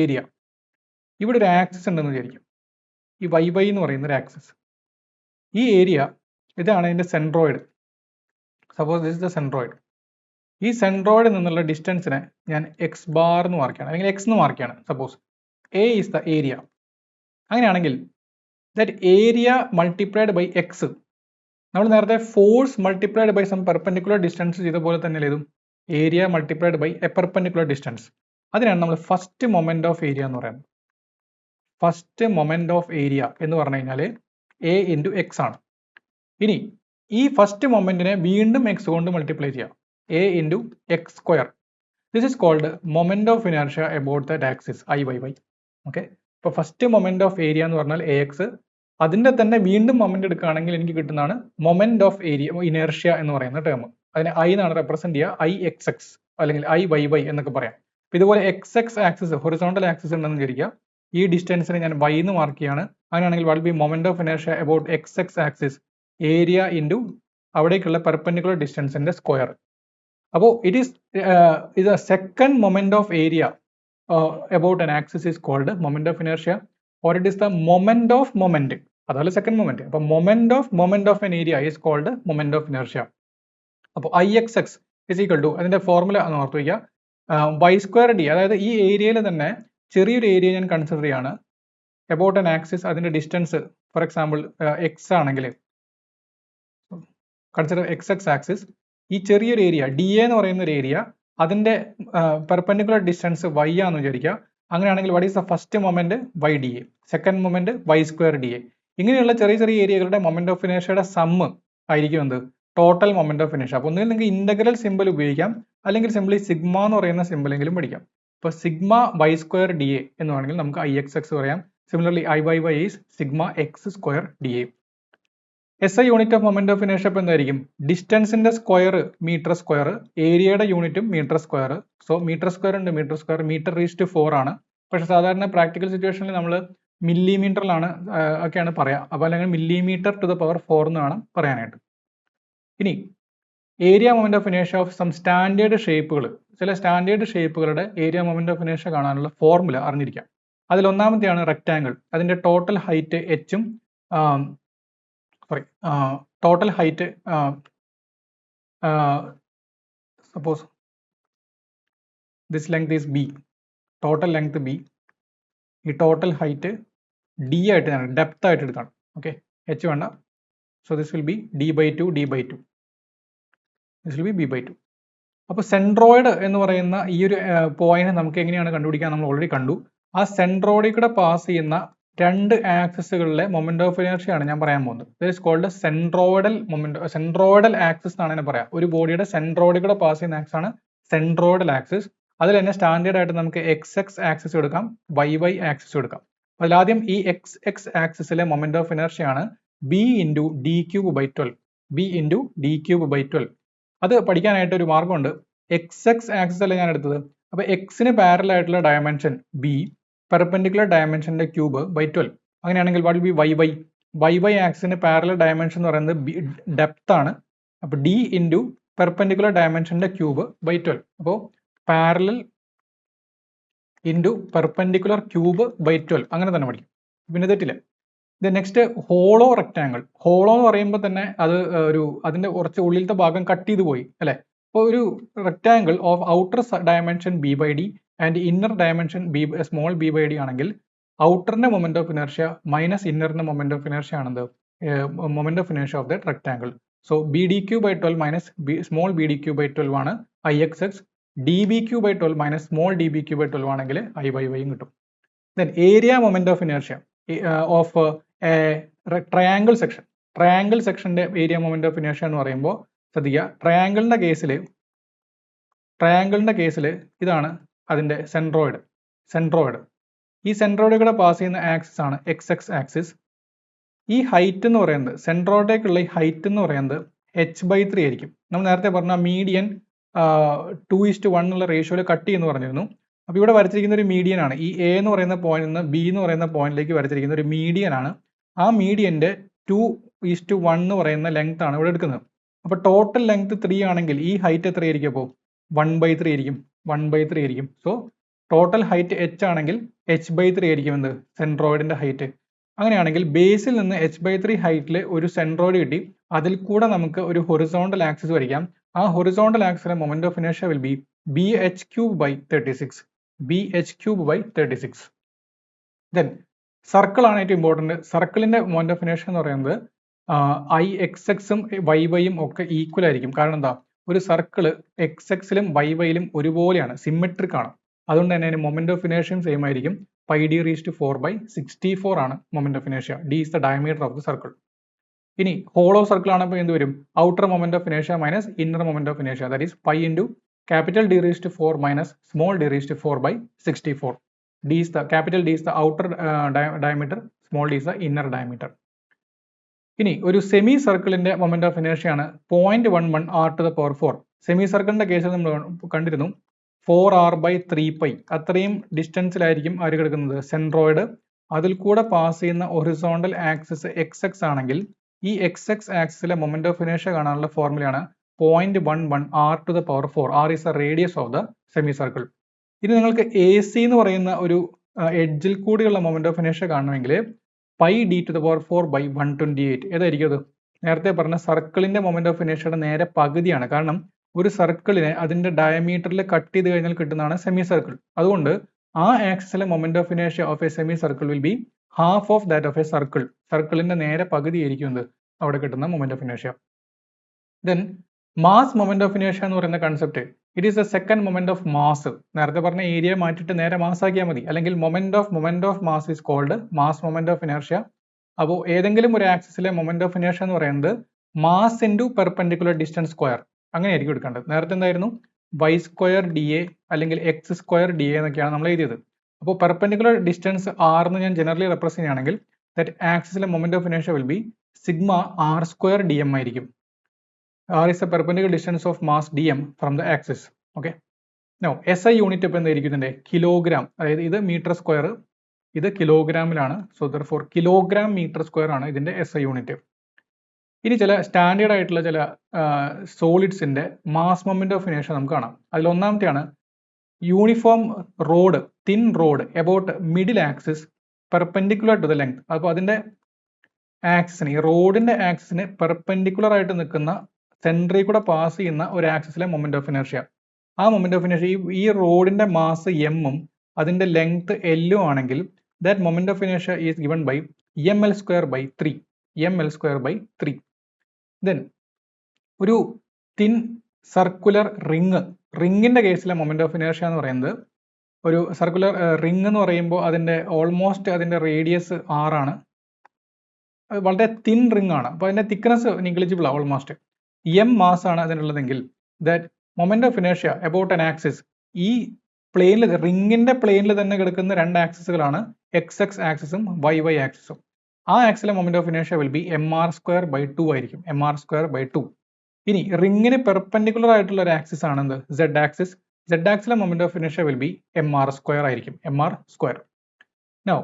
area. ഇവിടെ ഒരു ആക്സിസ് ഉണ്ടെന്ന് വിചാരിക്കും. ഈ വൈ എന്ന് പറയുന്ന ഒരു ആക്സിസ്. ഈ ഏരിയ ഇതാണ് ഇതിന്റെ centroid. Suppose this is the centroid. ഈ സെൻട്രോയിഡിൽ നിന്നുള്ള ഡിസ്റ്റൻസിനെ ഞാൻ എക്സ് ബാർ എന്ന് മാർക്കാണ്, അല്ലെങ്കിൽ എക്സ് എന്ന് മാർക്കാണ്. Suppose A is the area. അങ്ങനെയാണെങ്കിൽ that area multiplied by X, നമ്മൾ നേരത്തെ force multiplied by some perpendicular distance ചെയ്ത പോലെ തന്നെ ഇതും area multiplied by a perpendicular distance. അതിനാണ് നമ്മൾ ഫസ്റ്റ് മൊമെന്റ് ഓഫ് ഏരിയ എന്ന് പറയുന്നത്. ഫസ്റ്റ് മൊമെന്റ് ഓഫ് ഏരിയ എന്ന് പറഞ്ഞു കഴിഞ്ഞാൽ എ ഇൻറ്റു എക്സ് ആണ്. ഇനി ഈ ഫസ്റ്റ് മൊമെന്റിനെ വീണ്ടും എക്സ് കൊണ്ട് മൾട്ടിപ്ലൈ ചെയ്യാം, A into X square. This is called moment of inertia about that axis I Y Y. Okay, ഇപ്പോൾ ഫസ്റ്റ് മൊമെന്റ് ഓഫ് ഏരിയ എന്ന് പറഞ്ഞാൽ എ എക്സ്, അതിന്റെ തന്നെ വീണ്ടും മൊമെന്റ് എടുക്കുകയാണെങ്കിൽ എനിക്ക് കിട്ടുന്നതാണ് മൊമെന്റ് ഓഫ് ഏരിയ ഇനർഷ്യ എന്ന് പറയുന്ന ടേം. അതിനെ ഐ എന്നാണ് റെപ്രസെന്റ് ചെയ്യുക, ഐ എക്സ് എക്സ് അല്ലെങ്കിൽ ഐ വൈ വൈ എന്നൊക്കെ പറയാം. ഇതുപോലെ X X axis, horizontal axis ഉണ്ടെന്ന് വിചാരിക്കുക. ഈ ഡിസ്റ്റൻസിനെ ഞാൻ വൈ എന്ന് മാർക്ക് ചെയ്യാണ്. അങ്ങനെയാണെങ്കിൽ what be moment of inertia about X X axis area into അവിടേക്കുള്ള പെർപെൻഡിക്കുലർ ഡിസ്റ്റൻസിന്റെ സ്ക്വയർ. അപ്പോൾ it is second moment of area about an axis is called moment of inertia, or it is the moment of moment. അതല്ല second moment. അപ്പോൾ moment of an area is called moment of inertia. അപ്പോൾ I X X is equal to, അതിന്റെ formula ഒന്ന് ഓർത്ത് വയ്ക്കുക, Y square D. അതായത് ഈ ഏരിയയിൽ തന്നെ ചെറിയൊരു ഏരിയ ഞാൻ കൺസിഡർ ചെയ്യാണ് അബൌട്ട് ആൻ ആക്സിസ്. അതിന്റെ ഡിസ്റ്റൻസ് ഫോർ എക്സാമ്പിൾ എക്സ് ആണെങ്കിൽ കൺസിഡർ എക്സ് എക്സ് ആക്സിസ്. ഈ ചെറിയൊരു ഏരിയ ഡി എ എന്ന് പറയുന്ന ഒരു ഏരിയ, അതിന്റെ പെർപെൻഡിക്കുലർ ഡിസ്റ്റൻസ് വൈ ആണെന്ന് വിചാരിക്കുക. അങ്ങനെയാണെങ്കിൽ what is the first moment Y D A, second moment Y square D A. ഇങ്ങനെയുള്ള ചെറിയ ചെറിയ ഏരിയകളുടെ മൊമെന്റ് ഓഫ് ഇനർഷ്യയുടെ സമ്മ് ആയിരിക്കും എന്ത് ടോട്ടൽ മൊമെന്റ് ഓഫ് ഇനർഷ്യ. അപ്പോൾ ഒന്നുകിൽ നിങ്ങൾക്ക് ഇന്റഗ്രൽ സിമ്പിൾ ഉപയോഗിക്കാം, അല്ലെങ്കിൽ സിംപ്ലി സിഗ്മ എന്ന് പറയുന്ന സിമ്പിളെങ്കിലും പഠിക്കാം. ഇപ്പോൾ sigma Y square D A എന്ന് വേണമെങ്കിൽ നമുക്ക് ഐ എക്സ് എക്സ് പറയാം. Similarly I Y Y is sigma X square D A. S I unit of moment of inertia ഇപ്പോൾ എന്തായിരിക്കും? ഡിസ്റ്റൻസിന്റെ സ്ക്വയർ മീറ്റർ സ്ക്വയർ, ഏരിയയുടെ യൂണിറ്റും metre square. So metre square ഉണ്ട്, മീറ്റർ സ്ക്വയർ മീറ്റർ റീസ്റ്റ് 4 ആണ്. പക്ഷെ സാധാരണ പ്രാക്ടിക്കൽ സിറ്റുവേഷനിൽ നമ്മൾ മില്ലിമീറ്ററിലാണ് ഒക്കെയാണ് പറയാം. അപ്പോൾ അല്ലെങ്കിൽ മില്ലിമീറ്റർ ടു ദ പവർ 4 എന്ന് വേണം പറയാനായിട്ട്. ഇനി area moment of inertia of some standard ഷേപ്പുകൾ, ചില സ്റ്റാൻഡേർഡ് ഷേപ്പുകളുടെ ഏരിയ മൊമെന്റ് ഓഫ് ഇനർഷ്യ കാണാനുള്ള ഫോർമുല അറിഞ്ഞിരിക്കാം. അതിൽ ഒന്നാമത്തെയാണ് റെക്ടാങ്കിൾ. അതിന്റെ ടോട്ടൽ ഹൈറ്റ് എച്ചും total height suppose this length is B, total length B. ഈ ടോട്ടൽ ഹൈറ്റ് ഡി ആയിട്ട് ഞാൻ ഡെപ്ത് ആയിട്ട് എടുത്താണ്. ഓക്കെ, എച്ച് വേണ്ട. So this will be D by two, D by two, this will be B by two. അപ്പോൾ centroid എന്ന് പറയുന്ന ഈ ഒരു പോയിന്റ് നമുക്ക് എങ്ങനെയാണ് കണ്ടുപിടിക്കാൻ നമ്മൾ ഓൾറെഡി കണ്ടു. ആ സെൻട്രോയിഡിൽ കൂടെ പാസ് ചെയ്യുന്ന രണ്ട് ആക്സിസുകളിലെ മൊമെന്റ് ഓഫ് ഇനർഷ്യ ആണ് ഞാൻ പറയാൻ പോകുന്നത്. This is called centroidal moment, centroidal axis എന്നാണ് ഇതിനെ പറയാം. ഒരു ബോഡിയുടെ സെൻട്രോയിഡിൽ കൂടെ പാസ് ചെയ്യുന്ന ആക്സിസ് ആണ് സെൻട്രോയിഡൽ ആക്സിസ്. അതിൽ തന്നെ സ്റ്റാൻഡേർഡ് ആയിട്ട് നമുക്ക് എക്സ് എക്സ് ആക്സിസ് എടുക്കാം, വൈ വൈ ആക്സിസ് എടുക്കാം. അതിലാദ്യം ഈ എക്സ് എക്സ് ആക്സിസിലെ മൊമെന്റ് ഓഫ് ഇനർഷ്യ ആണ് B into D cube by 12, B into D cube by 12. അത് പഠിക്കാനായിട്ട് ഒരു മാർഗമുണ്ട്. എക്സ് എക്സ് ആക്സിസ് അല്ല ഞാൻ എടുത്തത്. അപ്പോൾ എക്സിന് പാരലൽ ആയിട്ടുള്ള ഡയമെൻഷൻ ബി, പെർപെൻഡിക്കുലർ ഡയമെൻഷന്റെ ക്യൂബ് ബൈ 12. അങ്ങനെയാണെങ്കിൽ what will be Y Y. Y Y ആക്സിന് പാരലൽ ഡയമെൻഷൻ എന്ന് പറയുന്നത് ബി ഡെപ്ത് ആണ്. അപ്പോൾ ഡി ഇൻറ്റു പെർപെൻഡിക്കുലർ ഡയമെൻഷന്റെ ക്യൂബ് ബൈ 12. അപ്പോൾ parallel into perpendicular cube by 12 അങ്ങനെ തന്നെ പഠിക്കും, പിന്നെ തെറ്റില്ല. ഇത് നെക്സ്റ്റ് ഹോളോ റെക്ടാങ്കിൾ. ഹോളോ എന്ന് പറയുമ്പോൾ തന്നെ അത് അതിന്റെ കുറച്ച് ഉള്ളിലത്തെ ഭാഗം കട്ട് ചെയ്ത് പോയി അല്ലെ. അപ്പോൾ ഒരു rectangle of outer dimension B by D and inner dimension B small B by D ആണെങ്കിൽ ഔട്ടറിന്റെ മൊമെന്റ് ഓഫ് ഇനർഷ്യ മൈനസ് ഇന്നറിന്റെ മൊമെന്റ് ഓഫ് ഇനർഷ്യ ആണെന്ത് moment of inertia of that rectangle. So B D cube by 12 minus small B D cube by 12 ആണ് IXX. D B cube by 12 minus small D B cube by 12 ആണെങ്കിൽ IYY കിട്ടും. Then area moment of inertia of triangle section. Triangle സെക്ഷന്റെ area moment of inertia എന്ന് പറയുമ്പോൾ ശ്രദ്ധിക്കുക, ട്രയാങ്കിളിന്റെ കേസിൽ ഇതാണ് അതിന്റെ സെൻട്രോയിഡ്. ഈ സെൻട്രോയിഡ് പാസ് ചെയ്യുന്ന ആക്സിസ് ആണ് XX ആക്സിസ്. ഈ ഹൈറ്റ് എന്ന് പറയുന്നത് സെൻട്രോയിഡേക്കുള്ള ഈ ഹൈറ്റ് എന്ന് പറയുന്നത് h/3 ആയിരിക്കും. നമ്മൾ നേരത്തെ പറഞ്ഞ മീഡിയൻ 2:1 എന്നുള്ള റേഷ്യോയിൽ കട്ട് ചെയ്യുന്നു പറഞ്ഞിരുന്നു. അപ്പോൾ ഇവിടെ വരച്ചിരിക്കുന്ന ഒരു മീഡിയൻ ആണ്. ഈ A എന്ന് പറയുന്ന പോയിന്റിൽ നിന്ന് B എന്ന് പറയുന്ന പോയിന്റിലേക്ക് വരച്ചിരിക്കുന്ന ഒരു മീഡിയൻ ആണ്. ആ മീഡിയന്റെ 2:1 എന്ന് പറയുന്ന ലെങ്ത് ആണ് ഇവിടെ എടുക്കുന്നത്. അപ്പോൾ ടോട്ടൽ ലെങ്ത് 3 ആണെങ്കിൽ ഈ ഹൈറ്റ് എത്രയായിരിക്കും? അപ്പോൾ 1/3 ആയിരിക്കും. സോ ടോട്ടൽ ഹൈറ്റ് h ആണെങ്കിൽ h/3 ആയിരിക്കും എന്ത് സെൻട്രോയിഡിന്റെ ഹൈറ്റ്. അങ്ങനെയാണെങ്കിൽ ബേസിൽ നിന്ന് h/3 ഹൈറ്റിൽ ഒരു സെൻട്രോയിഡ് കിട്ടി. അതിൽ കൂടെ നമുക്ക് ഒരു ഹൊറിസോണ്ടൽ ആക്സിസ് വരയ്ക്കാം. ആ ഹൊറിസോണ്ടൽ ആക്സിസിലെ moment of inertia will be BH3/36. Then circle ആണ് ഏറ്റവും ഇമ്പോർട്ടന്റ്. സർക്കിളിന്റെ മൊമെന്റ് ഓഫ് ഇനേർഷ്യ എന്ന് പറയുന്നത് IXXും YYയും ഒക്കെ ഈക്വൽ ആയിരിക്കും. കാരണം എന്താ, ഒരു സർക്കിള് XXലും YYയിലും ഒരുപോലെയാണ്, സിമെട്രിക് ആണ്. അതുകൊണ്ട് തന്നെ അതിന് മൊമെന്റ് ഓഫ് ഇനേർഷ്യയും സെയിം ആയിരിക്കും. πd⁴/64 ആണ് moment of inertia. D is the diameter of the circle. ഇനി ഹോളോ സർക്കിൾ ആണെങ്കിൽ എന്ത് വരും? Outer moment of inertia minus inner moment of inertia, that is π into capital D⁴ minus small d⁴/64. Capital D is the outer diameter, small d is the inner diameter. ഇനി ഒരു semi സർക്കിളിന്റെ moment of inertia ആണ് 0.11 r⁴. Semi സർക്കിളിന്റെ കേസിൽ നമ്മൾ കണ്ടിരുന്നു 4r/3π. അത്രയും ഡിസ്റ്റൻസിലായിരിക്കും ആര് കിടക്കുന്നത്? സെൻട്രോയിഡ്. അതിൽ കൂടെ പാസ് ചെയ്യുന്ന ഹൊറിസോണ്ടൽ ആക്സിസ് XX ആണെങ്കിൽ ഈ XX ആക്സിസിലെ മൊമെന്റ് ഓഫ് ഇനേർഷ്യ കാണാനുള്ള ഫോർമുലയാണ് 0.11 r⁴. R is the radius of the semicircle. ഇനി നിങ്ങൾക്ക് AC എന്ന് പറയുന്ന ഒരു എഡ്ജിൽ കൂടിയുള്ള മൊമെന്റ് ഓഫ് ഇനേർഷ്യ കാണണമെങ്കിൽ πd⁴/128. ഏതായിരിക്കും അത്? നേരത്തെ പറഞ്ഞ സർക്കിളിന്റെ മൊമെന്റ് ഓഫ് ഇനേർഷ്യയുടെ നേരെ പകുതിയാണ്. കാരണം ഒരു സർക്കിളിനെ അതിന്റെ ഡയമീറ്ററിൽ കട്ട് ചെയ്ത് കഴിഞ്ഞാൽ കിട്ടുന്നതാണ് സെമി സർക്കിൾ. അതുകൊണ്ട് ആ ആക്സിസിലെ moment of inertia of a semi circle will be half of that of a circle. സർക്കിളിന്റെ നേരെ പകുതി ആയിരിക്കും അവിടെ കിട്ടുന്ന moment of inertia. Then mass moment of inertia എന്ന് പറയുന്ന concept, it is a second moment of mass. നേരത്തെ പറഞ്ഞ ഏരിയ മാറ്റിയിട്ട് നേരെ മാസ് ആക്കിയാൽ മതി. അല്ലെങ്കിൽ moment of mass is called mass moment of inertia. അപ്പോൾ ഏതെങ്കിലും ഒരു ആക്സിസിലെ മൊമെന്റ് ഓഫ് ഇനേർഷ്യ എന്ന് പറയുന്നത് mass into perpendicular distance square, അങ്ങനെയായിരിക്കും എടുക്കേണ്ടത്. നേരത്തെ എന്തായിരുന്നു? y² അല്ലെങ്കിൽ x² dA എന്നൊക്കെയാണ് നമ്മൾ എഴുതിയത്. അപ്പോൾ പെർപെൻഡിക്കുലർ ഡിസ്റ്റൻസ് r എന്ന് ഞാൻ ജനറലി റെപ്രസെന്റ് ചെയ്യുകയാണെങ്കിൽ ദാറ്റ് ആക്സിസിലെ moment of inertia will be σr² dm ആയിരിക്കും. R is the perpendicular distance of mass dm from the axis. Okay. Now SI unit ഇപ്പോൾ എന്തായിരിക്കും? ഇതിന്റെ കിലോഗ്രാം. അതായത് ഇത് മീറ്റർ സ്ക്വയർ, ഇത് കിലോഗ്രാമിലാണ്. So therefore kilogram metre square ആണ് ഇതിന്റെ SI യൂണിറ്റ്. ഇനി ചില സ്റ്റാൻഡേർഡ് ആയിട്ടുള്ള ചില സോളിഡ്സിന്റെ മാസ് മൊമെന്റ് ഓഫ് ഇനേർഷ്യ നമുക്ക് കാണാം. അതിൽ ഒന്നാമത്തെയാണ് uniform rod, thin rod about middle axis perpendicular to the length. അപ്പോൾ അതിന്റെ ആക്സിസിന്, ഈ റോഡിന്റെ ആക്സിസിന് പെർപെൻഡിക്കുലർ ആയിട്ട് നിൽക്കുന്ന സെൻട്രിൽ കൂടെ പാസ് ചെയ്യുന്ന ഒരു ആക്സിസിലെ മൊമെന്റ് ഓഫ് ഇനേർഷ്യ. ആ മൊമെന്റ് ഓഫ് ഇനേർഷ്യ ഈ റോഡിന്റെ മാസ് m-ഉം അതിന്റെ ലെങ്ത് l-ഉം ആണെങ്കിൽ that moment of inertia is given by ml²/3. Then ഒരു തിൻ സർക്കുലർ റിങ്ങിന്റെ കേസിലെ മൊമെന്റ് ഓഫ് ഇനേർഷ്യ എന്ന് പറയുന്നത്, ഒരു സർക്കുലർ റിംഗ് എന്ന് പറയുമ്പോൾ അതിന്റെ ഓൾമോസ്റ്റ് അതിന്റെ റേഡിയസ് r ആണ്. വളരെ തിൻ റിംഗ് ആണ്. അപ്പോൾ അതിന്റെ തിക്നെസ് നിഗ്ലിജിബിൾ ആണ്. ഓൾമോസ്റ്റ് m മാസ് ആണ് അതിനുള്ളതെങ്കിൽ that moment of inertia about an axis, ഈ പ്ലെയിനിൽ റിങ്ങിന്റെ പ്ലെയിനിൽ തന്നെ കിടക്കുന്ന രണ്ട് ആക്സിസുകളാണ് XX ആക്സിസും YY ആക്സിസും. ആ ആക്സിലെ moment of inertia will be mr²/2 ആയിരിക്കും. mr²/2. ഇനി റിങ്ങിന് പെർപെൻഡിക്കുലർ ആയിട്ടുള്ള ഒരു ആക്സിസ് ആണ് എന്ത്? Z axis. Z ആക്സിലെ moment of inertia will be mr² ആയിരിക്കും. mr². Now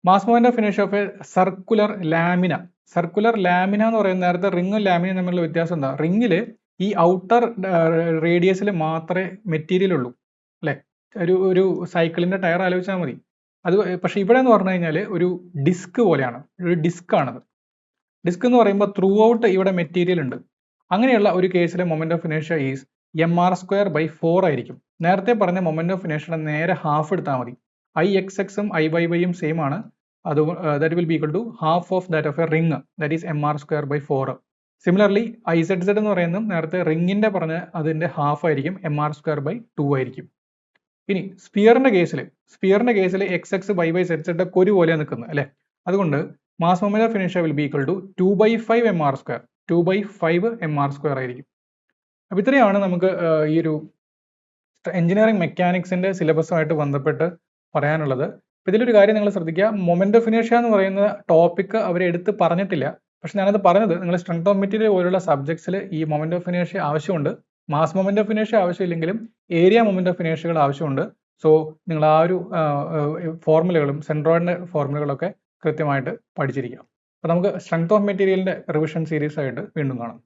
mass moment of inertia of a circular lamina. Circular lamina എന്ന് പറയുന്ന നേരത്തെ റിങ്ങും ലാമിനയും തമ്മിലുള്ള വ്യത്യാസം എന്താ? റിങ്ങില് ഈ ഔട്ടർ റേഡിയസിൽ മാത്രമേ മെറ്റീരിയൽ ഉള്ളൂ, അല്ലെ? ഒരു സൈക്കിളിന്റെ ടയർ ആലോചിച്ചാൽ മതി. അത് പക്ഷെ ഇവിടെ എന്ന് പറഞ്ഞു കഴിഞ്ഞാൽ ഒരു ഡിസ്ക് പോലെയാണ്, ഒരു ഡിസ്ക് ആണത്. ഡിസ്ക് എന്ന് പറയുമ്പോൾ ത്രൂ ഔട്ട് ഇവിടെ മെറ്റീരിയൽ ഉണ്ട്. അങ്ങനെയുള്ള ഒരു കേസിലെ moment of inertia is mr²/4 ആയിരിക്കും. നേരത്തെ പറഞ്ഞ മൊമെന്റ് ഓഫ് ഇനേർഷ്യയുടെ നേരെ ഹാഫ് എടുത്താൽ മതി. IXXും IYYയും സെയിം ആണ്. അത് that will be equal to half of that of a ring, that is mr²/4. Similarly IZZ എന്ന് പറയുന്നത് നേരത്തെ റിങ്ങിന്റെ പറഞ്ഞ അതിന്റെ ഹാഫ് ആയിരിക്കും mr²/2 ആയിരിക്കും. ഇനി സ്പിയറിന്റെ കേസിൽ XX y ZZ ഒക്കെ ഒരുപോലെ നിൽക്കുന്നത് അല്ലെ. അതുകൊണ്ട് mass moment of inertia will be equal to 2/5 mr². 2/5 mr² ആയിരിക്കും. അപ്പൊ ഇത്രയാണ് നമുക്ക് ഈ ഒരു എഞ്ചിനീയറിംഗ് മെക്കാനിക്സിന്റെ സിലബസുമായിട്ട് ബന്ധപ്പെട്ട് പറയാനുള്ളത്. ഇതിലൊരു കാര്യം നിങ്ങൾ ശ്രദ്ധിക്കുക, മൊമെന്റ് ഓഫ് ഇനർഷ്യ എന്ന് പറയുന്ന ടോപ്പിക് അവർ എടുത്ത് പറഞ്ഞിട്ടില്ല. പക്ഷെ ഞാനത് പറഞ്ഞത് നിങ്ങൾ സ്ട്രെങ്ത് ഓഫ് മെറ്റീരിയൽ പോലുള്ള സബ്ജക്ട്സിൽ ഈ മൊമെന്റ് ഓഫ് ഇനർഷ്യ ആവശ്യമുണ്ട്. മാസ് മൊമെന്റ് ഓഫ് ഇനർഷ്യ ആവശ്യമില്ലെങ്കിലും ഏരിയ മൊമെന്റ് ഓഫ് ഇനർഷ്യകൾ ആവശ്യമുണ്ട്. സോ നിങ്ങൾ ആ ഒരു ഫോർമുലകളും സെൻട്രോയിഡിന്റെ ഫോർമുലകളൊക്കെ കൃത്യമായിട്ട് പഠിച്ചിരിക്കുക. അപ്പോൾ നമുക്ക് സ്ട്രെങ്ത് ഓഫ് മെറ്റീരിയലിന്റെ റിവിഷൻ സീരീസ് ആയിട്ട് വീണ്ടും കാണാം.